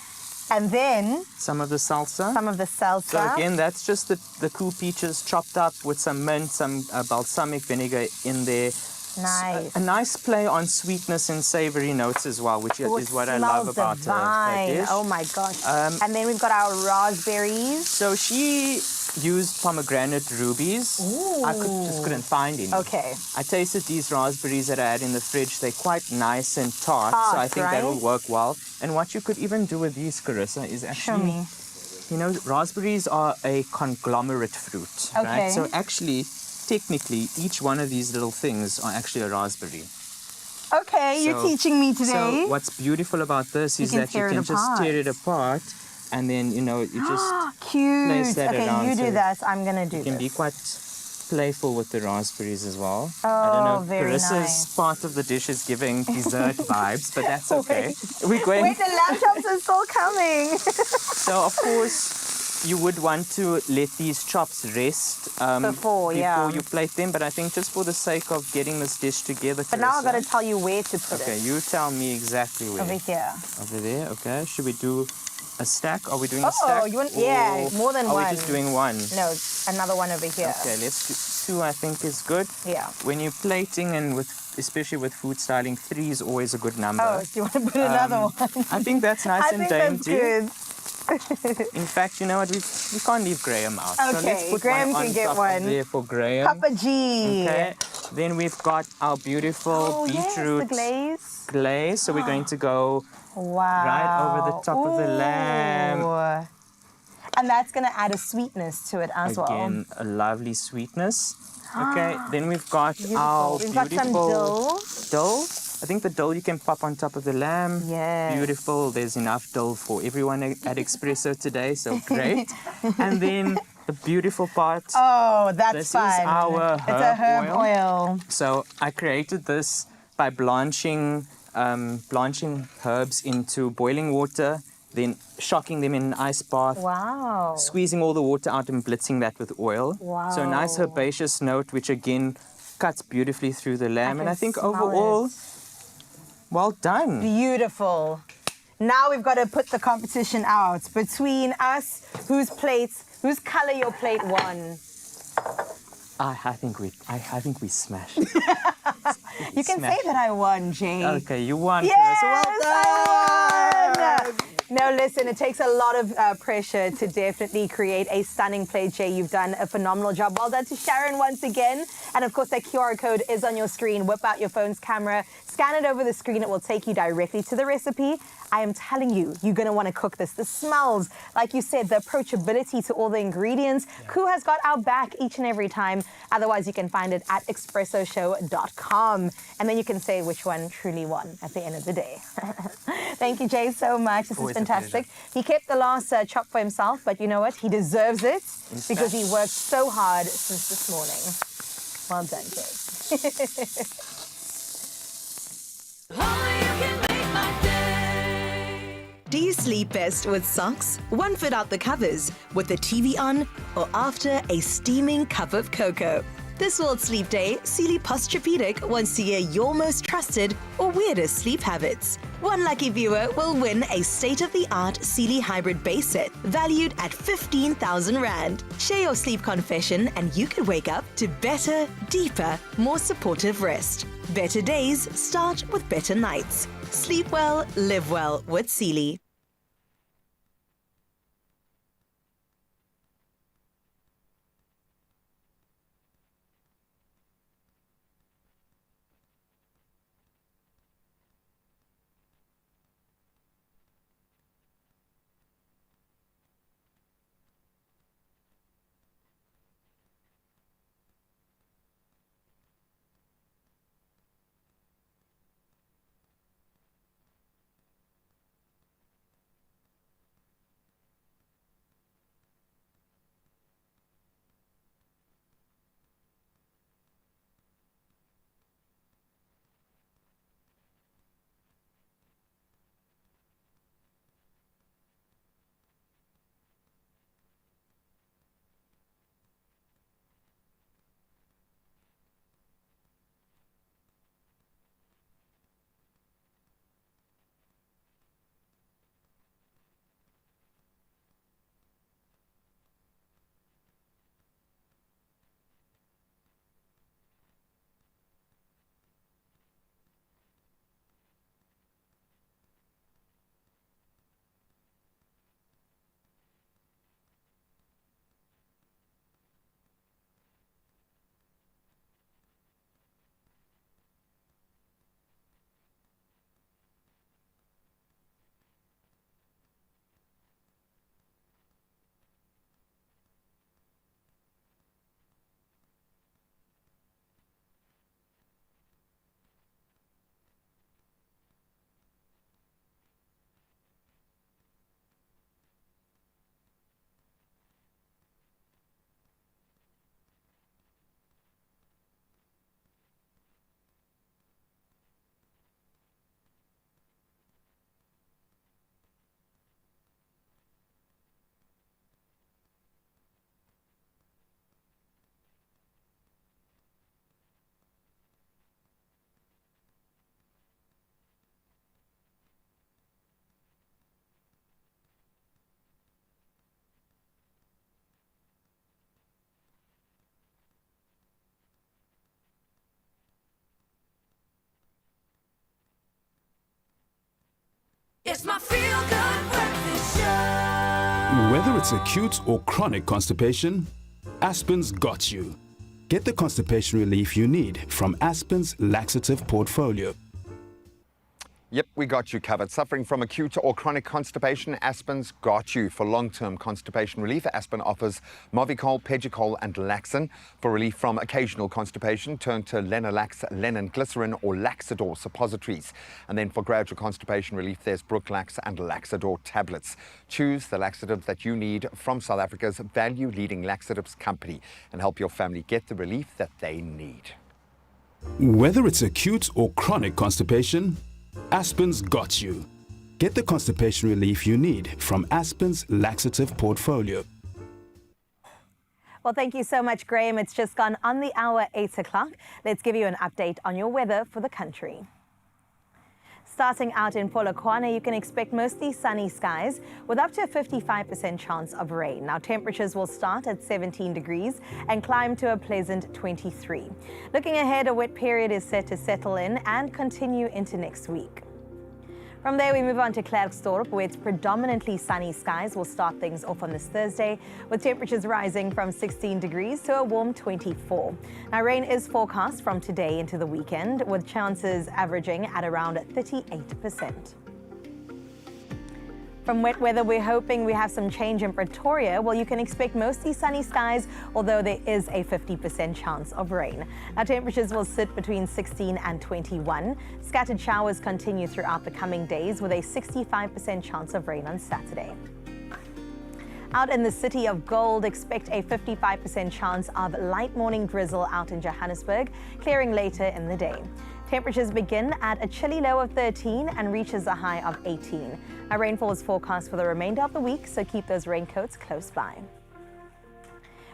And then Some of the salsa. some of the salsa. So again, that's just the cool peaches chopped up with some mint, some balsamic vinegar in there. Nice. A nice play on sweetness and savory notes as well, which Oh, is it what I love smells about that divine. dish. Oh my gosh. Um, And then we've got our raspberries. So she used pomegranate rubies. I just couldn't find any. Okay. I tasted these raspberries that I had in the fridge. They're quite nice and tart, so I Tart, think that will right? work well. And what you could even do with these, Carissa, is actually, me. you know, raspberries are a conglomerate fruit, Okay. right? So actually, technically, each one of these little things are actually a raspberry. Okay, you're So- teaching me today. So what's beautiful about this is can that you tear it can just apart. tear it apart, and then, you know, you just Cute. place that Okay, around. you do so that. I'm gonna do You can this. be quite playful with the raspberries as well. Oh, I don't know, very Carissa's nice. part of the dish is giving dessert vibes, but that's okay. We're going. Wait, the lamb chops are still coming. So of course, you would want to let these chops rest Before you plate them. But I think just for the sake of getting this dish together, But now I've got Carissa- to tell you where to put Okay, it. you tell me exactly where. Over here. Over there. Okay. Should we do a stack? Are we doing Oh, a stack? you want- yeah, Or more than are one. we just doing one? No, another one over here. Okay, let's do 2. I think is good. Yeah. When you're plating and especially with food styling, 3 is always a good number. Oh, do you want to put another one? I think that's nice I and think that's dainty. good. In fact, you know what? We can't leave Graham out. So let's Okay, put Graham one can on get top one. Of there for Graham. Papa G. Okay. Then we've got our beautiful Oh, yes, beetroot the glaze. glaze. So we're going to go Wow. right over the top of the lamb. Ooh. And that's going to add a sweetness to it as Again, a lovely sweetness. Okay, then we've got Beautiful. our We've got some beautiful dill. dill. I think the dill you can pop on top of the lamb. Yes. Beautiful. There's enough dill for everyone at Expresso today, so great. And then the beautiful part. Oh, that's this fun. Is our It's a herb oil. So I created this by blanching herbs into boiling water, then shocking them in an ice bath. Wow. Squeezing all the water out and blitzing that with oil. Wow. So a nice herbaceous note, which again cuts beautifully through the lamb. And I think smell overall, well done. Beautiful. Now we've got to put the competition out between us. Whose color your plate won? I think we smashed. You can say that I won, Jay. Okay, you won. Yes, Well done. I won. No, listen, it takes a lot of pressure to definitely create a stunning plate, Jay. You've done a phenomenal job. Well done to Sharon once again. And of course, that QR code is on your screen. Whip out your phone's camera, scan it over the screen. It will take you directly to the recipe. I am telling you, you're going to want to cook this. The smells, like you said, the approachability to all the ingredients. Yeah. Koo has got our back each and every time. Otherwise, you can find it at expressoshow.com. And then you can say which one truly won at the end of the day. Thank you, Jay, so much. This is fantastic. He kept the last chop for himself, but you know what? He deserves it because he worked so hard since this morning. Well done, Jay. Do you sleep best with socks, 1 foot out the covers, with the TV on, or after a steaming cup of cocoa? This World Sleep Day, Sealy Posturepedic wants to hear your most trusted or weirdest sleep habits. One lucky viewer will win a state-of-the-art Sealy Hybrid base set valued at 15,000 Rand. Share your sleep confession and you could wake up to better, deeper, more supportive rest. Better days start with better nights. Sleep well, live well with Sealy. It's my feel-good breakfast show. Whether it's acute or chronic constipation, Aspen's got you. Get the constipation relief you need from Aspen's laxative portfolio. Yep, we got you covered. Suffering from acute or chronic constipation, Aspen's got you. For long-term constipation relief, Aspen offers Movicol, Pegicol and Laxin. For relief from occasional constipation, turn to Lenolax, Lenin Glycerin or Laxador suppositories. And then for gradual constipation relief, there's Brooklax and Laxador tablets. Choose the laxative that you need from South Africa's value-leading laxatives company and help your family get the relief that they need. Whether it's acute or chronic constipation, Aspen's got you. Get the constipation relief you need from Aspen's laxative portfolio. Well, thank you so much, Graham. It's just gone on the hour, 8 o'clock. Let's give you an update on your weather for the country. Starting out in Polokwane, you can expect mostly sunny skies with up to a 55% chance of rain. Now, temperatures will start at 17 degrees and climb to a pleasant 23. Looking ahead, a wet period is set to settle in and continue into next week. From there, we move on to Klerksdorp, where it's predominantly sunny skies. We'll start things off on this Thursday, with temperatures rising from 16 degrees to a warm 24. Now, rain is forecast from today into the weekend, with chances averaging at around 38%. From wet weather, we're hoping we have some change in Pretoria. Well, you can expect mostly sunny skies, although there is a 50% chance of rain. Our temperatures will sit between 16 and 21. Scattered showers continue throughout the coming days with a 65% chance of rain on Saturday. Out in the city of gold, expect a 55% chance of light morning drizzle out in Johannesburg, clearing later in the day. Temperatures begin at a chilly low of 13 and reaches a high of 18. Our rainfall is forecast for the remainder of the week, so keep those raincoats close by.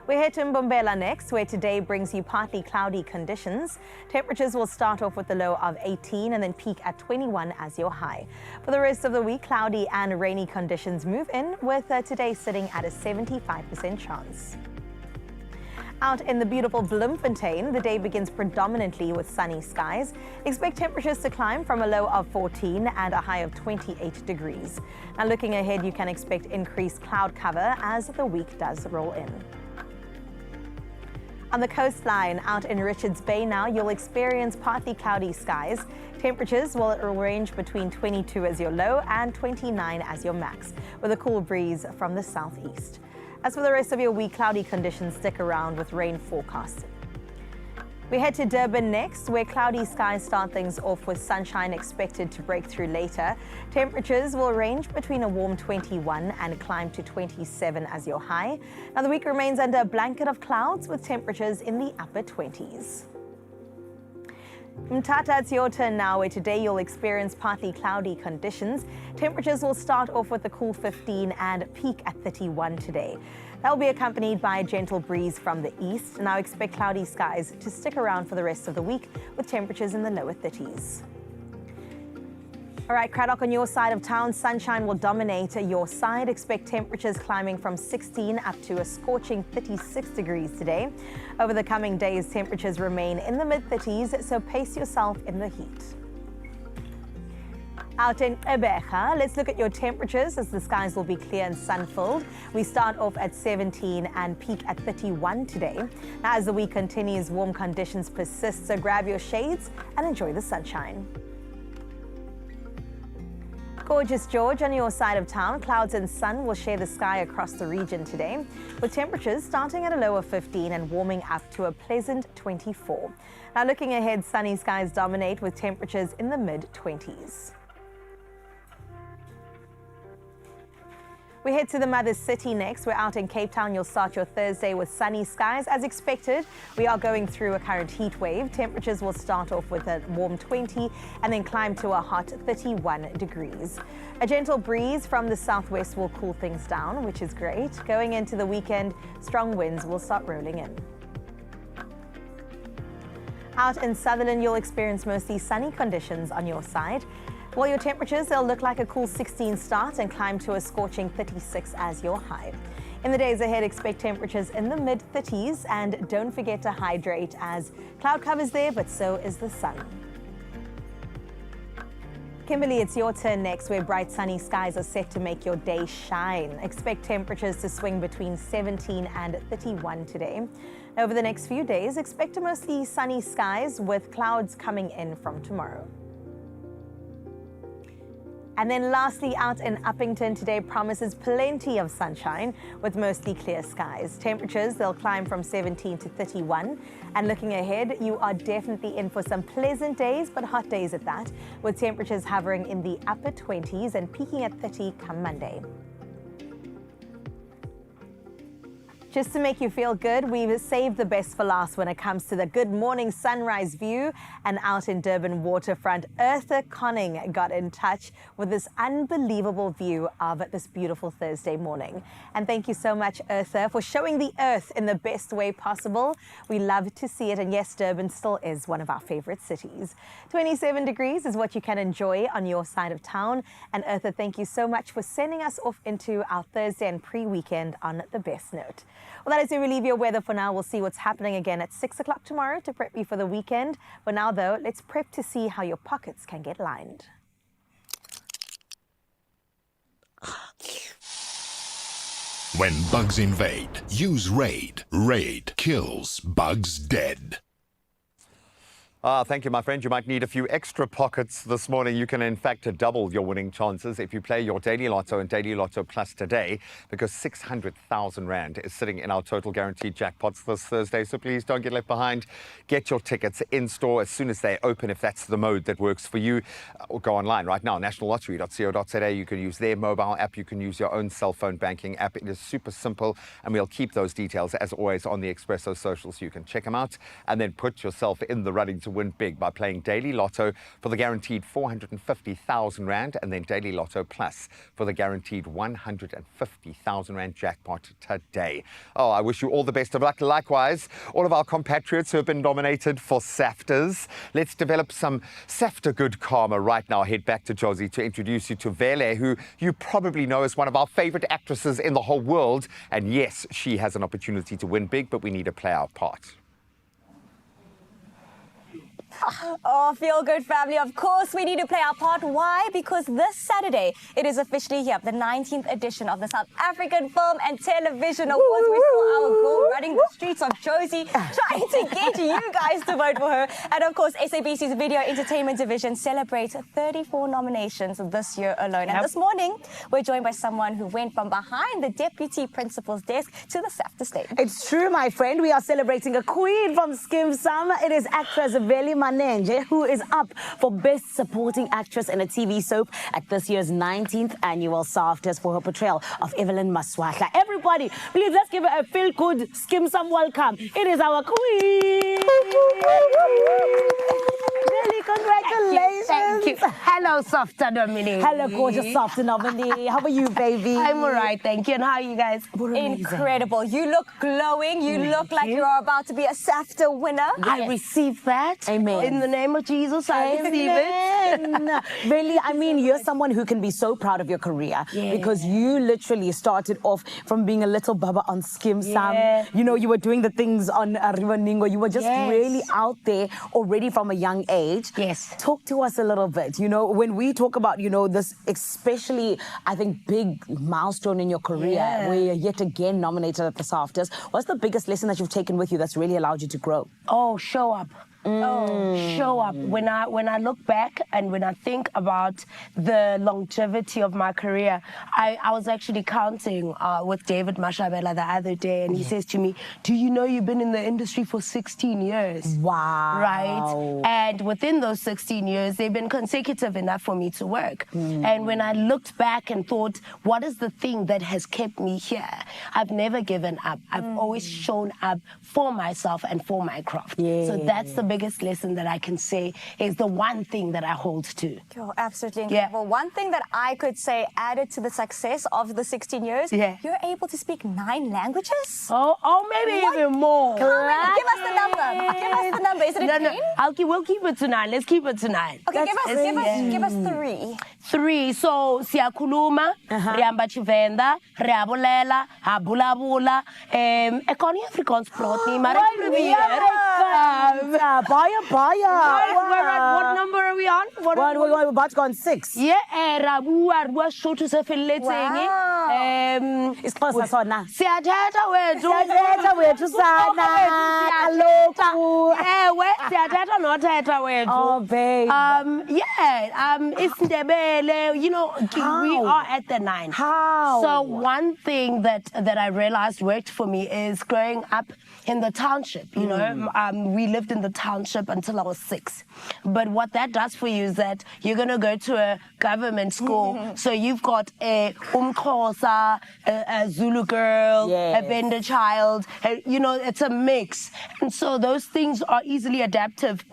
We head to Mbombela next, where today brings you partly cloudy conditions. Temperatures will start off with a low of 18 and then peak at 21 as your high. For the rest of the week, cloudy and rainy conditions move in, with today sitting at a 75% chance. Out in the beautiful Bloemfontein, the day begins predominantly with sunny skies. Expect temperatures to climb from a low of 14 and a high of 28 degrees. Now, looking ahead, you can expect increased cloud cover as the week does roll in. On the coastline, out in Richards Bay now, you'll experience partly cloudy skies. Temperatures will range between 22 as your low and 29 as your max, with a cool breeze from the southeast. As for the rest of your week, cloudy conditions stick around with rain forecasted. We head to Durban next, where cloudy skies start things off with sunshine expected to break through later. Temperatures will range between a warm 21 and climb to 27 as your high. Now, the week remains under a blanket of clouds with temperatures in the upper 20s. Mthatha, it's your turn now, where today you'll experience partly cloudy conditions. Temperatures will start off with a cool 15 and peak at 31 today. That will be accompanied by a gentle breeze from the east. Now expect cloudy skies to stick around for the rest of the week, with temperatures in the lower 30s. All right, Craddock, on your side of town, sunshine will dominate your side. Expect temperatures climbing from 16 up to a scorching 36 degrees today. Over the coming days, temperatures remain in the mid-30s, so pace yourself in the heat. Out in Ebeja, let's look at your temperatures as the skies will be clear and sun-filled. We start off at 17 and peak at 31 today. Now, as the week continues, warm conditions persist, so grab your shades and enjoy the sunshine. Gorgeous George, on your side of town, clouds and sun will share the sky across the region today, with temperatures starting at a low of 15 and warming up to a pleasant 24. Now, looking ahead, sunny skies dominate with temperatures in the mid-20s. We head to the Mother City next. We're out in Cape Town. You'll start your Thursday with sunny skies. As expected, we are going through a current heat wave. Temperatures will start off with a warm 20 and then climb to a hot 31 degrees. A gentle breeze from the southwest will cool things down, which is great. Going into the weekend, strong winds will start rolling in. Out in Sutherland, you'll experience mostly sunny conditions on your side. While your temperatures, they'll look like a cool 16 start and climb to a scorching 36 as your high. In the days ahead, expect temperatures in the mid-30s, and don't forget to hydrate as cloud cover's there, but so is the sun. Kimberly, it's your turn next, where bright sunny skies are set to make your day shine. Expect temperatures to swing between 17 and 31 today. Over the next few days, expect mostly sunny skies with clouds coming in from tomorrow. And then lastly, out in Uppington today promises plenty of sunshine with mostly clear skies. Temperatures, they'll climb from 17 to 31. And looking ahead, you are definitely in for some pleasant days, but hot days at that, with temperatures hovering in the upper 20s and peaking at 30 come Monday. Just to make you feel good, we've saved the best for last when it comes to the good morning sunrise view. And out in Durban waterfront, Eartha Conning got in touch with this unbelievable view of this beautiful Thursday morning. And thank you so much, Eartha, for showing the earth in the best way possible. We love to see it. And yes, Durban still is one of our favorite cities. 27 degrees is what you can enjoy on your side of town. And Eartha, thank you so much for sending us off into our Thursday and pre-weekend on the best note. Well, that is where we leave your weather for now. We'll see what's happening again at 6 o'clock tomorrow to prep you for the weekend. For now, though, let's prep to see how your pockets can get lined. When bugs invade, use Raid. Raid kills bugs dead. Thank you, my friend. You might need a few extra pockets this morning. You can, in fact, double your winning chances if you play your Daily Lotto and Daily Lotto Plus today, because 600,000 Rand is sitting in our total guaranteed jackpots this Thursday. So please don't get left behind. Get your tickets in store as soon as they open, if that's the mode that works for you. Or go online right now, nationallottery.co.za. You can use their mobile app. You can use your own cell phone banking app. It is super simple, and we'll keep those details, as always, on the Expresso socials. So you can check them out and then put yourself in the running to win big by playing Daily Lotto for the guaranteed 450,000 Rand, and then Daily Lotto Plus for the guaranteed 150,000 Rand jackpot today. Oh, I wish you all the best of luck. Likewise, all of our compatriots who have been nominated for SAFTAs. Let's develop some SAFTA good karma right now. Head back to Josie to introduce you to Vele, who you probably know as one of our favorite actresses in the whole world. And yes, she has an opportunity to win big, but we need to play our part. Oh, feel good family. Of course, we need to play our part. Why? Because this Saturday, it is officially here, the 19th edition of the South African Film and Television Awards. We saw our girl running the streets of Josie, trying to get you guys to vote for her. And of course, SABC's Video Entertainment Division celebrates 34 nominations this year alone. And this morning, we're joined by someone who went from behind the Deputy Principal's desk to the SAFTA stage. It's true, my friend. We are celebrating a queen from Skim Sam. It is actress Vele Manenje, who is up for Best Supporting Actress in a TV soap at this year's 19th annual SAFTAs for her portrayal of Evelyn Maswahla. Everybody, please let's give her a feel-good Skim Sam welcome. It is our queen. Really, congratulations. Thank you. Hello, SAFTA nominee. Hello, gorgeous SAFTA nominee. How are you, baby? I'm all right, thank you. And how are you guys? Incredible. You look glowing. You look like you're about to be a SAFTA winner. I received that. Amen. In the name of Jesus, I receive it. Really, I mean, you're someone who can be so proud of your career because you literally started off from being a little baba on Skim Sam. You know, you were doing the things on River Ningo. You were just really out there already from a young age. Yes. Talk to us a little bit. You know, when we talk about, you know, this especially, I think, big milestone in your career where you're yet again nominated at the SAFTAs, what's the biggest lesson that you've taken with you that's really allowed you to grow? Oh, show up. Show up. When I look back and when I think about the longevity of my career, I was actually counting with David Mashabela the other day, and he says to me, do you know you've been in the industry for 16 years? Wow. Right? And within those 16 years, they've been consecutive enough for me to work. And when I looked back and thought, what is the thing that has kept me here? I've never given up. I've always shown up for myself and for my craft. So that's the biggest lesson that I can say is the one thing that I hold to. Oh, absolutely incredible. One thing that I could say added to the success of the 16 years, you're able to speak 9 languages? Oh, maybe even more. Give us the number. Give us the number. Is it a 10? We'll keep it to 9. Let's keep it to 9. Okay, give us 3. 3. So, siyakhuluma, riamba Chivenda, riabolela, habulabula, ekoni Afrikaans praat nie, maar ek probeer. What number are we on? We're about to go on 6. Yeah, Rabua show to Isixhosa sona. Siyathetha wethu. Siyathetha wethu sana. Kaloku. Ewe, siyathetha nothetha wethu. Oh, babe. IsiNdebele, you know, we are at the 9. How? So one thing that I realized worked for me is growing up in the township, you know. We lived in the township until I was 6. But what that does for you is that you're going to go to a government school. So you've got a Umxhosa, a Zulu girl, a Venda child. You know, it's a mix. And so those things are easily adaptive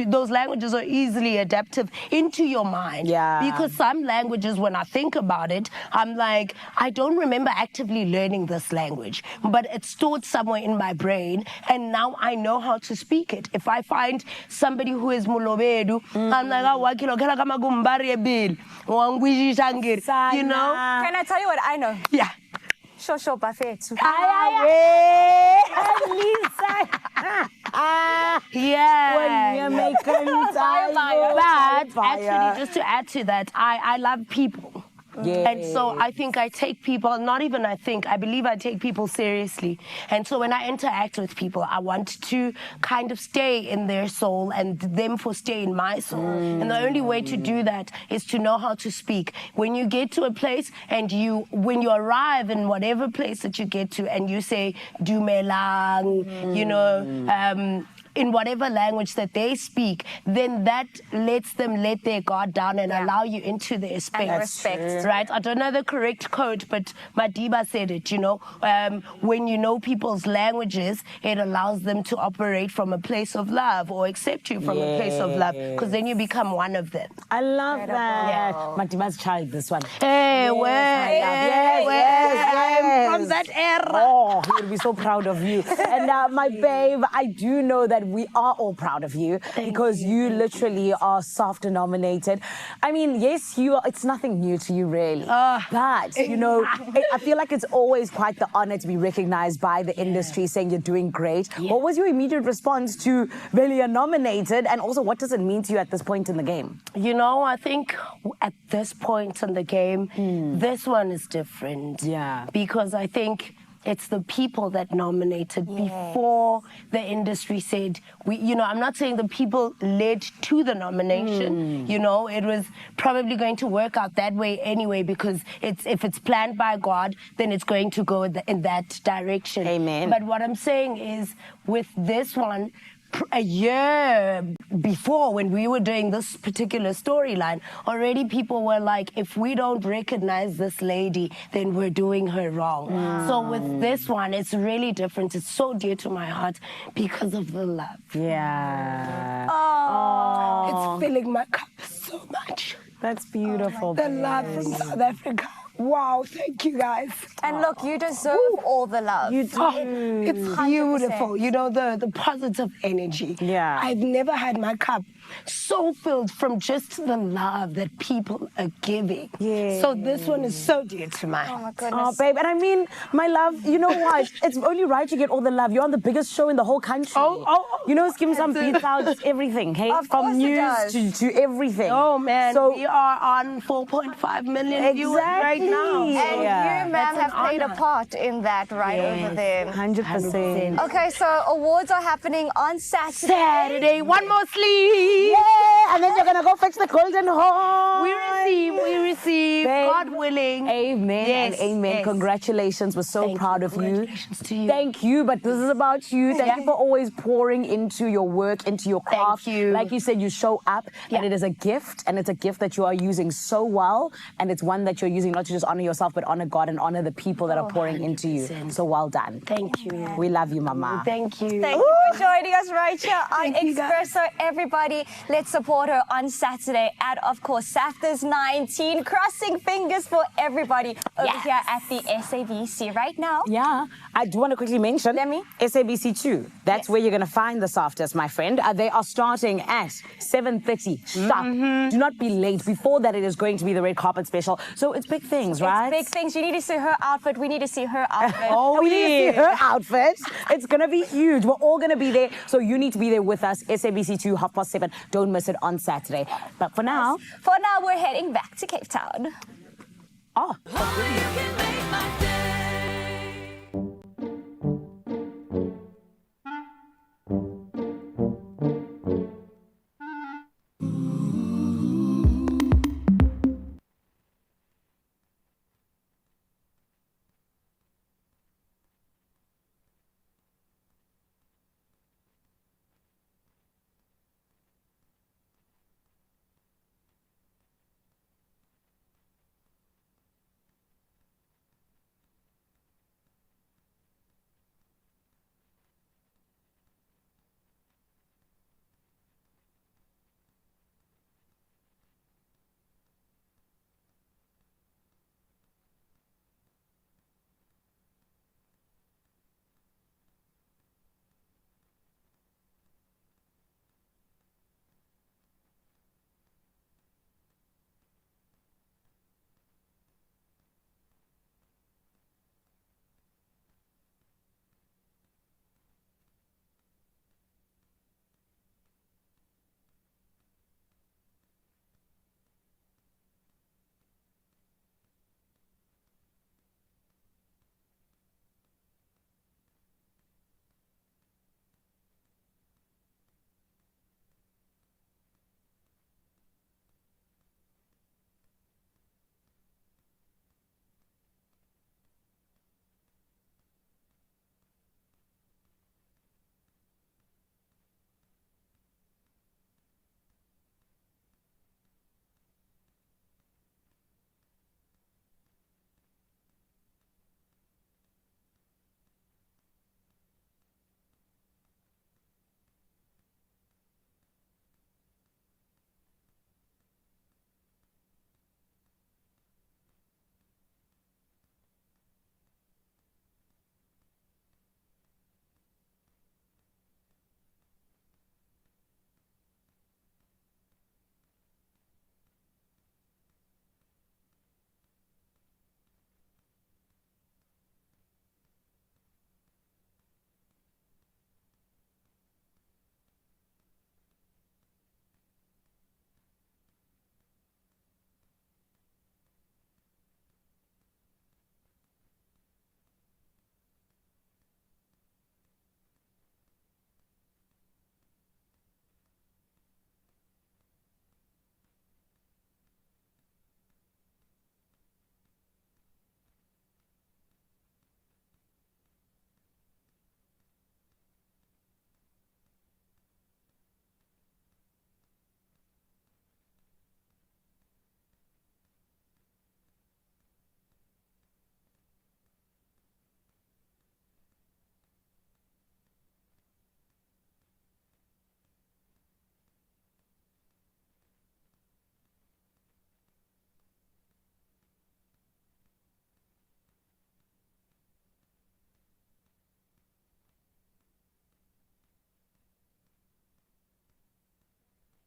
those languages are easily adaptive into your mind. Yeah. Because some languages, when I think about it, I'm like, I don't remember actively learning this language, but it's stored somewhere in my brain, and now I know how to speak it. If I find somebody who is Mulobedu, I'm like, you know? Can I tell you what I know? Yeah. Shosho Bafetu. Yeah. But actually, just to add to that, I love people. And so I think I take people, not even I believe I take people seriously. And so when I interact with people, I want to kind of stay in their soul and them for stay in my soul. And the only way to do that is to know how to speak. When you get to a place and when you arrive in whatever place that you get to and you say, Dumelang, you know, in whatever language that they speak, then that lets them let their guard down and allow you into their space. And respect. Right? I don't know the correct code, but Madiba said it, you know. When you know people's languages, it allows them to operate from a place of love or accept you from a place of love, because then you become one of them. I love that. Madiba's child, this one. Hey, yes. From that era. Oh, he would be so proud of you. And my babe, I do know that we are all proud of you because you literally are self-denominated. I mean, yes, it's nothing new to you, really. But, you know, I feel like it's always quite the honor to be recognized by the industry saying you're doing great. What was your immediate response to really you're nominated? And also, what does it mean to you at this point in the game? You know, I think at this point in the game, this one is different. Yeah. Because I think it's the people that nominated before the industry said, I'm not saying the people led to the nomination. You know, it was probably going to work out that way anyway, because if it's planned by God, then it's going to go in that direction. Amen. But what I'm saying is, with this one, a year before, when we were doing this particular storyline, already people were like, if we don't recognize this lady, then we're doing her wrong. So with this one, it's really different. It's so dear to my heart because of the love. Yeah. Oh. It's filling my cup so much. That's beautiful. The love from South Africa. Wow, thank you guys. And look, you deserve all the love. You do. It's 100%. beautiful. You know, the positive energy. Yeah. I've never had my cup so filled from just the love that people are giving. Yeah. So this one is so dear to my heart. Oh my goodness. Oh, babe, and I mean, my love, you know what? It's only right you get all the love. You're on the biggest show in the whole country. You know, Skim Sam beats out everything, hey? Of From course it news to everything. Oh, man. So we are on 4.5 million viewers right now. And you, ma'am, have played a honor. part in that over there. 100%. Okay, so awards are happening on Saturday. One more sleep. Yeah, and then you're gonna go fetch the golden horn. We receive, Babe, God willing. Amen Yes, and amen. yes. Congratulations. We're so proud of you. Congratulations to you. Thank you, but this is about you. Thank you for always pouring into your work, into your craft. Thank you. Like you said, you show up, and it is a gift, and it's a gift that you are using so well, and it's one that you're using not to just honor yourself, but honor God and honor the people that are pouring into you. So well done. Thank you. We love you, Mama. Thank you. Thank you for joining us right here on Expresso. Everybody, let's support her on Saturday at, of course, SAFTA's 19. Crossing fingers for everybody over here at the SABC right now. Yeah, I do want to quickly mention SABC 2. That's where you're going to find the SAFTAs, my friend. They are starting at 7:30 sharp. Do not be late. Before that, it is going to be the red carpet special. So it's big things, right? It's big things. You need to see her outfit. We need to see her outfit. We need to see her outfit. It's going to be huge. We're all going to be there. So you need to be there with us. SABC2, 7:30. Don't miss it on Saturday. But for now... For now, we're heading back to Cape Town. Oh.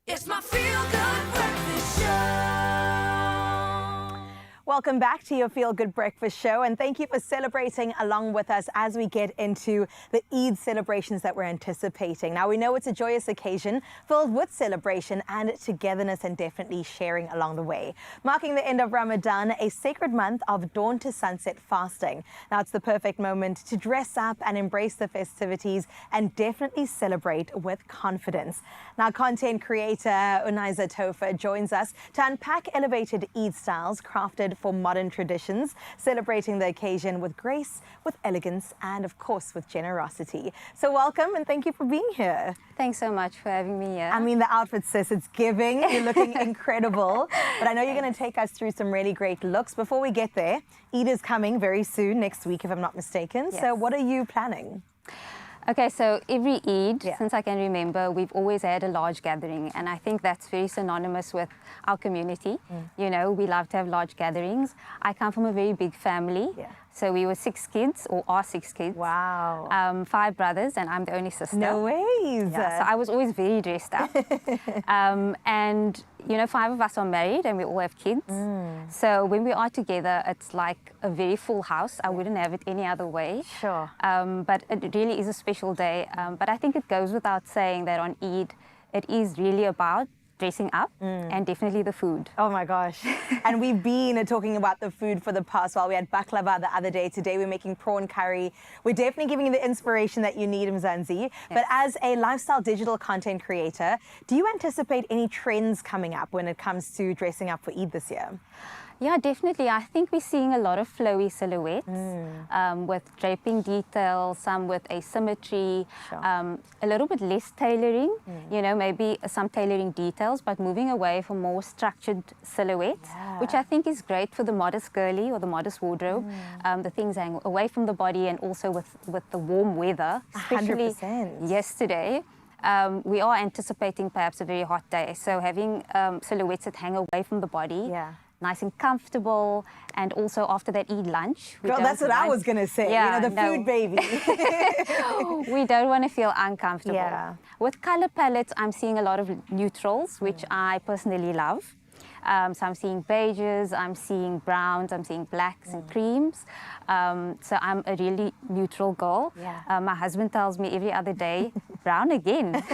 It's my feel-good breakfast show. Welcome back to your Feel Good Breakfast Show, and thank you for celebrating along with us as we get into the Eid celebrations that we're anticipating. Now, we know it's a joyous occasion filled with celebration and togetherness and definitely sharing along the way. Marking the end of Ramadan, a sacred month of dawn to sunset fasting. Now, it's the perfect moment to dress up and embrace the festivities and definitely celebrate with confidence. Now, content creator Unaiza Tofa joins us to unpack elevated Eid styles crafted for modern traditions, celebrating the occasion with grace, with elegance, and of course with generosity. So welcome and thank you for being here. Thanks so much for having me here. I mean, the outfit, sis, it's giving. You're looking incredible. But I know you're going to take us through some really great looks. Before we get there, Eid is coming very soon, next week if I'm not mistaken. Yes. So what are you planning? Okay, so every Eid, since I can remember, we've always had a large gathering, and I think that's very synonymous with our community. You know, we love to have large gatherings. I come from a very big family, So we were 6 kids, or are 6 kids. Wow. 5 brothers, and I'm the only sister. No ways. Yeah, so I was always very dressed up. And, you know, 5 of us are married and we all have kids. So when we are together, it's like a very full house. I wouldn't have it any other way. Sure. But it really is a special day. But I think it goes without saying that on Eid, it is really about dressing up and definitely the food. Oh my gosh. And we've been talking about the food for the past while. We had baklava the other day. Today we're making prawn curry. We're definitely giving you the inspiration that you need, Mzansi. Yes. But as a lifestyle digital content creator, do you anticipate any trends coming up when it comes to dressing up for Eid this year? Yeah, definitely. I think we're seeing a lot of flowy silhouettes with draping details, some with asymmetry, a little bit less tailoring, you know, maybe some tailoring details, but moving away from more structured silhouettes, which I think is great for the modest girly or the modest wardrobe. The things hang away from the body, and also with the warm weather, especially 100%. yesterday. We are anticipating perhaps a very hot day, so having silhouettes that hang away from the body, nice and comfortable, and also after that Eid lunch. Girl, that's what I was going to say, yeah, you know, the food baby. We don't want to feel uncomfortable. Yeah. With color palettes, I'm seeing a lot of neutrals, which I personally love. So I'm seeing beiges, I'm seeing browns, I'm seeing blacks and creams. So I'm a really neutral girl. My husband tells me every other day, brown again.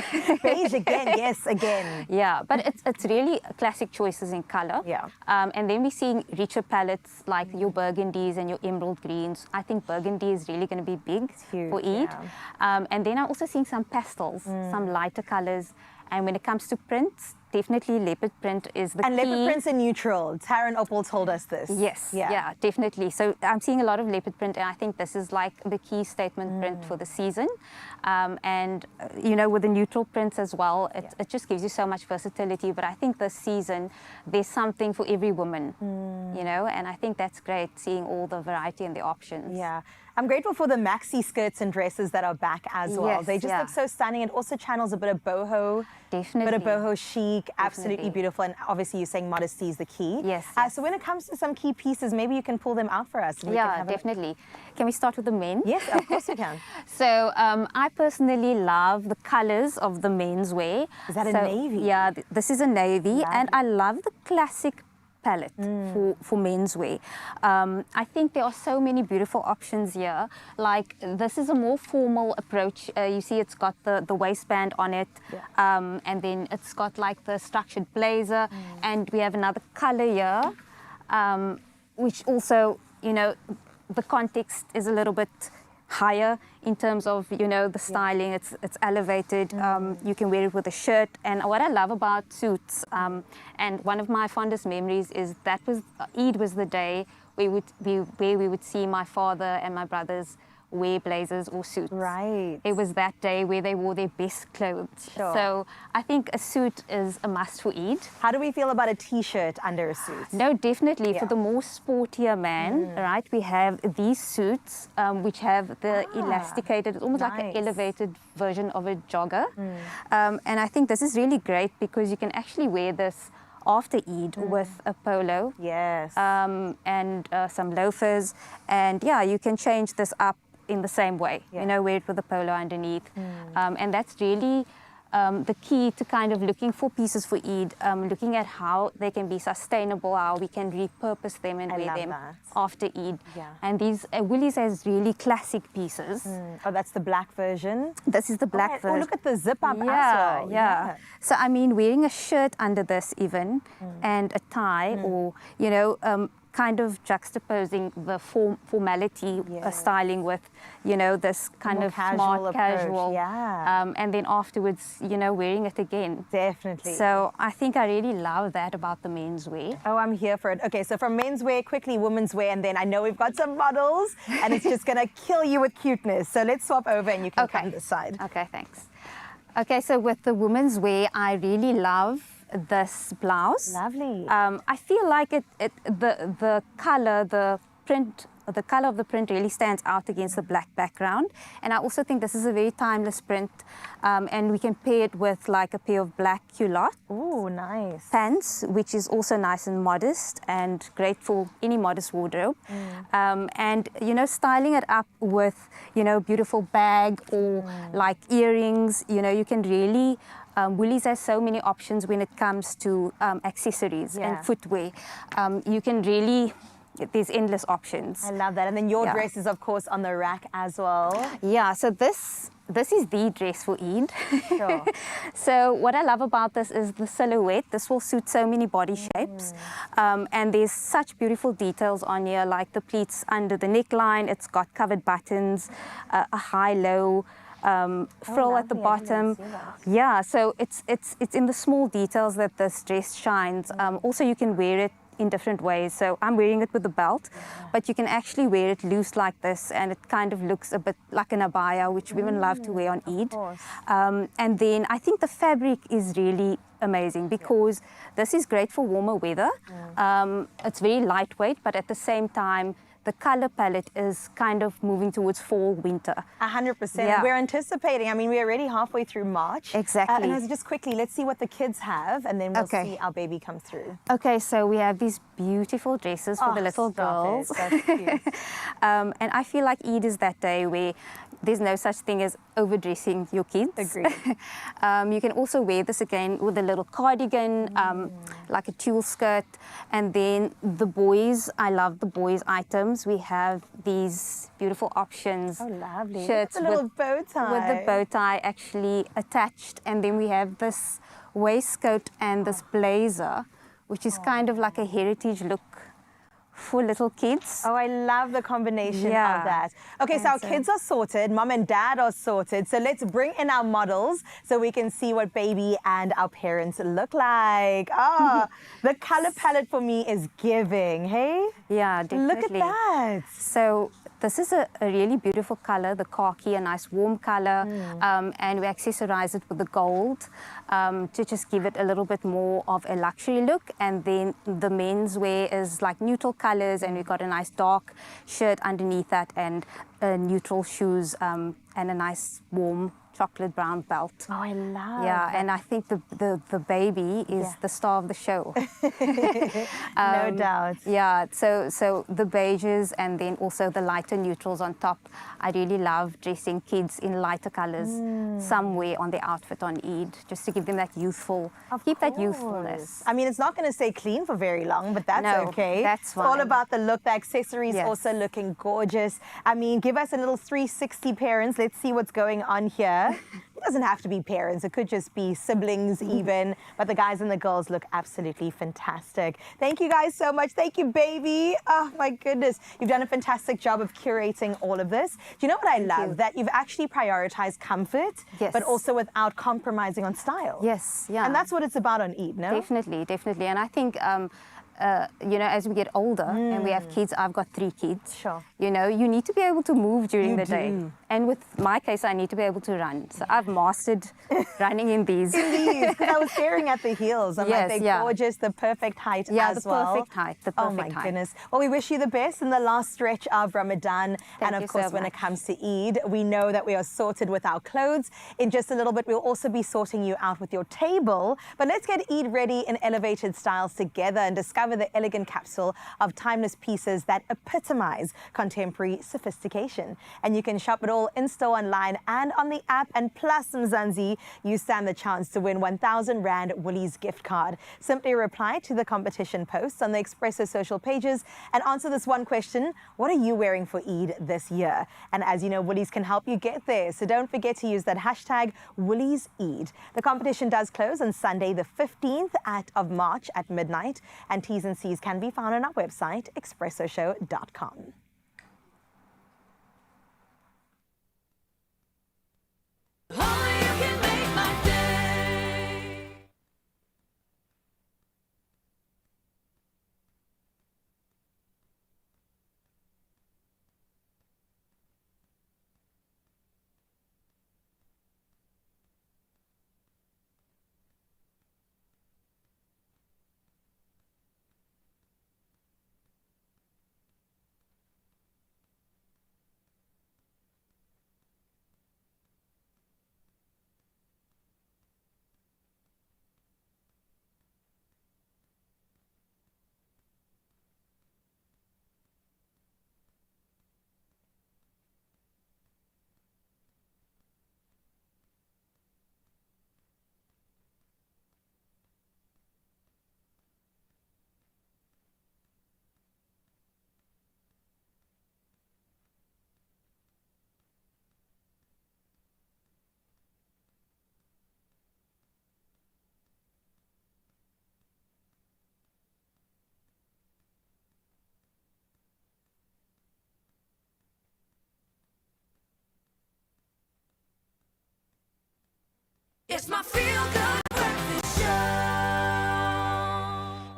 Beige again, yes, again. Yeah, but it's really classic choices in color. Yeah. And then we're seeing richer palettes like your burgundies and your emerald greens. I think burgundy is really going to be big for Eid. And then I'm also seeing some pastels, some lighter colors. And when it comes to prints, definitely leopard print is the key. And leopard print's a neutral. Taryn Opal told us this. Yes, yeah, definitely. So I'm seeing a lot of leopard print, and I think this is like the key statement print for the season. And, you know, with the neutral prints as well, it just gives you so much versatility. But I think this season, there's something for every woman, you know, and I think that's great, seeing all the variety and the options. Yeah. I'm grateful for the maxi skirts and dresses that are back as well. Yes, They just look so stunning. It also channels a bit of boho. Definitely. Bit of boho chic, absolutely beautiful. And obviously you're saying modesty is the key. Yes. So when it comes to some key pieces, maybe you can pull them out for us. And Yeah, definitely. Can we start with the men? Yes, of course we can. So I personally love the colors of the menswear. Is that a navy? Yeah, this is a navy. And I love the classic palette for menswear. I think there are so many beautiful options here. Like this is a more formal approach. You see it's got the waistband on it, and then it's got like the structured blazer, and we have another color here, which also, you know, the context is a little bit higher in terms of, you know, the styling. It's elevated. You can wear it with a shirt. And what I love about suits, and one of my fondest memories is that Eid was the day where we would see my father and my brothers wear blazers or suits. Right. It was that day where they wore their best clothes. Sure. So I think a suit is a must for Eid. How do we feel about a t-shirt under a suit? No, definitely. For the more sportier man, right, we have these suits which have the elasticated, it's almost like an elevated version of a jogger. And I think this is really great because you can actually wear this after Eid with a polo. Yes. And some loafers. And yeah, you can change this up in the same way, you know, wear it with a polo underneath. And that's really the key to kind of looking for pieces for Eid, looking at how they can be sustainable, how we can repurpose them and wear them after Eid. And these Woolies has really classic pieces. Oh, that's the black version? This is the black version. Oh, look at the zip up as Yeah, well. yeah. So, I mean, wearing a shirt under this even, and a tie, or, you know, kind of juxtaposing the formality styling with, you know, this kind More of casual smart, approach, casual. yeah. And then afterwards, you know, wearing it again. Definitely. So I think I really love that about the menswear. Oh, I'm here for it. Okay, so from menswear, quickly women's wear, and then I know we've got some models, and it's just going to kill you with cuteness. So let's swap over and you can come this side. Okay, thanks. Okay, so with the women's wear, I really love this blouse. Lovely. I feel like the color, the print, the color of the print really stands out against the black background. And I also think this is a very timeless print, and we can pair it with like a pair of black culotte. Ooh, nice. Pants, which is also nice and modest and great for any modest wardrobe. And, you know, styling it up with, you know, beautiful bag or like earrings, you know, you can really, Woolies has so many options when it comes to accessories and footwear. You can really, there's endless options. I love that. And then your dress is, of course, on the rack as well. Yeah, so this is the dress for Eid. Sure. So what I love about this is the silhouette. This will suit so many body shapes. And there's such beautiful details on here, like the pleats under the neckline. It's got covered buttons, a high-low frill at the bottom. Yeah, so it's in the small details that this dress shines. Also, you can wear it in different ways. So I'm wearing it with the belt, but you can actually wear it loose like this, and it kind of looks a bit like an abaya, which women love to wear on Eid. And then I think the fabric is really amazing because this is great for warmer weather. It's very lightweight, but at the same time, the color palette is kind of moving towards fall, winter. 100%. Yeah. We're anticipating. I mean, we're already halfway through March. Exactly. And just quickly, let's see what the kids have, and then we'll see our baby come through. Okay, so we have these beautiful dresses for the little girls. That's cute. And I feel like Eid is that day where there's no such thing as overdressing your kids. Agreed. You can also wear this again with a little cardigan, like a tulle skirt. And then the boys, I love the boys' items. We have these beautiful options. Oh, lovely. Shirts With a little bow tie. With the bow tie actually attached. And then we have this waistcoat and this blazer, which is kind of like a heritage look for little kids. Oh, I love the combination of that. Okay, so our kids are sorted, mom and dad are sorted. So let's bring in our models so we can see what baby and our parents look like. Ah, the color palette for me is giving, hey? Yeah, definitely. Look at that. So this is a really beautiful color, the khaki, a nice warm color, and we accessorize it with the gold to just give it a little bit more of a luxury look. And then the menswear is like neutral colors, and we've got a nice dark shirt underneath that, and neutral shoes, and a nice warm chocolate brown belt. Oh, I love that. that. And I think the baby is the star of the show. No doubt. Yeah, so the beiges and then also the lighter neutrals on top. I really love dressing kids in lighter colors somewhere on their outfit on Eid, just to give them that youthful, that youthfulness. I mean, it's not going to stay clean for very long, but that's okay. That's fine. It's all about the look. The accessories also looking gorgeous. I mean, give us a little 360 parents. Let's see what's going on here. It doesn't have to be parents. It could just be siblings even. But the guys and the girls look absolutely fantastic. Thank you guys so much. Thank you, baby. Oh, my goodness. You've done a fantastic job of curating all of this. Do you know what I love? That you've actually prioritized comfort, but also without compromising on style. Yes, yeah. And that's what it's about on Eid, no? Definitely, definitely. And I think, you know, as we get older and we have kids, I've got 3 kids. Sure. You know, you need to be able to move during the day. do. And with my case, I need to be able to run. So I've mastered running in these. Because I was staring at the heels. I'm like, they're gorgeous, the perfect height as well. Yeah, the perfect height, the perfect height. Oh my goodness. Well, we wish you the best in the last stretch of Ramadan. And of course, when it comes to Eid, we know that we are sorted with our clothes. In just a little bit, we'll also be sorting you out with your table. But let's get Eid ready in elevated styles together and discover the elegant capsule of timeless pieces that epitomize contemporary sophistication. And you can shop it all in-store, online, and on the app. And plus, Mzansi, you stand the chance to win 1,000 Rand Woolies gift card. Simply reply to the competition posts on the Expresso social pages and answer this one question: what are you wearing for Eid this year? And as you know, Woolies can help you get there. So don't forget to use that hashtag WooliesEid. The competition does close on Sunday, the 15th of March at midnight. And T's and C's can be found on our website, expressoshow.com.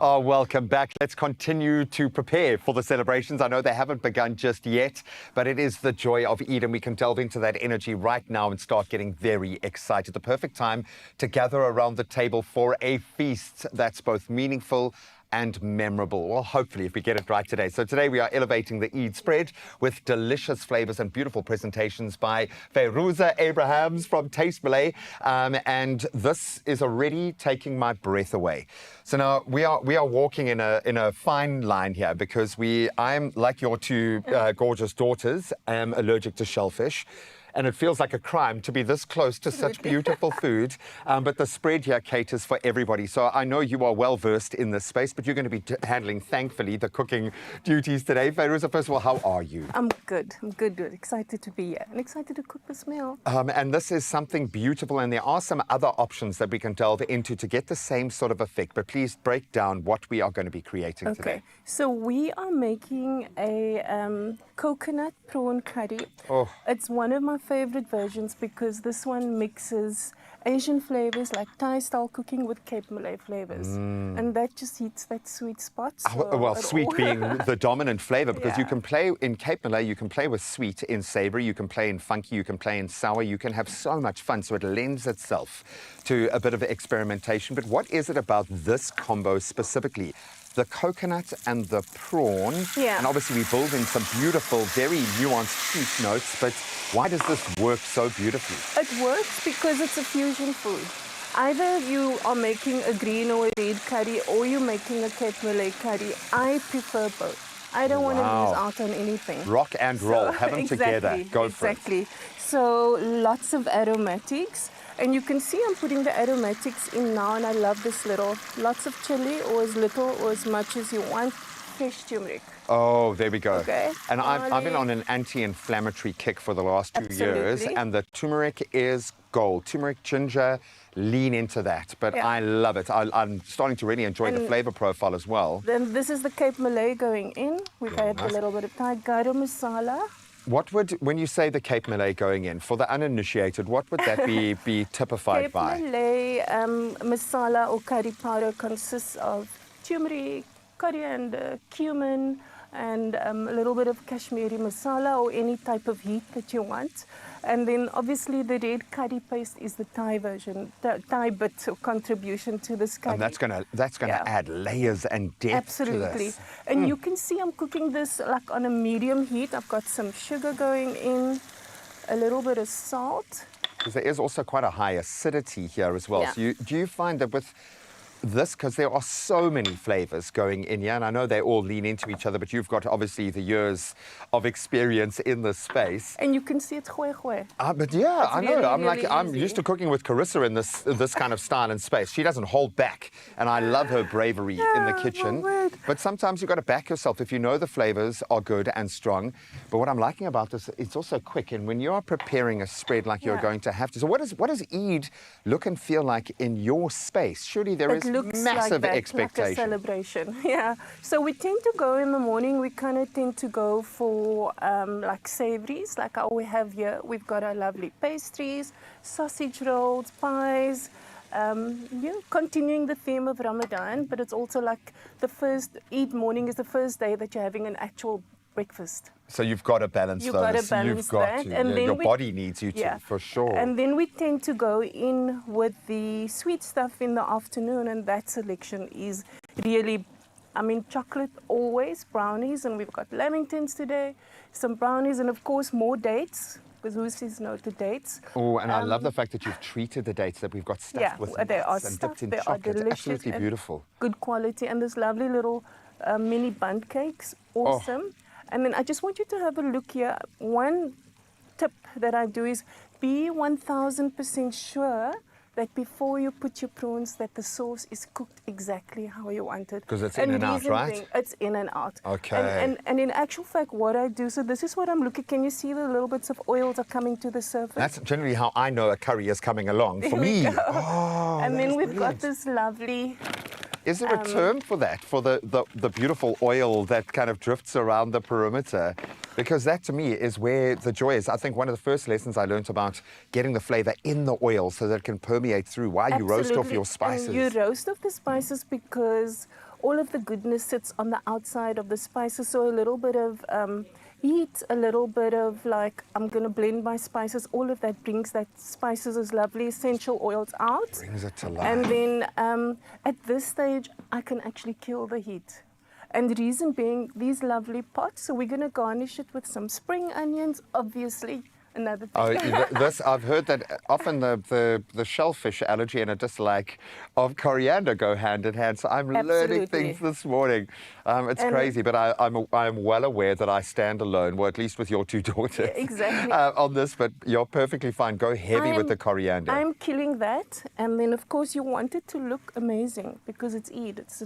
Oh, welcome back. Let's continue to prepare for the celebrations. I know they haven't begun just yet, but it is the joy of Eid, and we can delve into that energy right now and start getting very excited. The perfect time to gather around the table for a feast that's both meaningful and memorable. Well, hopefully, if we get it right today. So today we are elevating the Eid spread with delicious flavors and beautiful presentations by Fairuza Abrahams from Taste Malay. And this is already taking my breath away. So now we are walking in a fine line here because I'm like your two gorgeous daughters, am allergic to shellfish. And it feels like a crime to be this close to such beautiful food. But the spread here caters for everybody. So I know you are well versed in this space, but you're going to be handling, thankfully, the cooking duties today. Fairuza, first of all, how are you? I'm good. Excited to be here and excited to cook this meal. And this is something beautiful. And there are some other options that we can delve into to get the same sort of effect. But please break down what we are going to be creating today. Okay. So we are making a coconut prawn curry. Oh. It's one of my favorite versions because this one mixes Asian flavors like Thai style cooking with Cape Malay flavors. And that just hits that sweet spot. So Well, sweet being the dominant flavor, because you Yeah. can play in Cape Malay, you can play with sweet in savory, you can play in funky, you can play in sour, you can have so much fun. So it lends itself to a bit of experimentation. But what is it about this combo specifically? The coconut and the prawn. Yeah. And obviously we build in some beautiful, very nuanced sweet notes, but why does this work so beautifully? It works because it's a fusion food. Either you are making a green or a red curry or you're making a Cape Malay curry. I prefer both. I don't want to lose out on anything. Rock and roll, have them together. Go for it. Exactly. So lots of aromatics. And you can see I'm putting the aromatics in now, and I love this little. Lots of chili, or as little or as much as you want. Fresh turmeric. Oh, there we go. Okay. And I've been on an anti-inflammatory kick for the last 2 years, Absolutely. and the turmeric is gold. Turmeric, ginger, lean into that. But Yeah. I love it. I'm starting to really enjoy the And flavor profile as well. Then this is the Cape Malay going in. We've had nice. a little bit of Thai garam masala. When you say the Cape Malay going in, for the uninitiated, what would that be typified Cape by? Malay masala or curry powder consists of turmeric, coriander, cumin, and a little bit of Kashmiri masala or any type of heat that you want. And then obviously the red curry paste is the Thai version, the Thai bit of contribution to this curry. And that's gonna add layers and depth Absolutely. to this. And you can see I'm cooking this like on a medium heat. I've got some sugar going in, a little bit of salt. Because there is also quite a high acidity here as well. Yeah. So do you find that with this, because there are so many flavors going in here, and I know they all lean into each other, but you've got obviously the years of experience in this space. And you can see it's hue. But yeah, It's I know. really, I'm easy. used to cooking with Carissa in this kind of style and space. She doesn't hold back, and I love her bravery in the kitchen. But sometimes you've got to back yourself if you know the flavors are good and strong. But what I'm liking about this, it's also quick. And when you are preparing a spread like you're going to have to, so what does Eid look and feel like in your space? Surely there is massive expectation. Like a celebration. Yeah. So we tend to go in the morning. We kind of tend to go for like savories, like how we have here. We've got our lovely pastries, sausage rolls, pies. Continuing the theme of Ramadan, but it's also like the first Eid morning is the first day that you're having an actual breakfast. So you've got to balance You've those. got to balance You've got that. to. And Yeah, then your we- body needs you to, Yeah. for sure. And then we tend to go in with the sweet stuff in the afternoon, and that selection is really, chocolate always, brownies, and we've got lamingtons today, some brownies, and of course more dates, because who says no to dates? Oh, and I love the fact that you've treated the dates, that we've got stuffed Yeah, with they are nuts and stuffed, dipped in they are chocolate. delicious Absolutely and beautiful. Good quality, and this lovely little mini bundt cakes, awesome. And then I just want you to have a look here. One tip that I do is be 1000% sure that before you put your prawns that the sauce is cooked exactly how you want it. 'Cause it's in and out, reason right? being, it's in and out. Okay. And in actual fact, what I do, so this is what I'm looking, can you see the little bits of oils are coming to the surface? That's generally how I know a curry is coming along, for There we me. go. Oh, and then that's we've got brilliant. this lovely... Is there a term for that, for the beautiful oil that kind of drifts around the perimeter? Because that, to me, is where the joy is. I think one of the first lessons I learned about getting the flavor in the oil so that it can permeate through. Why you roast off your spices. And you roast off the spices because all of the goodness sits on the outside of the spices. So a little bit of heat, a little bit of like, I'm going to blend my spices. All of that brings that spices' lovely essential oils out. Brings it to life. And then at this stage, I can actually kill the heat. And the reason being, these lovely pots, so we're going to garnish it with some spring onions, obviously. Another thing. This I've heard that often the shellfish allergy and a dislike of coriander go hand in hand. So I'm learning things this morning. It's crazy, but I'm well aware that I stand alone, well, at least with your two daughters, exactly. On this. But you're perfectly fine. Go heavy with the coriander. I'm killing that, and then of course you want it to look amazing because it's Eid. It's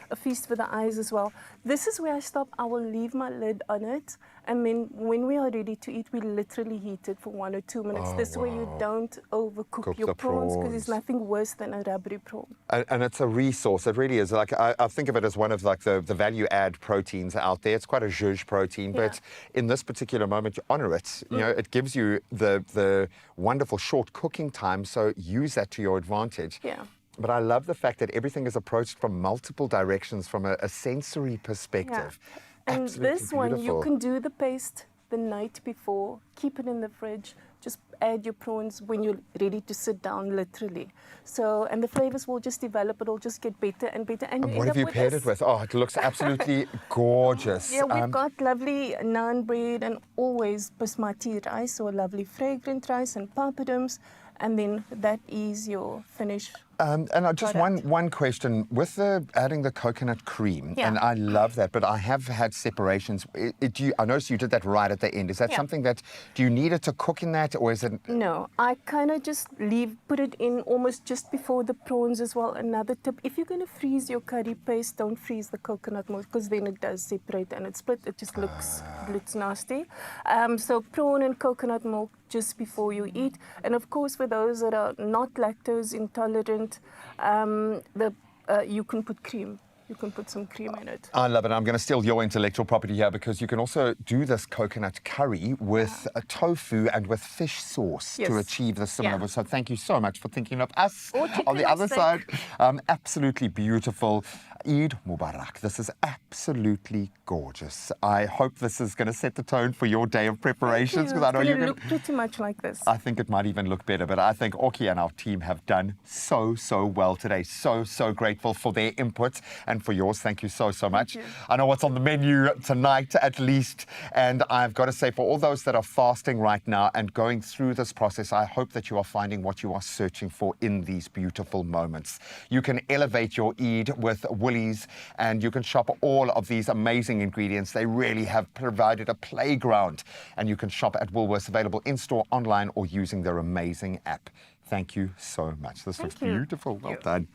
a feast for the eyes as well. This is where I stop. I will leave my lid on it, and then when we are ready to eat, we literally heat it for 1 or 2 minutes. This way you don't overcook your prawns, because there's nothing worse than a rubbery prawn. And it's a resource. It really is. Like I think of it as one of like the value add proteins out there. It's quite a zhuzh protein, but in this particular moment, you honor it. You know, it gives you the wonderful short cooking time. So use that to your advantage. Yeah. But I love the fact that everything is approached from multiple directions, from a sensory perspective. Yeah. And Absolutely this one, beautiful. you can do the paste the night before, keep it in the fridge, just add your prawns when you're ready to sit down, literally. So, and the flavors will just develop, it'll just get better and better. And what have you paired it with? Oh, it looks absolutely gorgeous. Yeah, we've got lovely naan bread and always basmati rice, or lovely fragrant rice and papadums. And then that is your finish. And just one question with adding the coconut cream, and I love that, but I have had separations. I noticed you did that right at the end. Is that something that, do you need it to cook in that, or is it? No, I kind of just put it in almost just before the prawns as well. Another tip, if you're going to freeze your curry paste, don't freeze the coconut milk, because then it does separate and it's split. It just looks nasty. So prawn and coconut milk just before you eat. And of course, for those that are not lactose intolerant, you can put cream. You can put some cream in it. I love it. I'm going to steal your intellectual property here, because you can also do this coconut curry with a tofu and with fish sauce to achieve the similar. So thank you so much for thinking of us on the other side. Absolutely beautiful. Eid Mubarak. This is absolutely gorgeous. I hope this is going to set the tone for your day of preparations, because I know you're going to look pretty much like this. I think it might even look better, but I think Oki and our team have done so well today. So grateful for their input and for yours. Thank you so much. I know what's on the menu tonight, at least, and I've got to say, for all those that are fasting right now and going through this process, I hope that you are finding what you are searching for in these beautiful moments. You can elevate your Eid with Woolies, and you can shop all of these amazing ingredients. They really have provided a playground, and you can shop at Woolworths, available in-store, online, or using their amazing app. Thank you so much. This looks beautiful. Well done.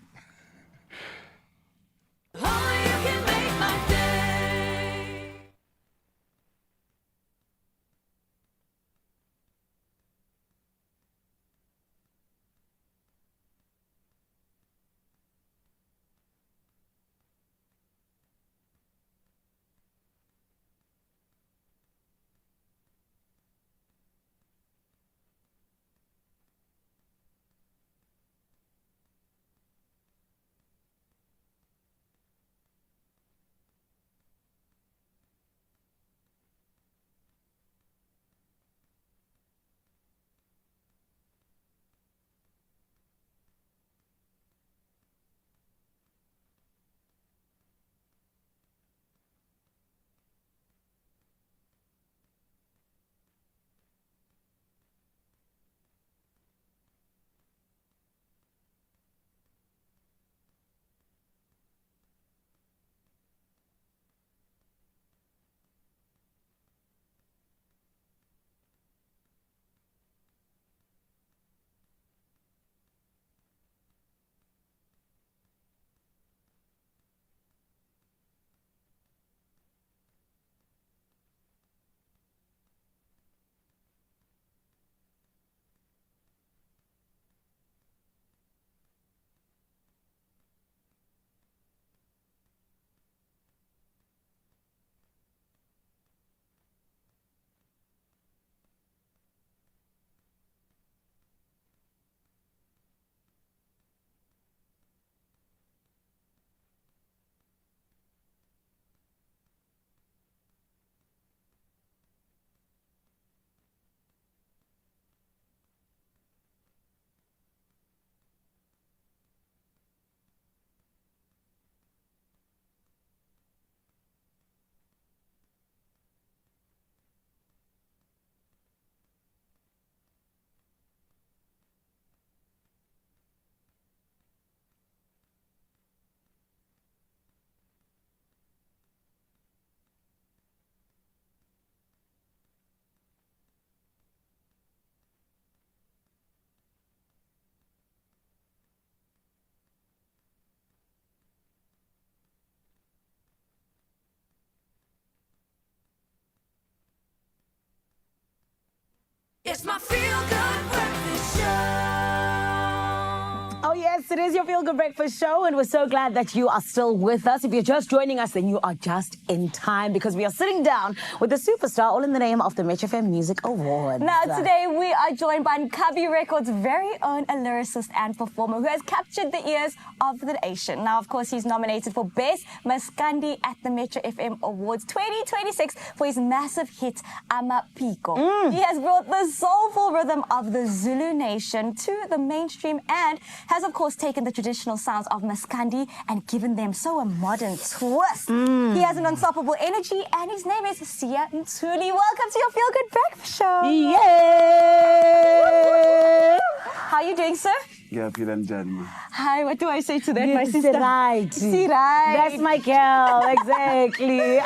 It's my feel-good breakfast show. Oh yes, it is your Feel Good Breakfast show, and we're so glad that you are still with us. If you're just joining us, then you are just in time, because we are sitting down with the superstar, all in the name of the Metro FM Music Awards. Now today we are joined by Nkabi Records' very own a lyricist and performer who has captured the ears of the nation. Now, of course, he's nominated for Best Maskandi at the Metro FM Awards 2026 for his massive hit Amapiko. He has brought the soulful rhythm of the Zulu nation to the mainstream and has, of course, taken the traditional sounds of Maskandi and given them so a modern twist. He has an unstoppable energy, and his name is Sia Ntuli. Welcome to your Feel Good Breakfast show. Yeah. How are you doing, sir? Hi, what do I say to that, my sister? Right. That's my girl, exactly.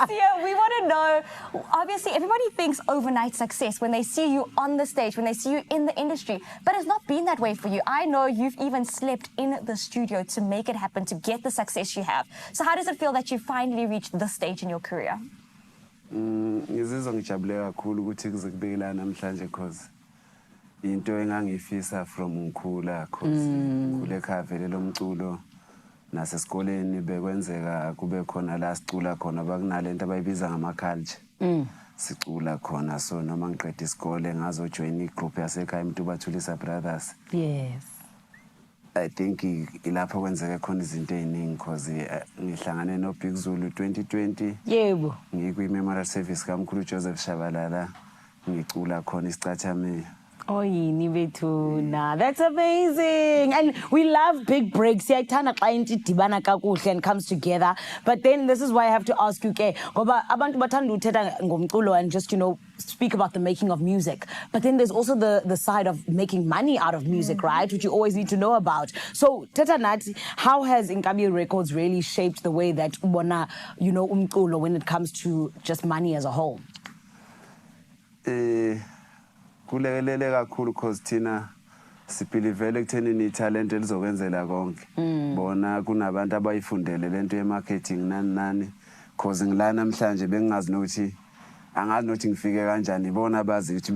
Sia, we want to know, obviously everybody thinks overnight success when they see you on the stage, when they see you in the industry, but it's not been that way for you. I know you've even slept in the studio to make it happen, to get the success you have. So how does it feel that you finally reached this stage in your career? Ngizizwa ngijabule kakhulu ukuthi kuze kube la namhlanje because into engangifisa from ngikhula because ngikhule ekhaya vele lomculo nasesikoleni bekwenzeka kube khona la sicula khona bakunalento abayibiza ngama culture sicula khona, so noma ngiqeda isikole ngazojoin igroup yasekhaya Mtubathulisa Brothers. Yes. I think ilapho kwenzeke khona izinto eziningi because ngihlangane no Big Zulu 2020. Yebo. Ngikwi-memorial service kaMkhulu Joseph Shabalala ngicula khona isicathame. Oh, yini bethuna. That's amazing. And we love big breaks. Siyayithanda xa into idibana kakuhle and comes together. But then this is why I have to ask you, ke, ngoba abantu bathanda uthetha ngomculo and just, speak about the making of music. But then there's also the side of making money out of music, right? Which you always need to know about. So, Teta Nati, how has Nkabi Records really shaped the way that ubona, umculo when it comes to just money as a whole? Kulekelele kakhulu because thina sibhilivele ekuthenini italent elizokwenzela konke. Bona kunabantu abayifundele lento ye-marketing nani because ngilana namhlanje bengingazi nokuthi angazi nokuthi ngifike kanjani, bona bazi ukuthi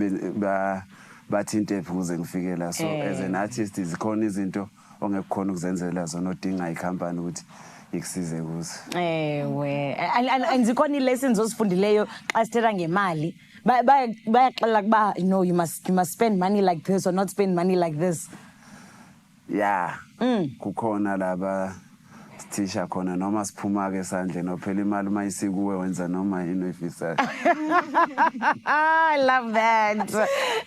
bathinte ukuze ngifike la. So as an artist zikhona izinto ongekukhona ukuzenzela zona odinga ikhampani ukuthi ikusize kuzo. Ewe. And zikhona i-lessons osifundileyo xa sithetha ngemali. You must spend money like this or not spend money like this. Yeah. Kukhona laba sithisha khona noma siphuma ke esandleni ophela imali mayisikuwe wenza noma yini oyifisayo. I love that.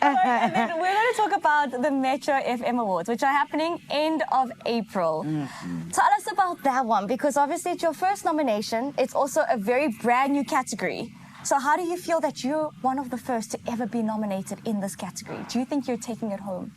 And then we're going to talk about the Metro FM Awards, which are happening end of April. Tell us about that one, because obviously it's your first nomination. It's also a very brand new category. So how do you feel that you're one of the first to ever be nominated in this category? Do you think you're taking it home?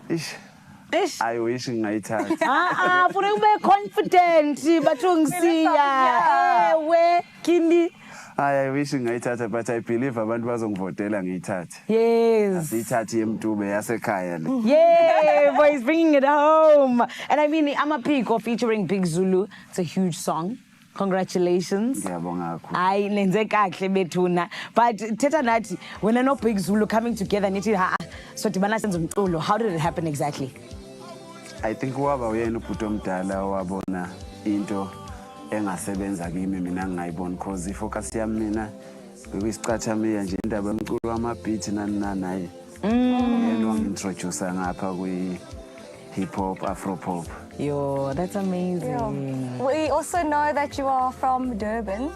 I wish ngayithatha. Funa ube confident bathungisiya. Ewe kimi. I wish ngayithatha, but I believe abantu bazongivotela ngiyithathe. Yes. Asiyithathi emntube yasekhaya le. Yeah, boy, he's bringing it home. And I mean, Amapiko featuring Big Zulu. It's a huge song. Congratulations. Ay, nenze kahle bethuna. But Teta Nati, when I know Big Zulu coming together, so dibana senza umculo, how did it happen exactly? I think waba uyena ubhuti omdala wabona into engasebenza kimi mina ngayibona because ifocus yami mina bekuyisicathamiya nje indaba yomculo wama-beat nani yena wangi-introduce ngapha kwi-hip hop, afro pop. Yo, that's amazing. Yeah. We also know that you are from Durban,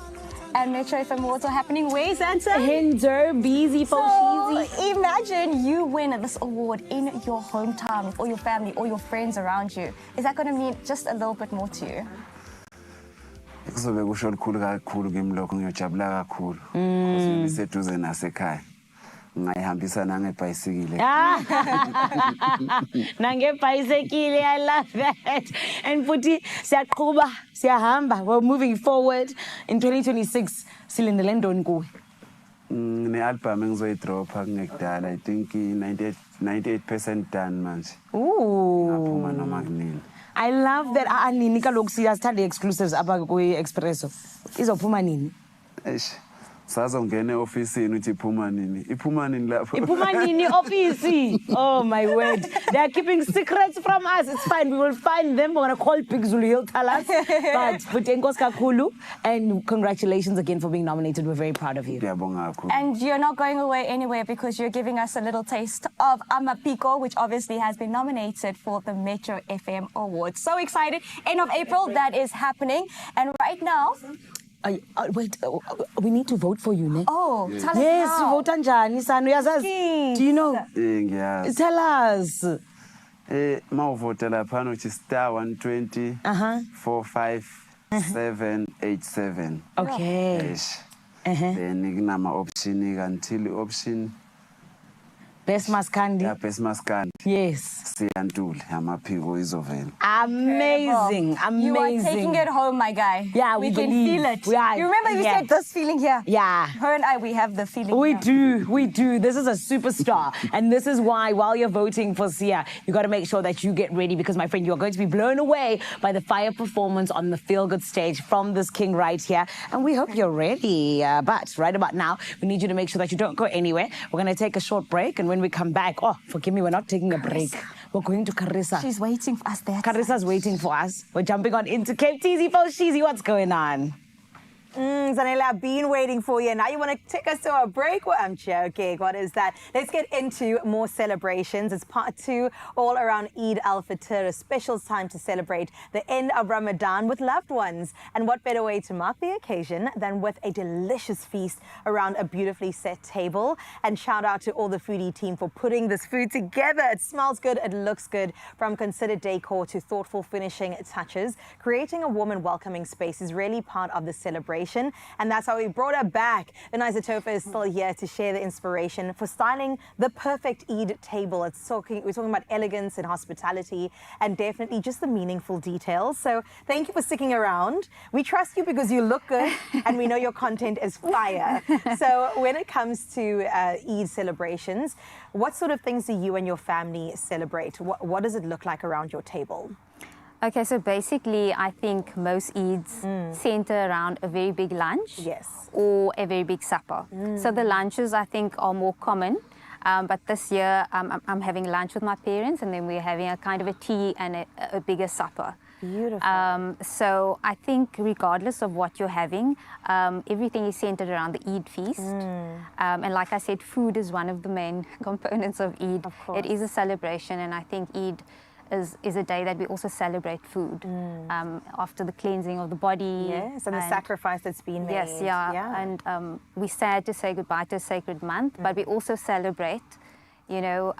and Metro FM Awards are happening. Where is that, sir? In Durban, so imagine you win this award in your hometown with all your family, all your friends around you. Is that going to mean just a little bit more to you? Kuzobe kusho olukhulu kakhulu kimi lokho, ngiyojabula kakhulu. Ngiseduze nasekhaya. Ngayihambisa nangebhayisikile. Nangebhayisikile, I love that. And futhi siyaqhuba, siyahamba. We're moving forward in 2026. Silindele ndoni kuwe? Ne-album engizoyidropha kungekudala. I think 98% done manje. Ooh. Ngaphuma noma kunini. I love that. Nini kaloku siyazithanda exclusives apha kwi-Expresso. Izophuma nini? sazongena eofisini uthi iphuma nini lapho Iphuma nini office? Oh my word. They are keeping secrets from us. It's fine. We will find them. We're going to call Big Zulu. He'll tell us. But Butenkos Kakulu, and congratulations again for being nominated. We're very proud of you. And you're not going away anywhere because you're giving us a little taste of Amapiko, which obviously has been nominated for the Metro FM Awards. So excited. End of April, that is happening. And right now... wait, we need to vote for you, ne? Oh, tell us yes, how. vote anjani Sanu? Do you know? Ngiyazi. Tell us. Mawuvotela phana uthi star 120 45787. Okay. Yes. Then kunama option until option Best Maskandi. Yeah, Best Maskandi. Yes. Siyantuli amaphiko izovela. Amazing, amazing. You are taking it home, my guy. Yeah, we can believe. feel it. We are. You remember you said this feeling here? Yeah. Her and I, we have the feeling We here. do, we do. This is a superstar. And this is why, while you're voting for Sia, you got to make sure that you get ready because, my friend, you're going to be blown away by the fire performance on the Feel Good stage from this king right here. And we hope you're ready. But right about now, we need you to make sure that you don't go anywhere. We're going to take a short break. And when we come back, oh, forgive me, we're not taking a break. We're going to Carissa. She's waiting for us there. Carissa's waiting for us. We're jumping on into Cape Teasy for Sheezy. What's going on? Zanele, I've been waiting for you. Now you want to take us to a break? Well, I'm joking. What is that? Let's get into more celebrations. It's part 2 all around Eid al-Fitr, a special time to celebrate the end of Ramadan with loved ones. And what better way to mark the occasion than with a delicious feast around a beautifully set table. And shout out to all the foodie team for putting this food together. It smells good, it looks good. From considered decor to thoughtful finishing touches, creating a warm and welcoming space is really part of the celebration. And that's how we brought her back. Vanessa Tofa is still here to share the inspiration for styling the perfect Eid table. We're talking about elegance and hospitality and definitely just the meaningful details. So thank you for sticking around. We trust you because you look good and we know your content is fire. So when it comes to Eid celebrations, what sort of things do you and your family celebrate? What does it look like around your table? Okay, so basically, I think most Eids center around a very big lunch or a very big supper. So the lunches, I think, are more common. But this year, I'm having lunch with my parents, and then we're having a kind of a tea and a bigger supper. Beautiful. So I think regardless of what you're having, everything is centered around the Eid feast. And like I said, food is one of the main components of Eid. Of course. It is a celebration, and I think Eid is a day that we also celebrate food after the cleansing of the body. Yes, and the sacrifice that's been made. Yes, yeah. And we're sad to say goodbye to a sacred month, but we also celebrate, you know,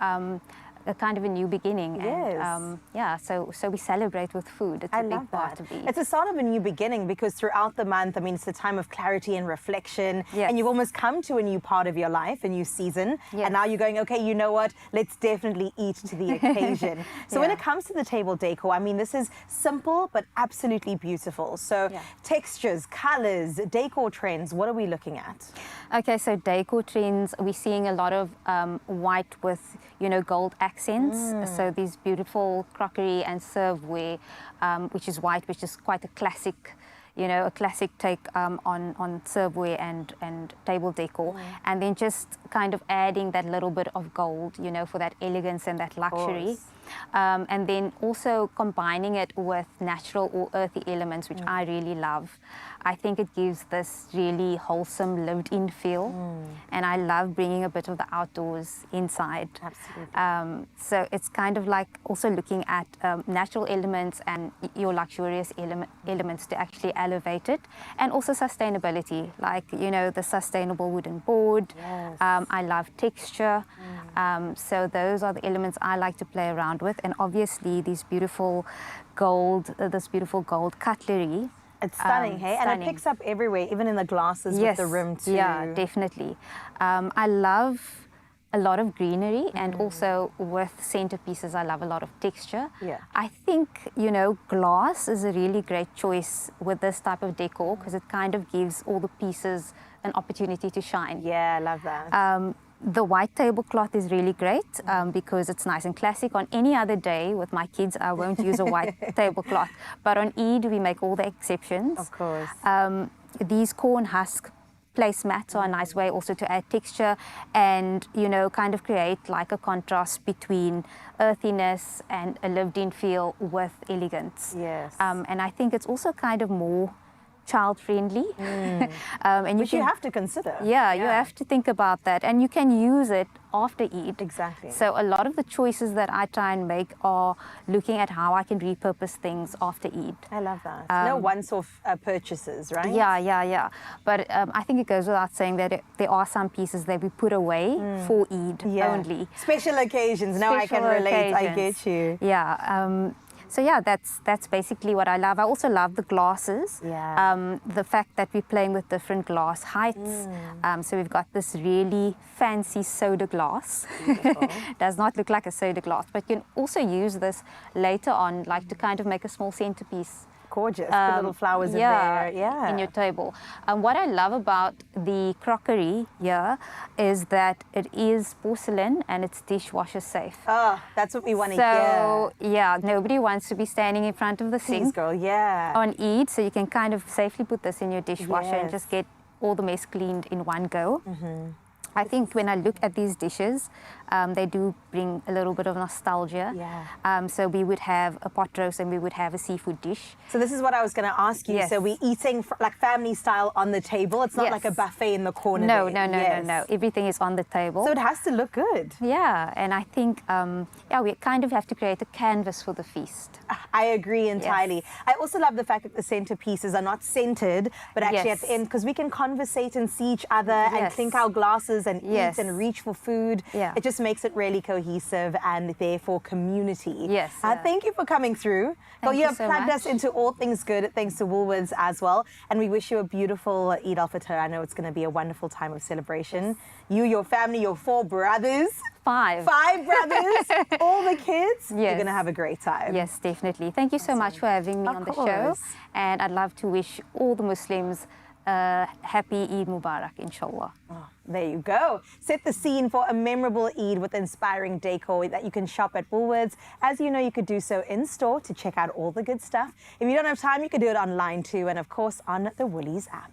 a kind of a new beginning. Yes. And, so we celebrate with food. It's a big part of Eid. It's a start of a new beginning because throughout the month, I mean, it's a time of clarity and reflection. Yes. And you've almost come to a new part of your life, a new season. Yes. And now you're going, okay, you know what? Let's definitely eat to the occasion. So when it comes to the table decor, I mean, this is simple but absolutely beautiful. So textures, colors, decor trends, what are we looking at? Okay, so decor trends, we're seeing a lot of white with, you know, gold accents. So these beautiful crockery and serveware, which is white, which is quite a classic, you know, a classic take on serveware and table decor. And then just kind of adding that little bit of gold, you know, for that elegance and that luxury. And then also combining it with natural or earthy elements, which I really love. I think it gives this really wholesome, lived-in feel. And I love bringing a bit of the outdoors inside. Absolutely. So it's kind of like also looking at natural elements and your luxurious elements to actually elevate it. And also sustainability, like, you know, the sustainable wooden board. Yes. I love texture. So those are the elements I like to play around with. And obviously these beautiful gold, cutlery. It's stunning, hey? Stunning. And it picks up everywhere, even in the glasses with the rim too. Yeah, definitely. I love a lot of greenery and also with centerpieces, I love a lot of texture. Yeah. I think, you know, glass is a really great choice with this type of decor because it kind of gives all the pieces an opportunity to shine. Yeah, I love that. The white tablecloth is really great because it's nice and classic. On any other day with my kids, I won't use a white tablecloth. But on Eid, we make all the exceptions. Of course. These corn husk placemats are a nice way also to add texture and, you know, kind of create like a contrast between earthiness and a lived-in feel with elegance. Yes. And I think it's also kind of more child-friendly. And Which you have to consider. Yeah, you have to think about that. And you can use it after Eid. Exactly. So a lot of the choices that I try and make are looking at how I can repurpose things after Eid. I love that. No once-off purchases, right? Yeah. But I think it goes without saying that there are some pieces that we put away for Eid only. Special occasions. Now I can relate. I get you. Yeah. So yeah, that's basically what I love. I also love the glasses. Yeah. The fact that we're playing with different glass heights. So we've got this really fancy soda glass. Does not look like a soda glass, but you can also use this later on, like to kind of make a small centerpiece. Gorgeous. Put little flowers in there. Yeah. In your table. What I love about the crockery here is that it is porcelain and it's dishwasher safe. Oh, that's what we want to So, yeah, nobody wants to be standing in front of the sink. Please, girl, yeah. On Eid, so you can kind of safely put this in your dishwasher and just get all the mess cleaned in one go. I think when I look at these dishes, they do bring a little bit of nostalgia. Yeah. So we would have a pot roast and we would have a seafood dish. So this is what I was going to ask you. Yes. So we're eating like family style on the table. It's not like a buffet in the corner. No. Yes. Everything is on the table. So it has to look good. Yeah, and I think, we kind of have to create a canvas for the feast. I agree entirely. I also love the fact that the centerpieces are not centered, but actually at the end, because we can conversate and see each other and clink our glasses and eat and reach for food. It just makes it really cohesive and therefore community. Yes. Thank you for coming through. Thank you you have so plugged much. us into all things good thanks to Woolworths as well. And we wish you a beautiful Eid al-Fitr. I know it's going to be a wonderful time of celebration. You, your family, your 4 brothers. 5 brothers, all the kids. You're going to have a great time. Yes, definitely. Thank you so much for having me on the show. And I'd love to wish all the Muslims happy Eid Mubarak, inshallah. Oh, there you go. Set the scene for a memorable Eid with inspiring decor that you can shop at Woolworths. As you know, you could do so in store to check out all the good stuff. If you don't have time, you could do it online too, and of course on the Woolies app.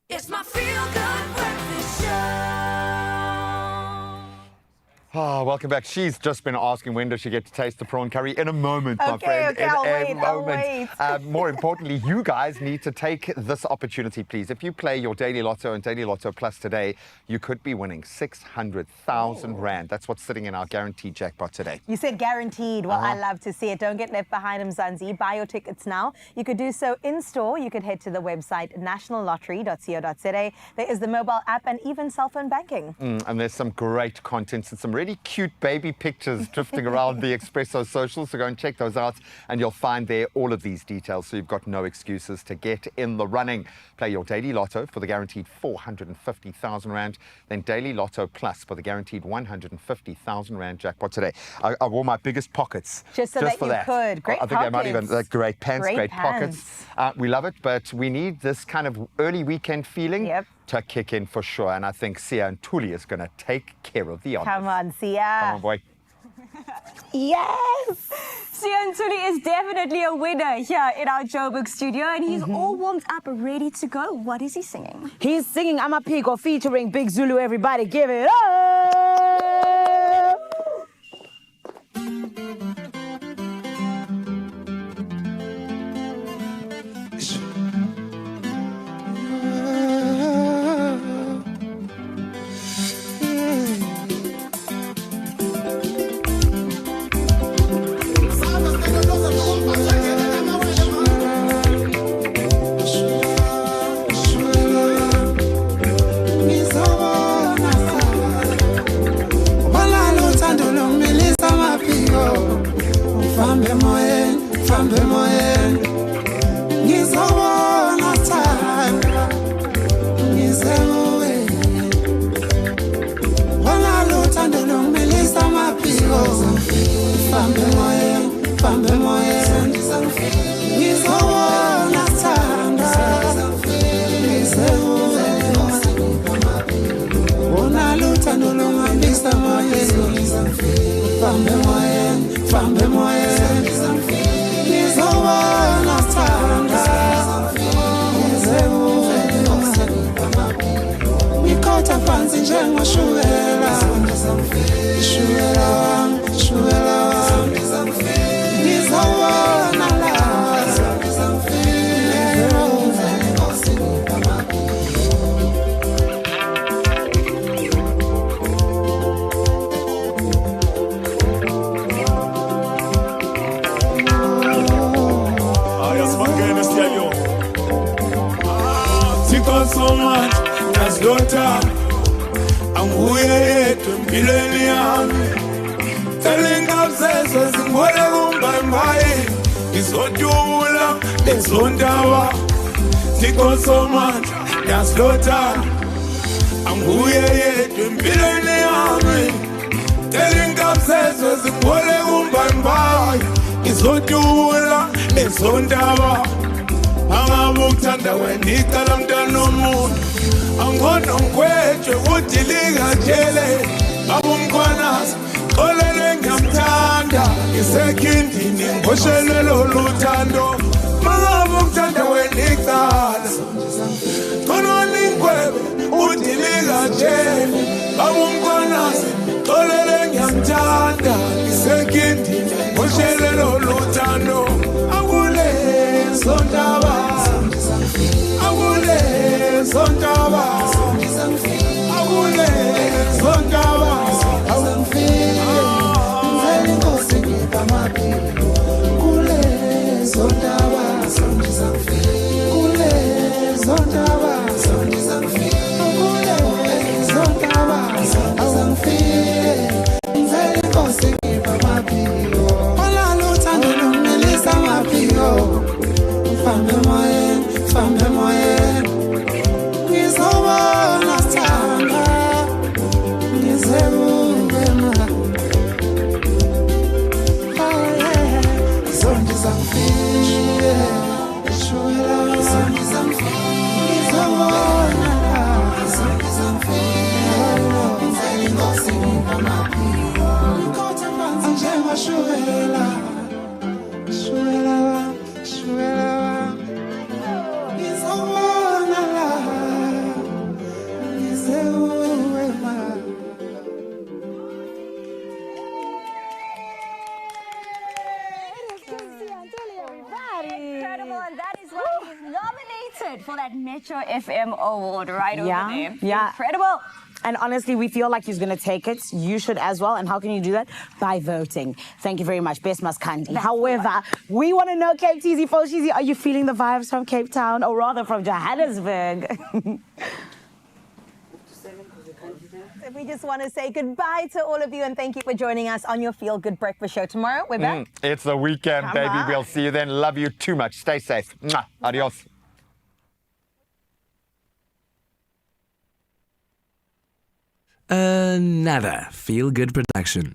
It's my feel-good breakfast show. Oh, welcome back. She's just been asking when does she get to taste the prawn curry. In a moment, my Okay, friend. okay, In I'll a wait, I'll moment. wait. More importantly, you guys need to take this opportunity, please. If you play your Daily Lotto and Daily Lotto Plus today, you could be winning 600,000 Rand. That's what's sitting in our guaranteed jackpot today. You said guaranteed. Well, I love to see it. Don't get left behind, Mzansi. Buy your tickets now. You could do so in store. You could head to the website nationallottery.co.za. There is the mobile app and even cell phone banking. And there's some great content and some really really cute baby pictures drifting around the Expresso socials, so go and check those out, and you'll find there all of these details, so you've got no excuses to get in the running. Play your daily lotto for the guaranteed 450,000 Rand, then Daily Lotto Plus for the guaranteed 150,000 Rand jackpot today. I wore my biggest pockets just for that. Could. Great I think I might even, great pants, great pants. pockets. We love it, but we need this kind of early weekend feeling to kick in for sure. And I think Sia and Tuli is going to take care of the honors. Come on, Sia. Come on, boy. Yes! Sia Tuli is definitely a winner here in our Joburg studio, and he's all warmed up, ready to go. What is he singing? He's singing Amaphiko featuring Big Zulu. Everybody give it up! For that Metro FM award right over there. Yeah. Incredible. And honestly, we feel like he's going to take it. You should as well. And how can you do that? By voting. Thank you very much, Best Maskandi. However, we want to know, Cape TZ Foshizi, are you feeling the vibes from Cape Town, or rather from Johannesburg? We just want to say goodbye to all of you and thank you for joining us on your Feel Good Breakfast Show. Tomorrow, we're back. It's the weekend, Come baby. on. We'll see you then. Love you too much. Stay safe. Mwah. Adios. Another Feel Good production.